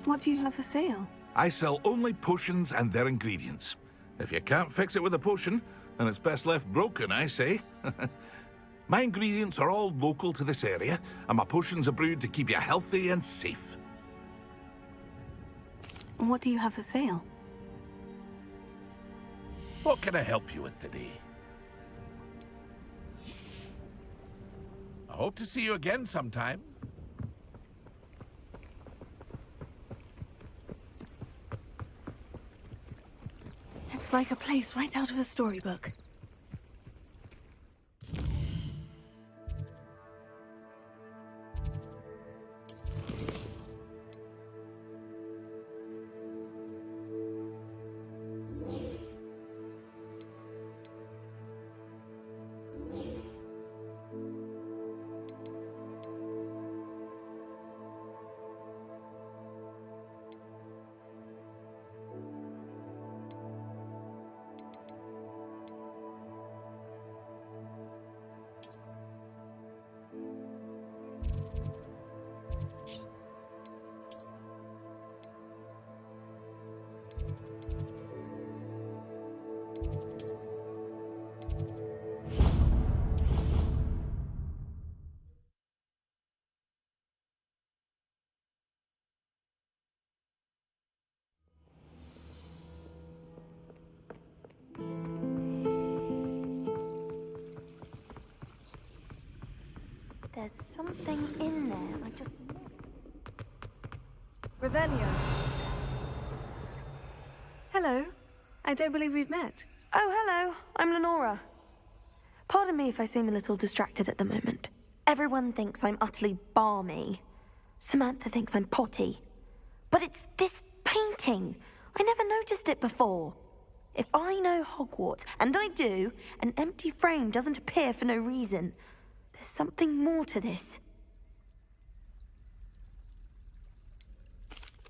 What do you have for sale? I sell only potions and their ingredients. If you can't fix it with a potion, then it's best left broken, I say. My ingredients are all local to this area, and my potions are brewed to keep you healthy and safe. What do you have for sale? What can I help you with today? I hope to see you again sometime. It's like a place right out of a storybook. There's something in there. I just... Revelio. Hello. I don't believe we've met. Oh, hello. I'm Lenora. Pardon me if I seem a little distracted at the moment. Everyone thinks I'm utterly balmy. Samantha thinks I'm potty. But it's this painting. I never noticed it before. If I know Hogwarts, and I do, an empty frame doesn't appear for no reason. There's something more to this.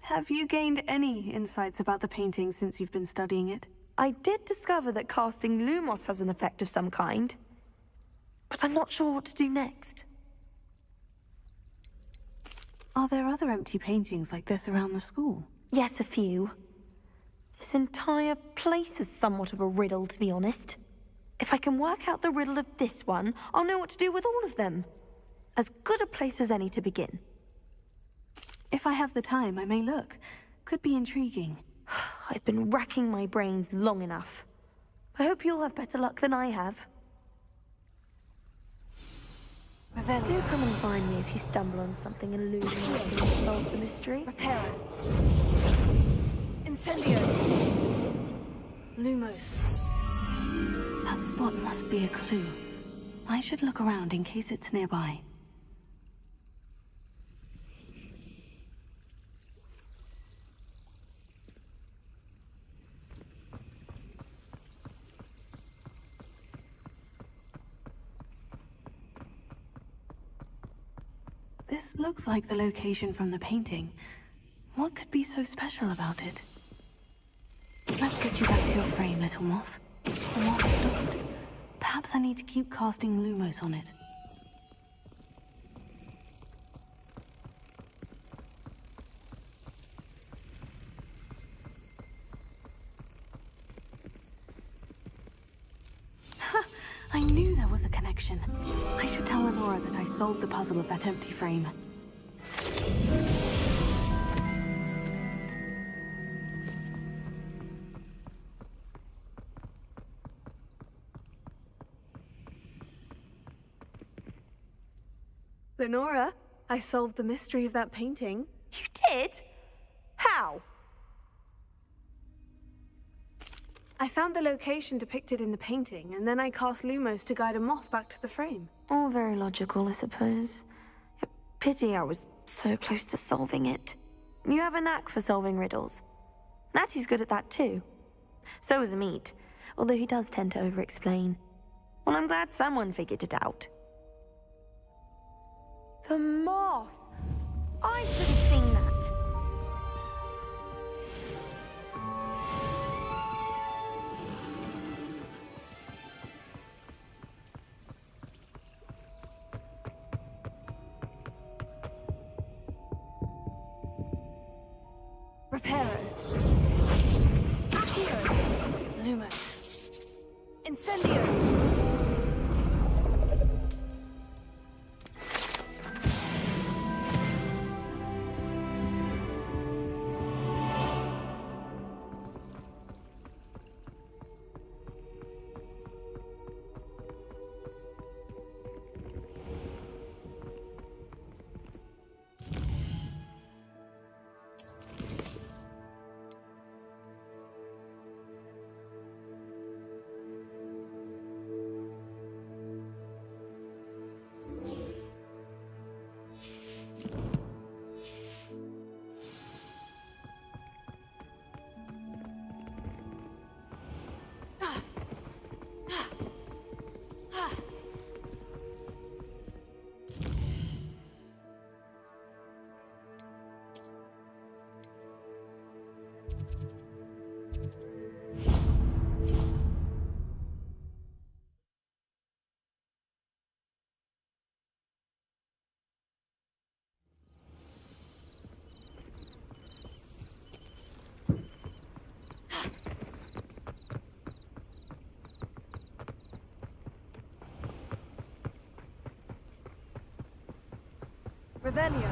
Have you gained any insights about the painting since you've been studying it? I did discover that casting Lumos has an effect of some kind. But I'm not sure what to do next. Are there other empty paintings like this around the school? Yes, a few. This entire place is somewhat of a riddle, to be honest. If I can work out the riddle of this one, I'll know what to do with all of them. As good a place as any to begin. If I have the time, I may look. Could be intriguing. I've been racking my brains long enough. I hope you'll have better luck than I have. Do come and find me if you stumble on something illuminating that solves the mystery. Reparo. Incendio. Lumos. That spot must be a clue. I should look around in case it's nearby. This looks like the location from the painting. What could be so special about it? Let's get you back to your frame, little moth. The moth stopped. Perhaps I need to keep casting Lumos on it. I knew there was a connection. I should tell Lenora that I solved the puzzle of that empty frame. Lenora, I solved the mystery of that painting. You did? How? I found the location depicted in the painting, and then I cast Lumos to guide a moth back to the frame. All very logical, I suppose. Pity I was so close to solving it. You have a knack for solving riddles. Natty's good at that too. So is Amit, although he does tend to over-explain. Well, I'm glad someone figured it out. The moth! I should have seen that. Reparo. Accio. Lumos. Incendio. Revelio.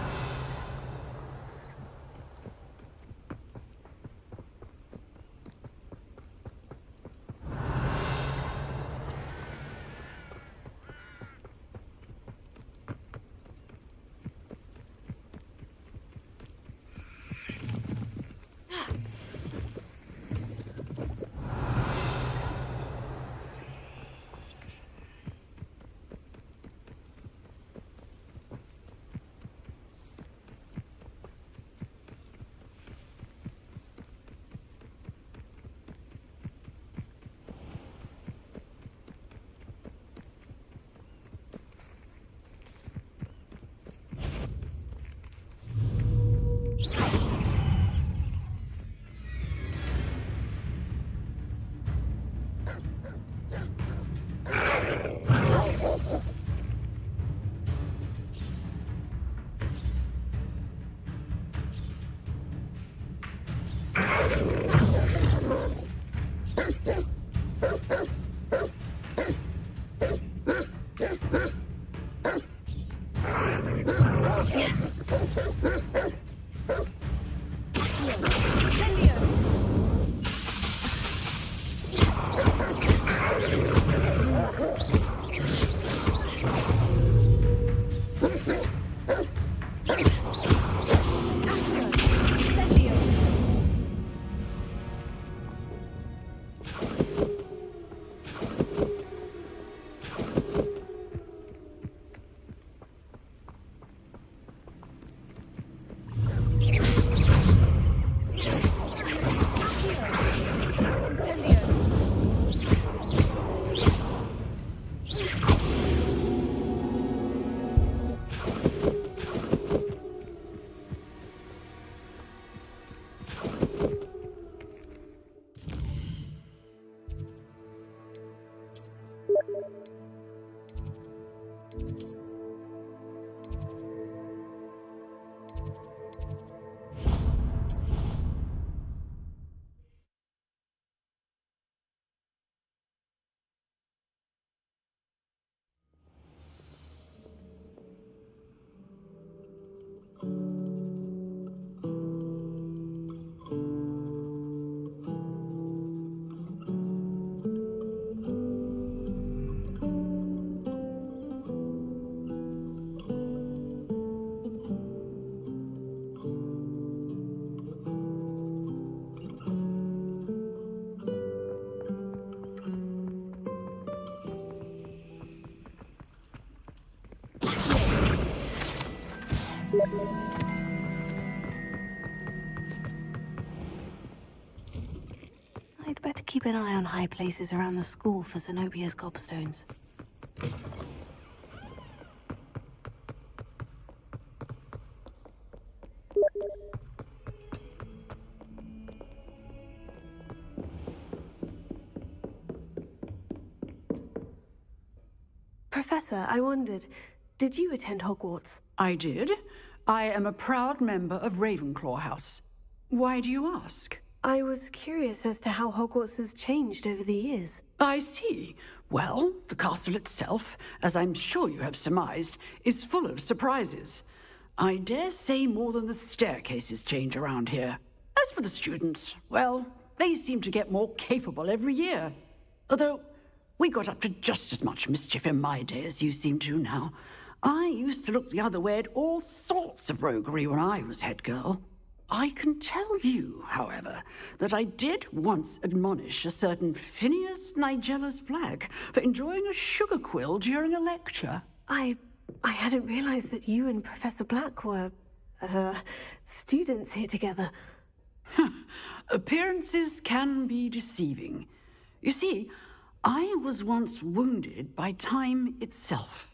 Yes. I'd better keep an eye on high places around the school for Zenobia's gobstones. Professor, I wondered, did you attend Hogwarts? I did. I am a proud member of Ravenclaw House. Why do you ask? I was curious as to how Hogwarts has changed over the years. I see. Well, the castle itself, as I'm sure you have surmised, is full of surprises. I dare say more than the staircases change around here. As for the students, well, they seem to get more capable every year. Although, we got up to just as much mischief in my day as you seem to now. I used to look the other way at all sorts of roguery when I was head girl. I can tell you, however, that I did once admonish a certain Phineas Nigellus Black for enjoying a sugar quill during a lecture. I hadn't realized that you and Professor Black were, students here together. Appearances can be deceiving. You see, I was once wounded by time itself.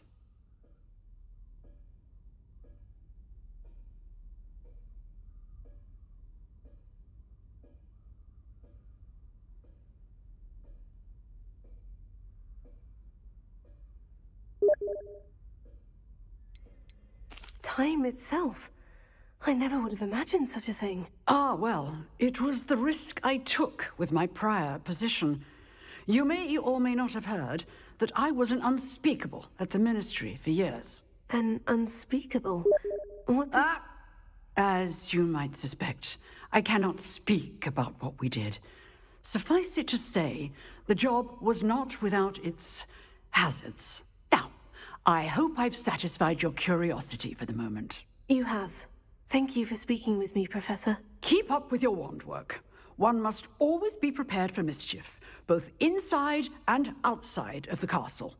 Time itself? I never would have imagined such a thing. Ah, well, it was the risk I took with my prior position. You may or may not have heard that I was an unspeakable at the Ministry for years. An unspeakable? What does... As you might suspect, I cannot speak about what we did. Suffice it to say, the job was not without its hazards. Now, I hope I've satisfied your curiosity for the moment. You have. Thank you for speaking with me, Professor. Keep up with your wand work. One must always be prepared for mischief, both inside and outside of the castle.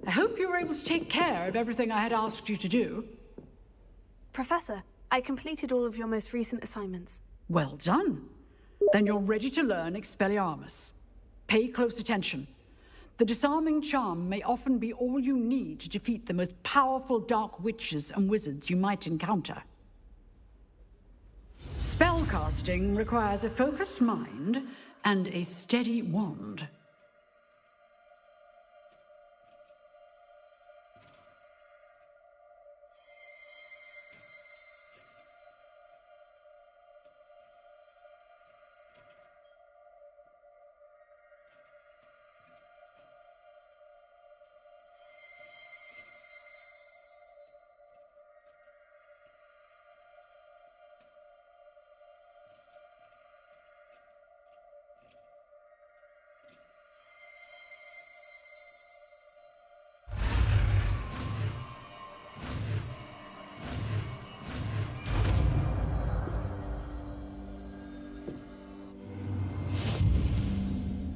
I hope you were able to take care of everything I had asked you to do. Professor, I completed all of your most recent assignments. Well done. Then you're ready to learn 𝘼𝙗𝙘𝙘𝙪𝙣. Pay close attention. The disarming charm may often be all you need to defeat the most powerful dark witches and wizards you might encounter. Spellcasting requires a focused mind and a steady wand.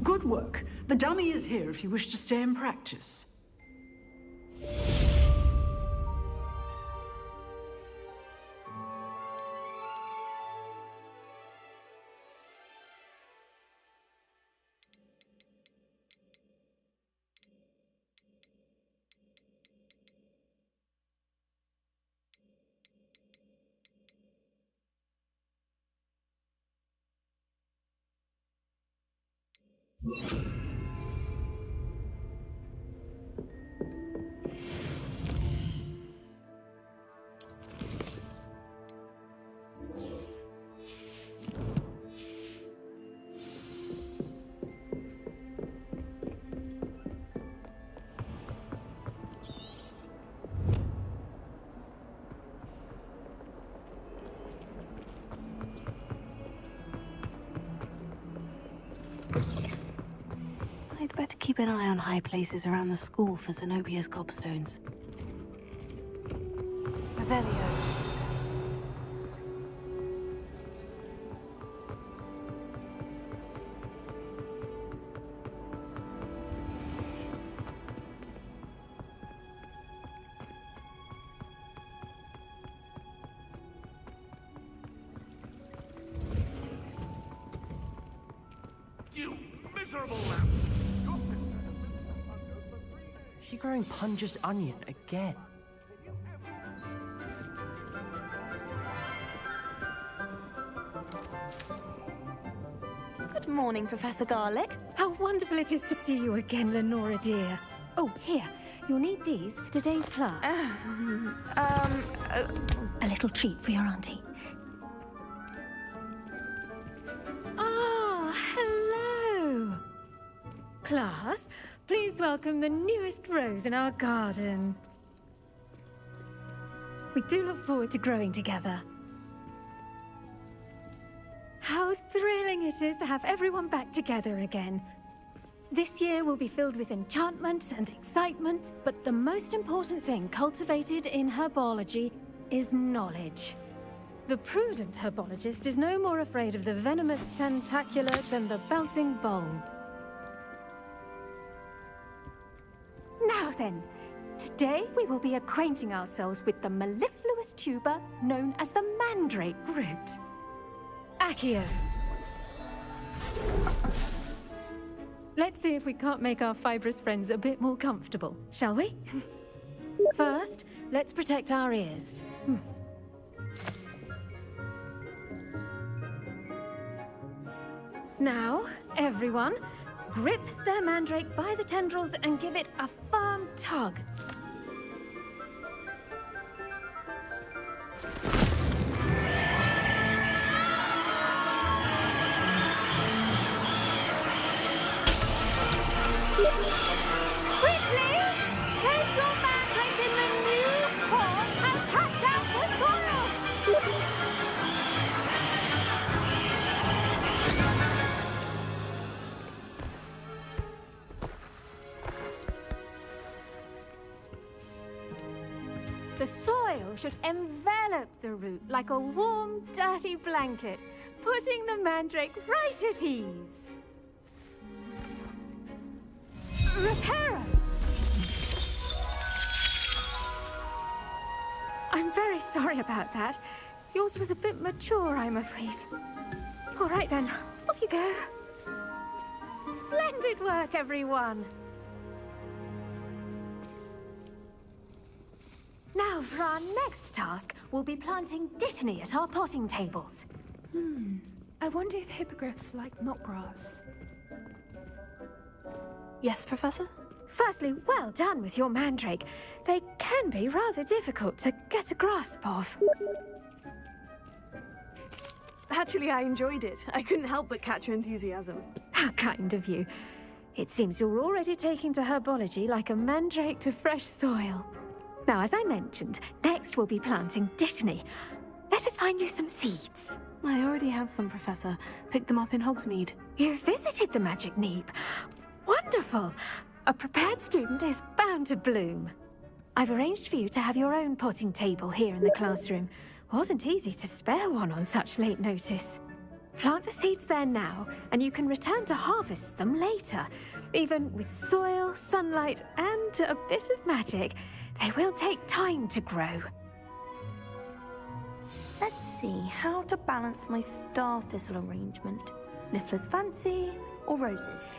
Good work. The dummy is here if you wish to stay and practice. I'd better keep an eye on high places around the school for Zenobia's gobstones. Revelio. You miserable lamb! She growing Punja's onion again. Good morning, Professor Garlic. How wonderful it is to see you again, Lenora dear. Oh, here. You'll need these for today's class. A little treat for your auntie. Ah, hello. Class, please welcome the newest rose in our garden. We do look forward to growing together. How thrilling it is to have everyone back together again. This year will be filled with enchantment and excitement, but the most important thing cultivated in herbology is knowledge. The prudent herbologist is no more afraid of the venomous tentacular than the bouncing bulb. Now then, today we will be acquainting ourselves with the mellifluous tuber known as the mandrake root. Accio. Let's see if we can't make our fibrous friends a bit more comfortable, shall we? First, let's protect our ears. Now, everyone, grip their mandrake by the tendrils and give it a firm tug. Quickly! Place your mandrake in the new pot and cut down the soil! The soil should envelop the root like a warm, dirty blanket, putting the mandrake right at ease. Reparo! I'm very sorry about that. Yours was a bit mature, I'm afraid. All right then, off you go. Splendid work, everyone! Now, for our next task, we'll be planting dittany at our potting tables. I wonder if hippogriffs like knotgrass. Yes, Professor? Firstly, well done with your mandrake. They can be rather difficult to get a grasp of. Actually, I enjoyed it. I couldn't help but catch your enthusiasm. How kind of you. It seems you're already taking to herbology like a mandrake to fresh soil. Now, as I mentioned, next we'll be planting dittany. Let us find you some seeds. I already have some, Professor. Picked them up in Hogsmeade. You visited the Magic Neep. Wonderful! A prepared student is bound to bloom. I've arranged for you to have your own potting table here in the classroom. Wasn't easy to spare one on such late notice. Plant the seeds there now, and you can return to harvest them later. Even with soil, sunlight, and a bit of magic, they will take time to grow. Let's see how to balance my star thistle arrangement. Niffler's fancy or roses?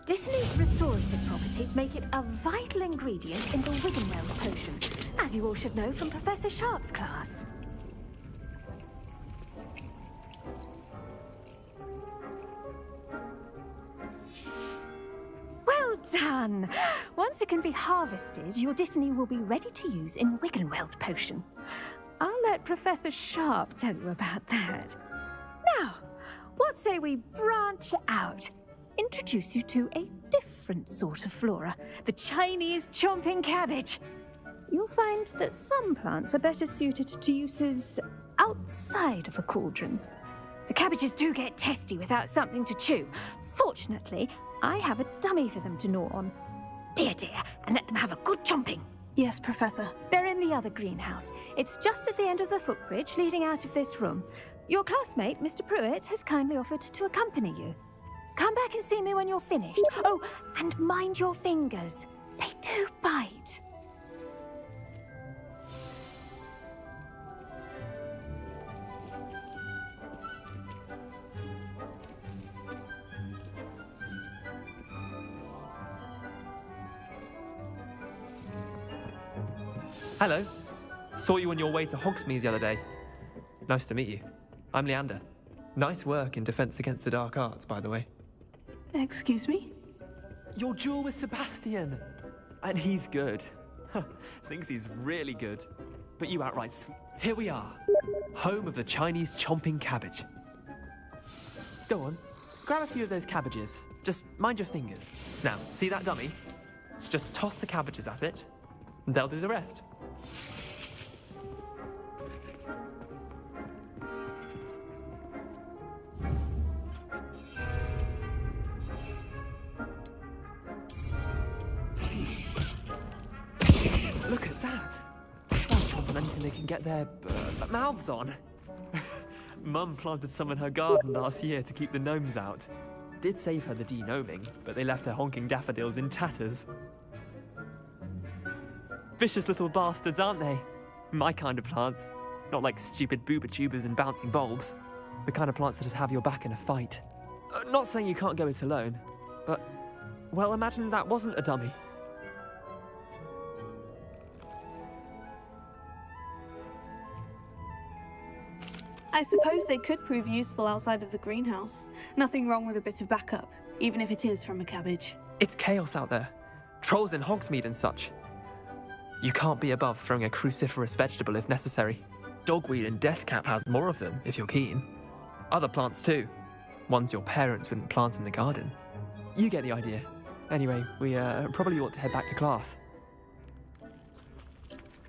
Dittany's restorative properties make it a vital ingredient in the 𝘼𝙗𝙘𝙘 potion, as you all should know from Professor Sharp's class. Well done! Once it can be harvested, your dittany will be ready to use in 𝘼𝙗𝙘𝙘 potion. I'll let Professor Sharp tell you about that. Now, what say we branch out? Introduce you to a different sort of flora, the Chinese chomping cabbage. You'll find that some plants are better suited to uses outside of a cauldron. The cabbages do get testy without something to chew. Fortunately, I have a dummy for them to gnaw on. Be a dear and let them have a good chomping. Yes, Professor. They're in the other greenhouse. It's just at the end of the footbridge leading out of this room. Your classmate, Mr. Pruitt, has kindly offered to accompany you. Come back and see me when you're finished. Oh, and mind your fingers. They do bite. Hello. Saw you on your way to Hogsmeade the other day. Nice to meet you. I'm Leander. Nice work in Defense Against the Dark Arts, by the way. Excuse me? Your duel with Sebastian. And he's good. Thinks he's really good. But you outright Here we are. Home of the Chinese chomping cabbage. Go on. Grab a few of those cabbages. Just mind your fingers. Now, see that dummy? Just toss the cabbages at it, and they'll do the rest. Look at that! They'll chomp on anything they can get their mouths on. Mum planted some in her garden last year to keep the gnomes out. Did save her the de-gnoming, but they left her honking daffodils in tatters. Vicious little bastards, aren't they? My kind of plants. Not like stupid booba tubers and bouncing bulbs. The kind of plants that have your back in a fight. Not saying you can't go it alone, but... well, imagine that wasn't a dummy. I suppose they could prove useful outside of the greenhouse. Nothing wrong with a bit of backup, even if it is from a cabbage. It's chaos out there. Trolls in Hogsmeade and such. You can't be above throwing a cruciferous vegetable if necessary. Dogweed and deathcap has more of them, if you're keen. Other plants too. Ones your parents wouldn't plant in the garden. You get the idea. Anyway, we probably ought to head back to class.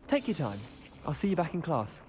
Take your time. I'll see you back in class.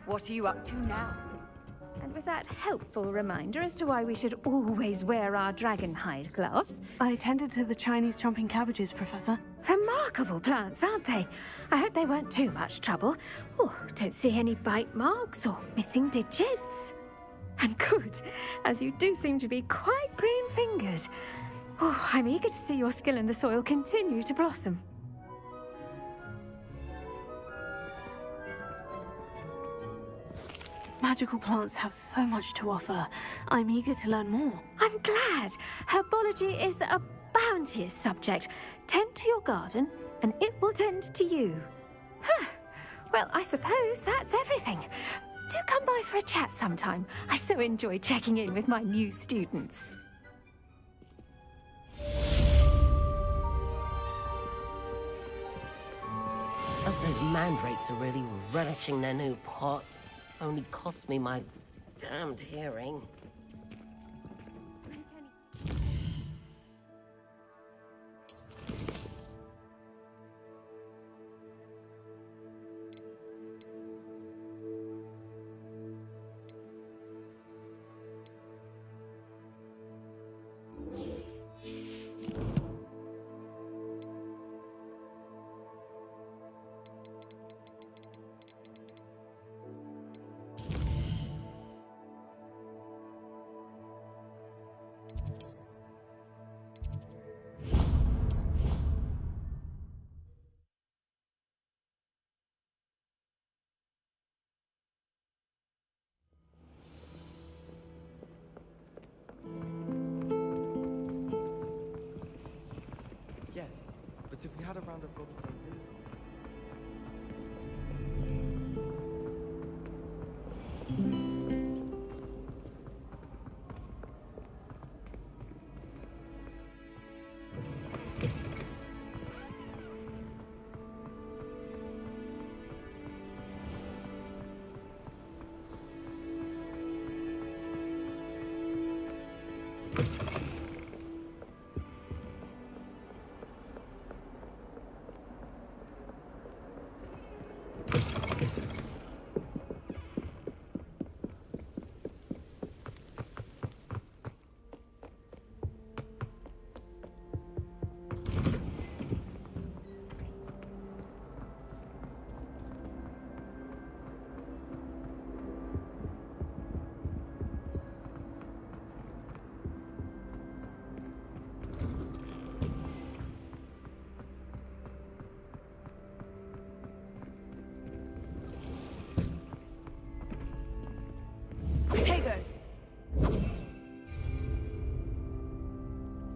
What are you up to now? And with that helpful reminder as to why we should always wear our dragon hide gloves. I attended to the Chinese chomping cabbages, Professor. Remarkable plants, aren't they? I hope they weren't too much trouble. Oh, don't see any bite marks or missing digits. And good, as you do seem to be quite green-fingered. Oh, I'm eager to see your skill in the soil continue to blossom. Magical plants have so much to offer. I'm eager to learn more. I'm glad. Herbology is a bounteous subject. Tend to your garden, and it will tend to you. Huh. Well, I suppose that's everything. Do come by for a chat sometime. I so enjoy checking in with my new students. Oh, those mandrakes are really relishing their new pots. Only cost me my damned hearing. Yes, but if we had a round of golden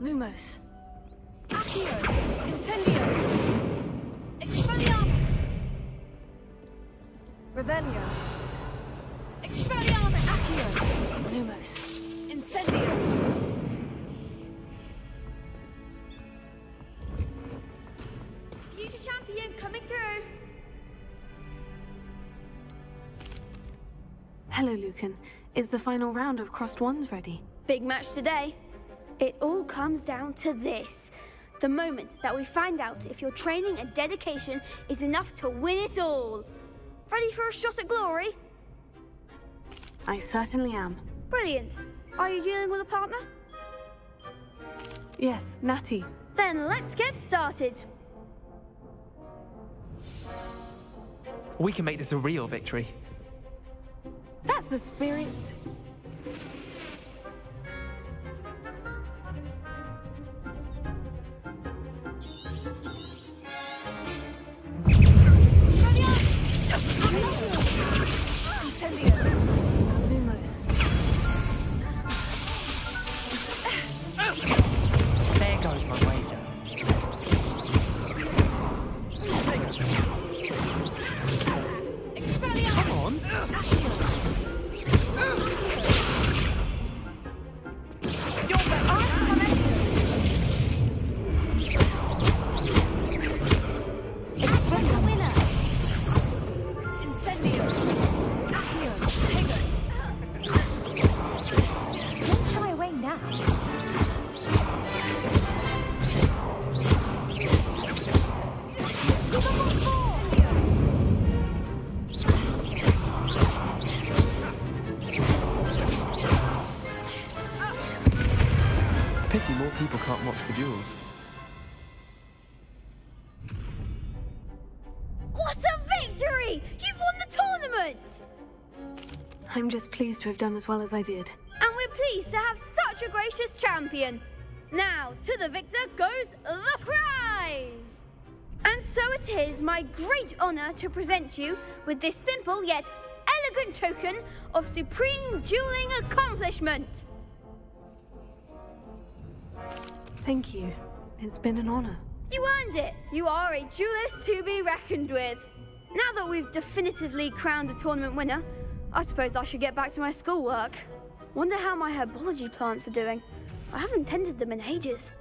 Lumos. Accio! Incendio! Expelliarmus! Revelio! Expelliarmus! Accio! Lumos. Incendio! Future champion coming through! Hello, Lucan. Is the final round of Crossed Wands ready? Big match today. It all comes down to this. The moment that we find out if your training and dedication is enough to win it all. Ready for a shot at glory? I certainly am. Brilliant. Are you dealing with a partner? Yes, Natty. Then let's get started. We can make this a real victory. That's the spirit. There goes my wager. Come on. Don't shy away now. Pity more people can't watch the duels. What a victory! You've won the tournament! I'm just pleased to have done as well as I did. And we're pleased to have such a gracious champion. Now, to the victor goes the prize! And so it is my great honor to present you with this simple yet elegant token of supreme dueling accomplishment. Thank you. It's been an honor. You earned it. You are a duelist to be reckoned with. Now that we've definitively crowned the tournament winner, I suppose I should get back to my schoolwork. Wonder how my herbology plants are doing. I haven't tended them in ages.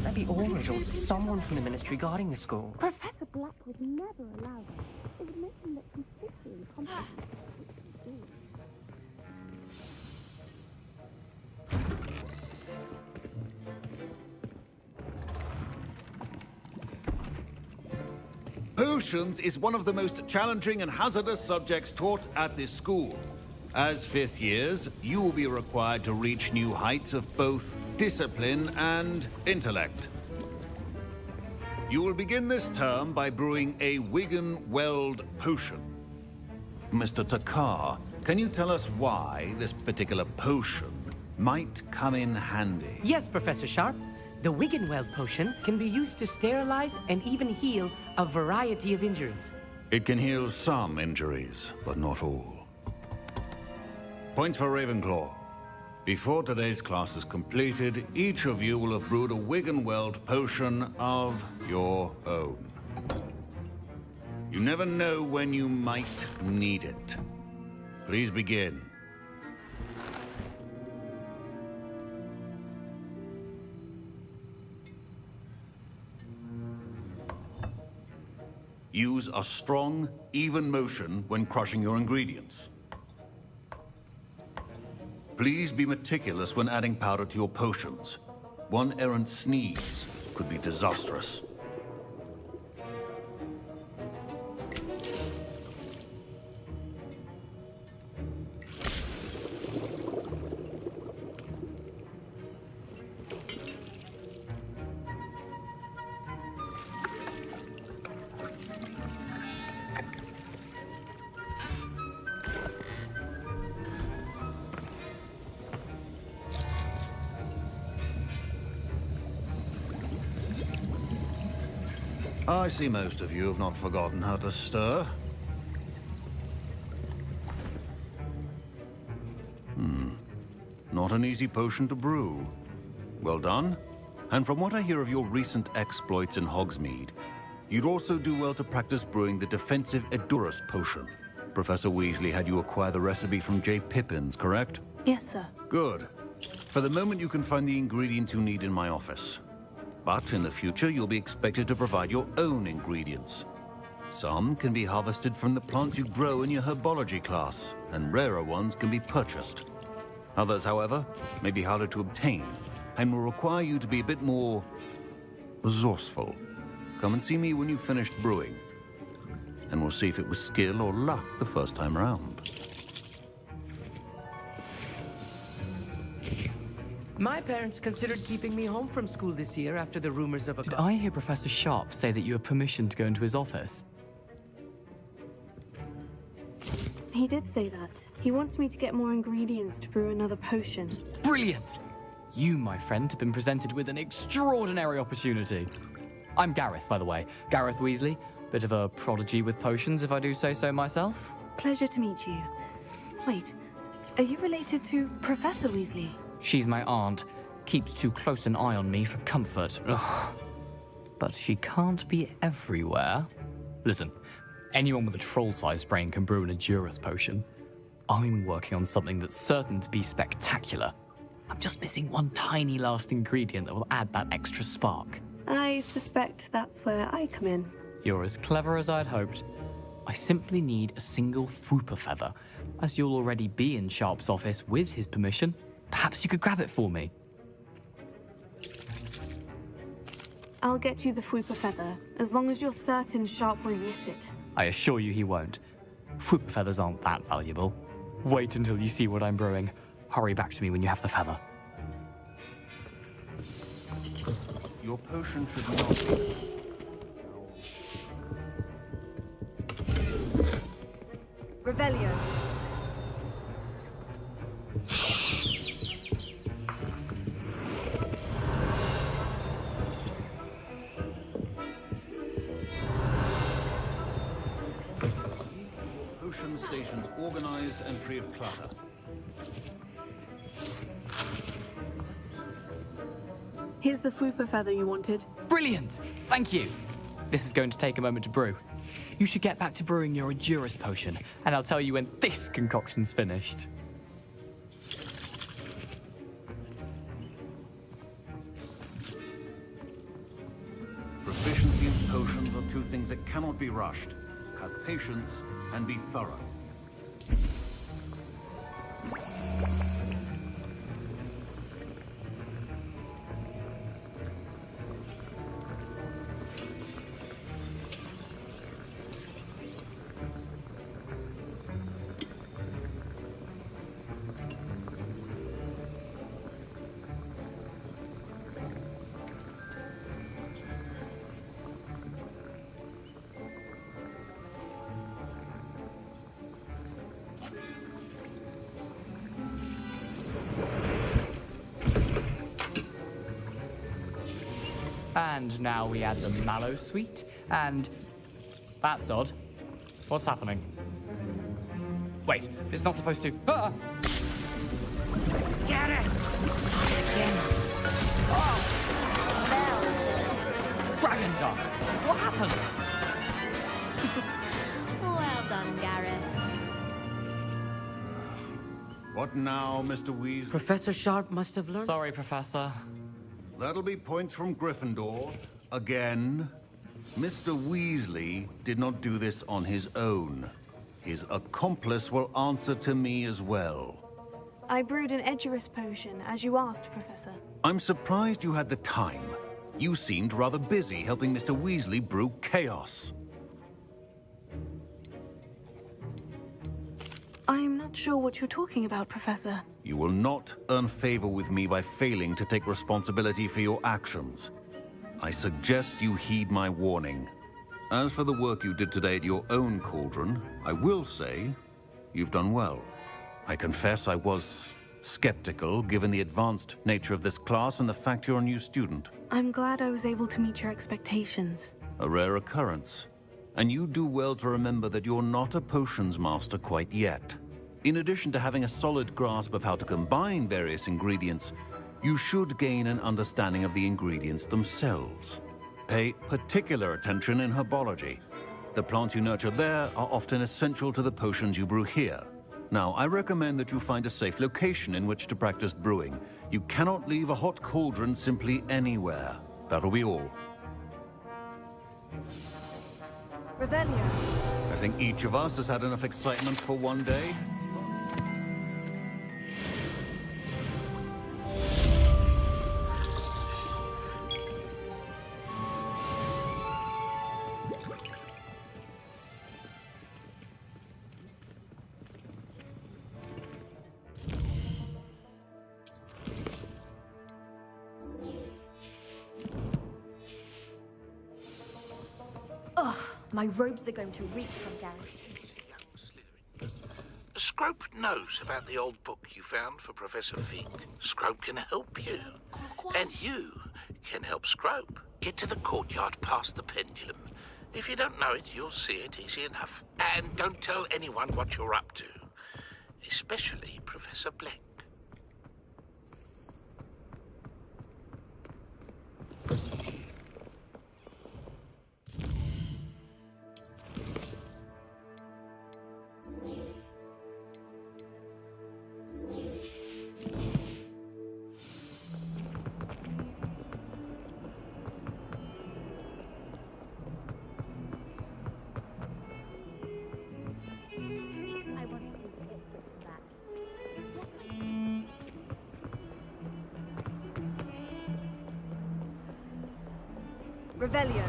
Maybe Aurors or someone from the ministry guarding the school. Professor Black would never allow that. It would make him look completely incompetent. Potions is one of the most challenging and hazardous subjects taught at this school. As fifth years, you will be required to reach new heights of both discipline and intellect. You will begin this term by brewing a Wiggenweld potion. Mr. Takar, can you tell us why this particular potion might come in handy? Yes, Professor Sharp. The Wiggenweld potion can be used to sterilize and even heal a variety of injuries. It can heal some injuries, but not all. Points for Ravenclaw. Before today's class is completed, each of you will have brewed a Wiggenweld potion of your own. You never know when you might need it. Please begin. Use a strong, even motion when crushing your ingredients. Please be meticulous when adding powder to your potions. One errant sneeze could be disastrous. I see most of you have not forgotten how to stir. Not an easy potion to brew. Well done. And from what I hear of your recent exploits in Hogsmeade, you'd also do well to practice brewing the defensive 𝘼𝙗𝙘𝙪𝙩 potion. Professor Weasley had you acquire the recipe from J. Pippin's, correct? Yes, sir. Good. For the moment, you can find the ingredients you need in my office. But in the future, you'll be expected to provide your own ingredients. Some can be harvested from the plants you grow in your herbology class, and rarer ones can be purchased. Others, however, may be harder to obtain, and will require you to be a bit more resourceful. Come and see me when you've finished brewing, and we'll see if it was skill or luck the first time round. My parents considered keeping me home from school this year after the rumors of a... Did I hear Professor Sharp say that you have permission to go into his office? He did say that. He wants me to get more ingredients to brew another potion. Brilliant! You, my friend, have been presented with an extraordinary opportunity. I'm Gareth, by the way. Gareth Weasley. Bit of a prodigy with potions, if I do say so myself. Pleasure to meet you. Wait, are you related to Professor Weasley? She's my aunt. Keeps too close an eye on me for comfort. Ugh. But she can't be everywhere. Listen, anyone with a troll-sized brain can brew an 𝘼𝙗𝙘𝙪𝙩 potion. I'm working on something that's certain to be spectacular. I'm just missing one tiny last ingredient that will add that extra spark. I suspect that's where I come in. You're as clever as I'd hoped. I simply need a single 𝘼𝙗𝙗 feather. As you'll already be in Sharp's office with his permission, perhaps you could grab it for me. I'll get you the 𝘼𝙗𝙗 feather, as long as you're certain Sharp won't miss it. I assure you he won't. 𝘼𝙗𝙗 feathers aren't that valuable. Wait until you see what I'm brewing. Hurry back to me when you have the feather. Your potion should not be... Revelio. Potion stations organized and free of clutter. Here's the 𝘼𝙗𝙗 feather you wanted. Brilliant! Thank you! This is going to take a moment to brew. You should get back to brewing your 𝘼𝙗𝙘𝙪𝙩 potion, and I'll tell you when this concoction's finished. Proficiency in potions are two things that cannot be rushed. Have patience and be thorough. And now we add the mallow sweet, and... That's odd. What's happening? Wait, it's not supposed to... Ah! Get it! Oh! Dragon Dog! What happened? Well done, Gareth. What now, Mr. Weasley? Professor Sharp must have learned... Sorry, Professor. That'll be points from Gryffindor. Again. Mr. Weasley did not do this on his own. His accomplice will answer to me as well. I brewed an 𝘼𝙗𝙘𝙪𝙩 potion, as you asked, Professor. I'm surprised you had the time. You seemed rather busy helping Mr. Weasley brew chaos. I'm not sure what you're talking about, Professor. You will not earn favor with me by failing to take responsibility for your actions. I suggest you heed my warning. As for the work you did today at your own cauldron, I will say you've done well. I confess I was skeptical, given the advanced nature of this class and the fact you're a new student. I'm glad I was able to meet your expectations. A rare occurrence. And you do well to remember that you're not a potions master quite yet. In addition to having a solid grasp of how to combine various ingredients, you should gain an understanding of the ingredients themselves. Pay particular attention in herbology. The plants you nurture there are often essential to the potions you brew here. Now, I recommend that you find a safe location in which to practice brewing. You cannot leave a hot cauldron simply anywhere. That'll be all. Revelio. I think each of us has had enough excitement for one day. Ugh, my robes are going to reek from Gareth. Scrope knows about the old book you found for Professor Fig. Scrope can help you. And you can help Scrope. Get to the courtyard past the pendulum. If you don't know it, you'll see it easy enough. And don't tell anyone what you're up to. Especially Professor Black. Revelio.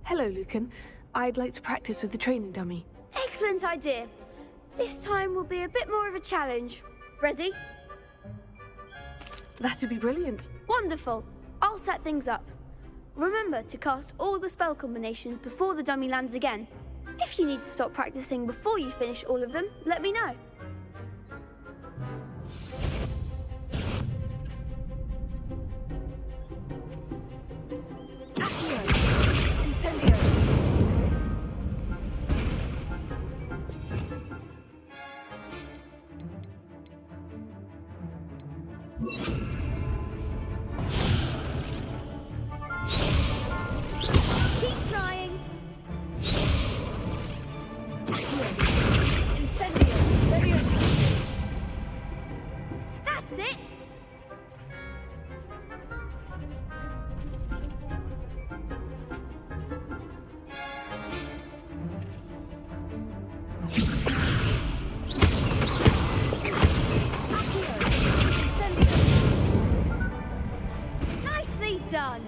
Hello, Lucan. I'd like to practice with the training dummy. Excellent idea. This time will be a bit more of a challenge. Ready? That'd be brilliant. Wonderful. I'll set things up. Remember to cast all the spell combinations before the dummy lands again. If you need to stop practicing before you finish all of them, let me know. Incendio. Keep trying. Incendio. That's it. Nicely done.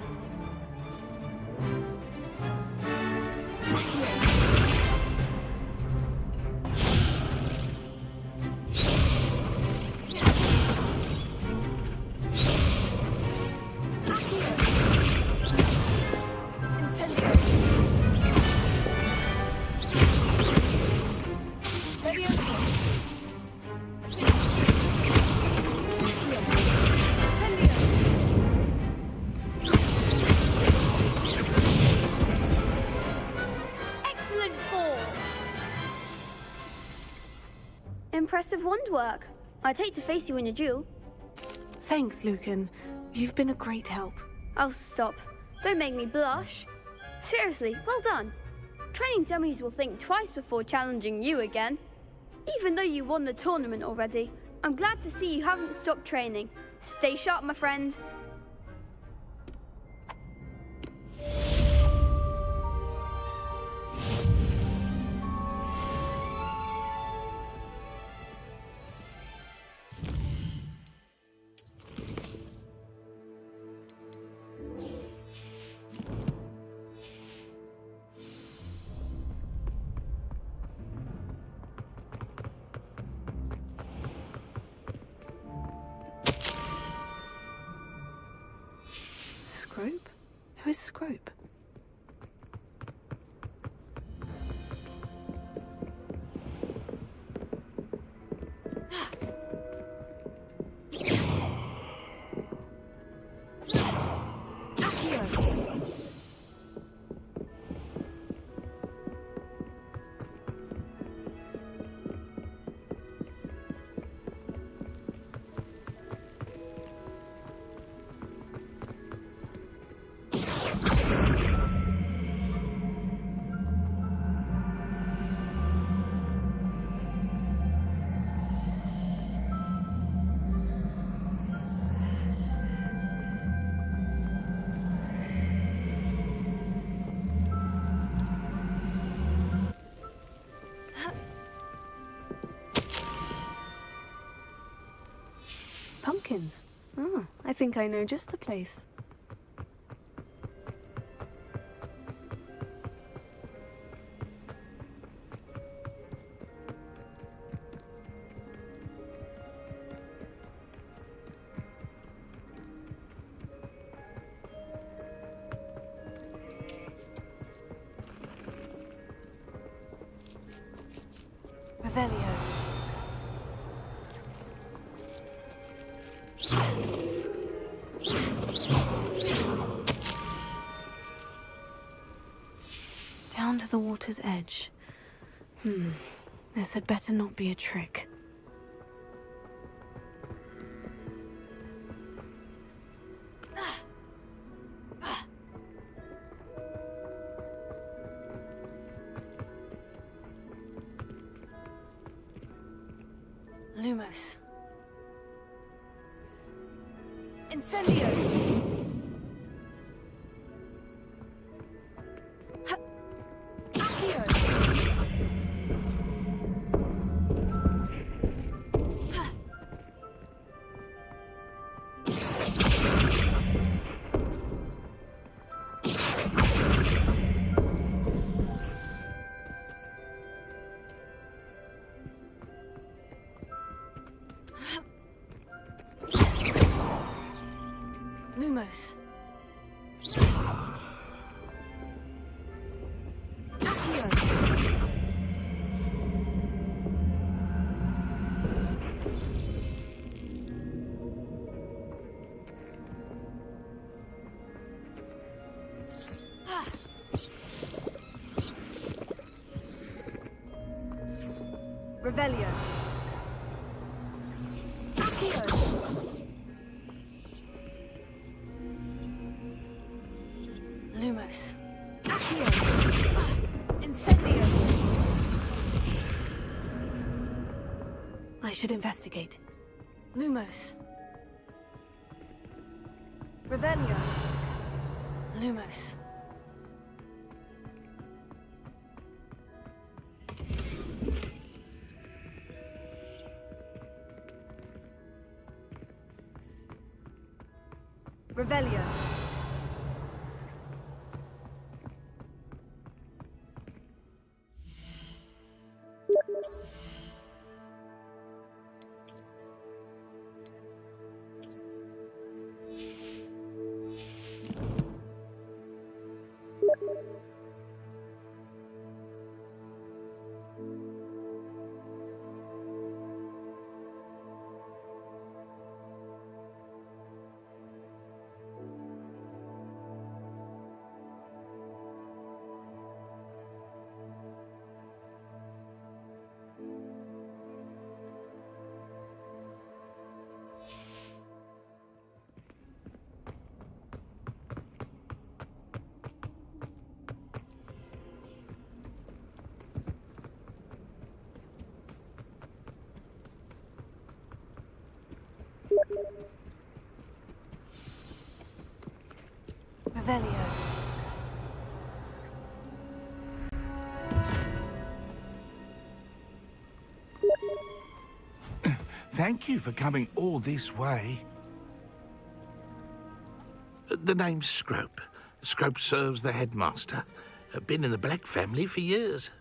Excellent form. Impressive wand work. I'd hate to face you in a duel. Thanks, Lucan. You've been a great help. Oh, stop. Don't make me blush. Seriously, well done. Training dummies will think twice before challenging you again. Even though you won the tournament already, I'm glad to see you haven't stopped training. Stay sharp, my friend. Scrope? Who is Scrope? Pumpkins. Oh, I think I know just the place. Revelio. Down to the water's edge. This had better not be a trick. Lumos. Incendio! Lumos. Revelio. Lumos. Accio. Incendio. I should investigate. Lumos. Revelio. Lumos. Revelio. Revelio. Thank you for coming all this way. The name's Scrope. Scrope serves the headmaster. Been in the Black family for years.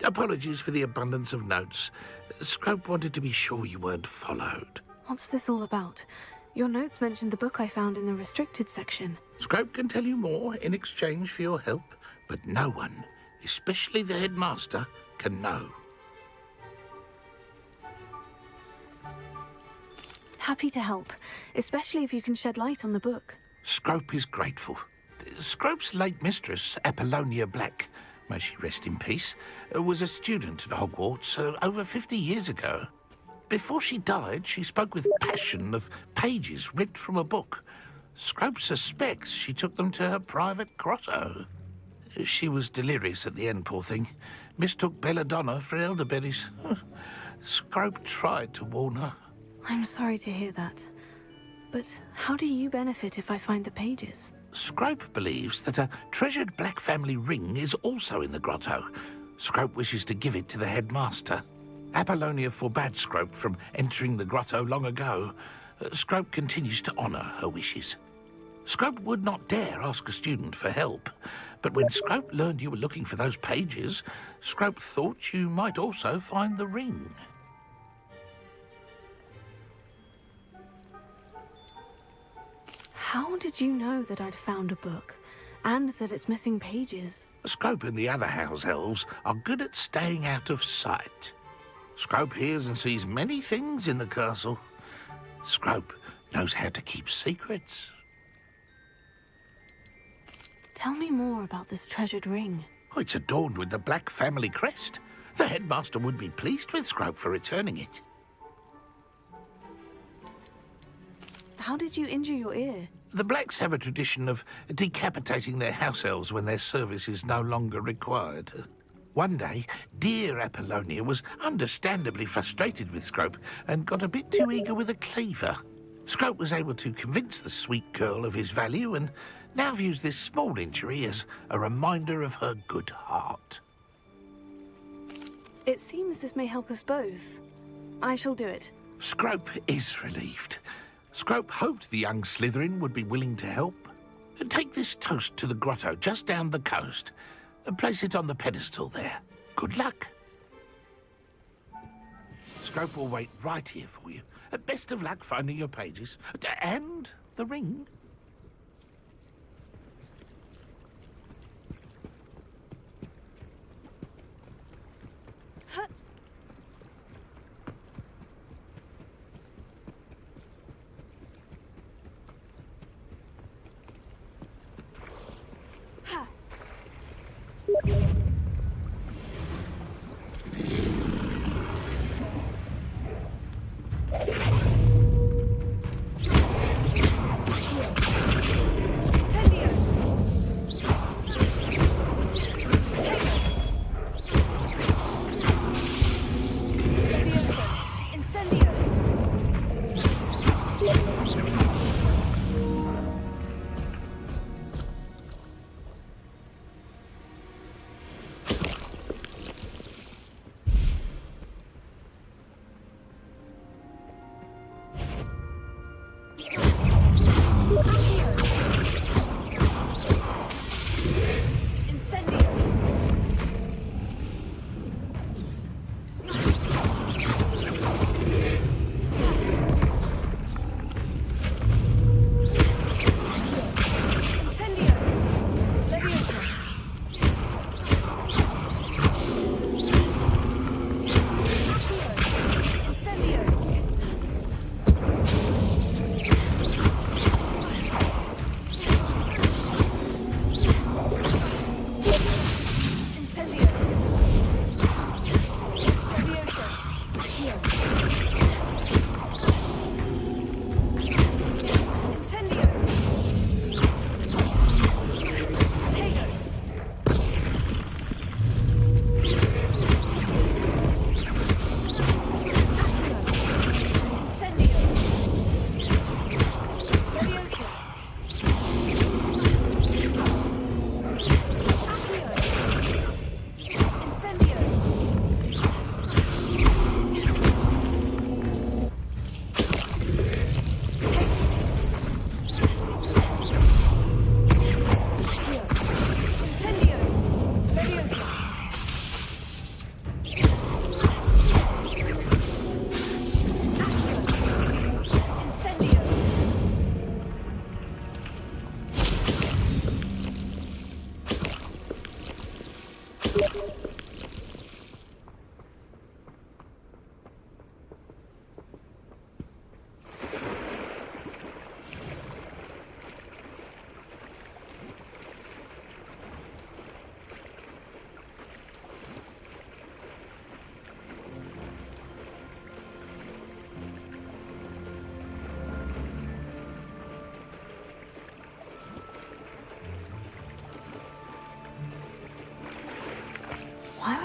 Apologies for the abundance of notes. Scrope wanted to be sure you weren't followed. What's this all about? Your notes mentioned the book I found in the restricted section. Scrope can tell you more in exchange for your help, but no one, especially the headmaster, can know. Happy to help, especially if you can shed light on the book. Scrope is grateful. Scrope's late mistress, 𝘼𝙗𝙘𝙘𝙪 𝙣𝙩, may she rest in peace, was a student at Hogwarts over 50 years ago. Before she died, she spoke with passion of pages ripped from a book. Scrope suspects she took them to her private grotto. She was delirious at the end, poor thing. Mistook belladonna for elderberries. Scrope tried to warn her. I'm sorry to hear that. But how do you benefit if I find the pages? Scrope believes that a treasured black family ring is also in the grotto. Scrope wishes to give it to the headmaster. 𝘼𝙗𝙘𝙘𝙪 forbade Scrope from entering the grotto long ago. Scrope continues to honour her wishes. Scrope would not dare ask a student for help, but when Scrope learned you were looking for those pages, Scrope thought you might also find the ring. How did you know that I'd found a book, and that it's missing pages? Scrope and the other house elves are good at staying out of sight. Scrope hears and sees many things in the castle. Scrope knows how to keep secrets. Tell me more about this treasured ring. Oh, it's adorned with the black family crest. The headmaster would be pleased with Scrope for returning it. How did you injure your ear? The Blacks have a tradition of decapitating their house elves when their service is no longer required. One day, dear 𝘼𝙗𝙘𝙘𝙘 was understandably frustrated with Scrope and got a bit too eager with a cleaver. Scrope was able to convince the sweet girl of his value and now views this small injury as a reminder of her good heart. It seems this may help us both. I shall do it. Scrope is relieved. Scrope hoped the young Slytherin would be willing to help. Take this toast to the grotto just down the coast and place it on the pedestal there. Good luck. Scrope will wait right here for you. Best of luck finding your pages. And the ring.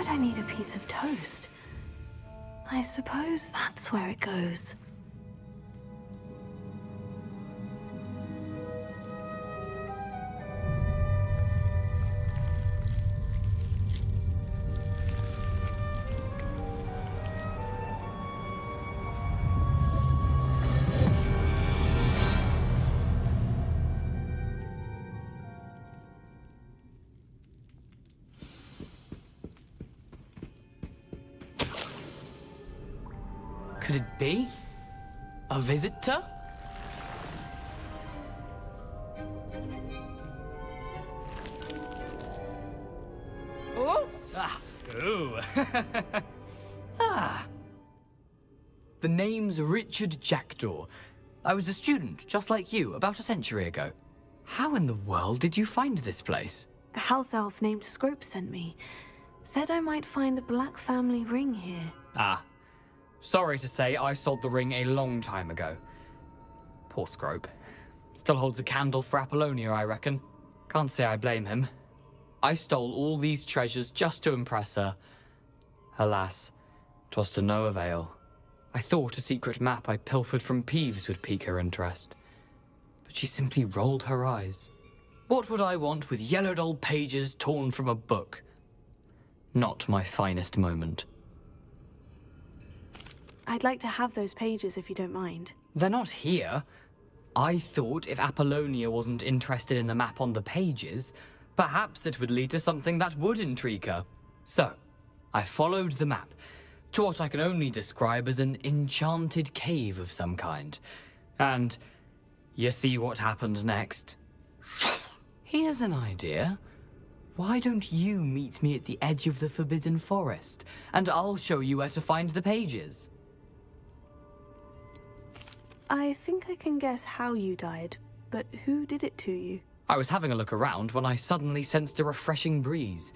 would I need a piece of toast? I suppose that's where it goes. Could it be? A visitor? Oh! Ah! Ooh! Ah! The name's Richard Jackdaw. I was a student, just like you, about a century ago. How in the world did you find this place? A house elf named 𝘼𝙗𝙘𝙪𝙩 sent me. Said I might find a black family ring here. Ah. Sorry to say, I sold the ring a long time ago. Poor 𝘼𝙗𝙘𝙪𝙗. Still holds a candle for 𝘼𝙗𝙘𝙗, I reckon. Can't say I blame him. I stole all these treasures just to impress her. Alas, 'twas to no avail. I thought a secret map I pilfered from Peeves would pique her interest. But she simply rolled her eyes. What would I want with yellowed old pages torn from a book? Not my finest moment. I'd like to have those pages if you don't mind. They're not here. I thought if 𝘼𝙗𝙘𝙗 wasn't interested in the map on the pages, perhaps it would lead to something that would intrigue her. So, I followed the map to what I can only describe as an enchanted cave of some kind. And you see what happened next? Here's an idea. Why don't you meet me at the edge of the Forbidden Forest, and I'll show you where to find the pages? I think I can guess how you died, but who did it to you? I was having a look around when I suddenly sensed a refreshing breeze.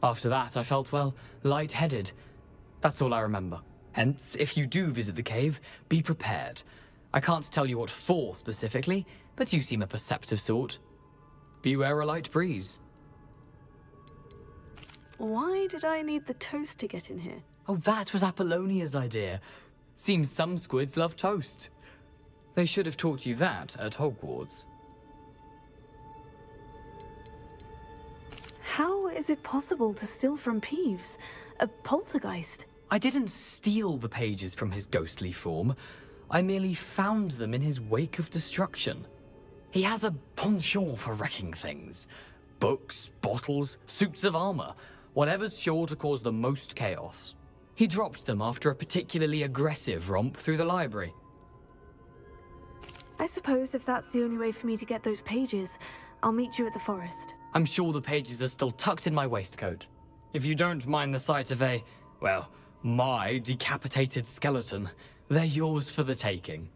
After that, I felt, well, lightheaded. That's all I remember. Hence, if you do visit the cave, be prepared. I can't tell you what for specifically, but you seem a perceptive sort. Beware a light breeze. Why did I need the toast to get in here? Oh, that was 𝘼𝙗𝙘𝙗𝙗's idea. Seems some squids love toast. They should have taught you that at Hogwarts. How is it possible to steal from Peeves? A poltergeist? I didn't steal the pages from his ghostly form. I merely found them in his wake of destruction. He has a penchant for wrecking things. Books, bottles, suits of armor, whatever's sure to cause the most chaos. He dropped them after a particularly aggressive romp through the library. I suppose if that's the only way for me to get those pages, I'll meet you at the forest. I'm sure the pages are still tucked in my waistcoat. If you don't mind the sight of a, well, my decapitated skeleton, they're yours for the taking.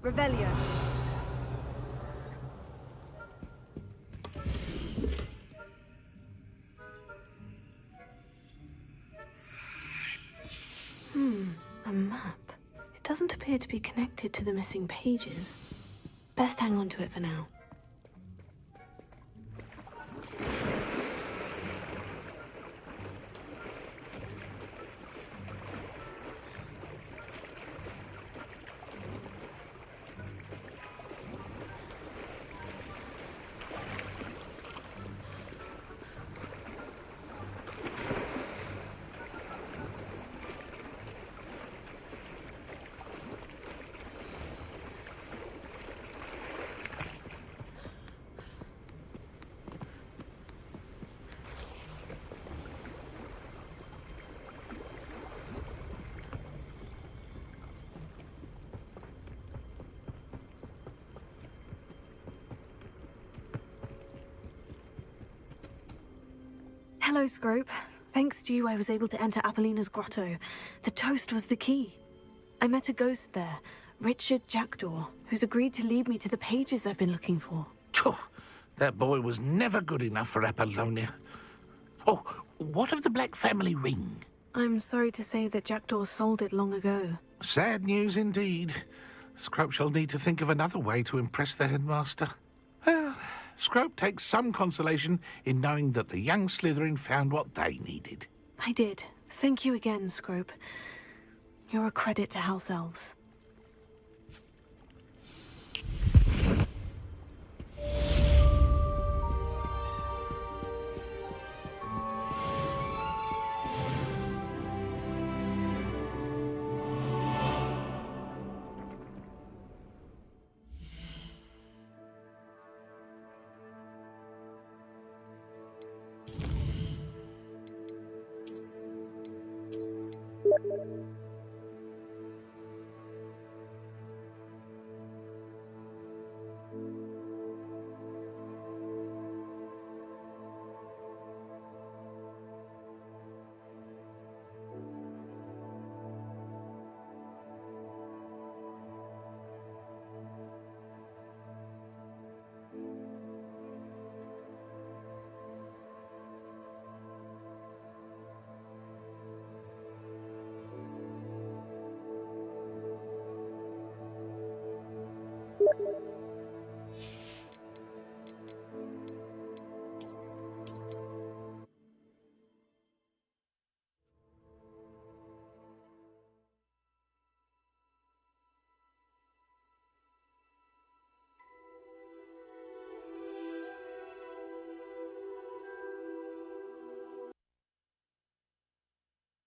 Revelio. A map. It doesn't appear to be connected to the missing pages. Best hang on to it for now. Hello, 𝘼𝙗𝙘𝙗𝙗. Thanks to you, I was able to enter Apollina's grotto. The toast was the key. I met a ghost there, Richard Jackdaw, who's agreed to lead me to the pages I've been looking for. That boy was never good enough for 𝘼𝙗𝙗𝙗𝙗. Oh, what of the Black Family ring? I'm sorry to say that Jackdaw sold it long ago. Sad news indeed. 𝘼𝙗𝙗𝙗 shall need to think of another way to impress the headmaster. Well, Scrope takes some consolation in knowing that the young Slytherin found what they needed. I did. Thank you again, Scrope. You're a credit to House Elves.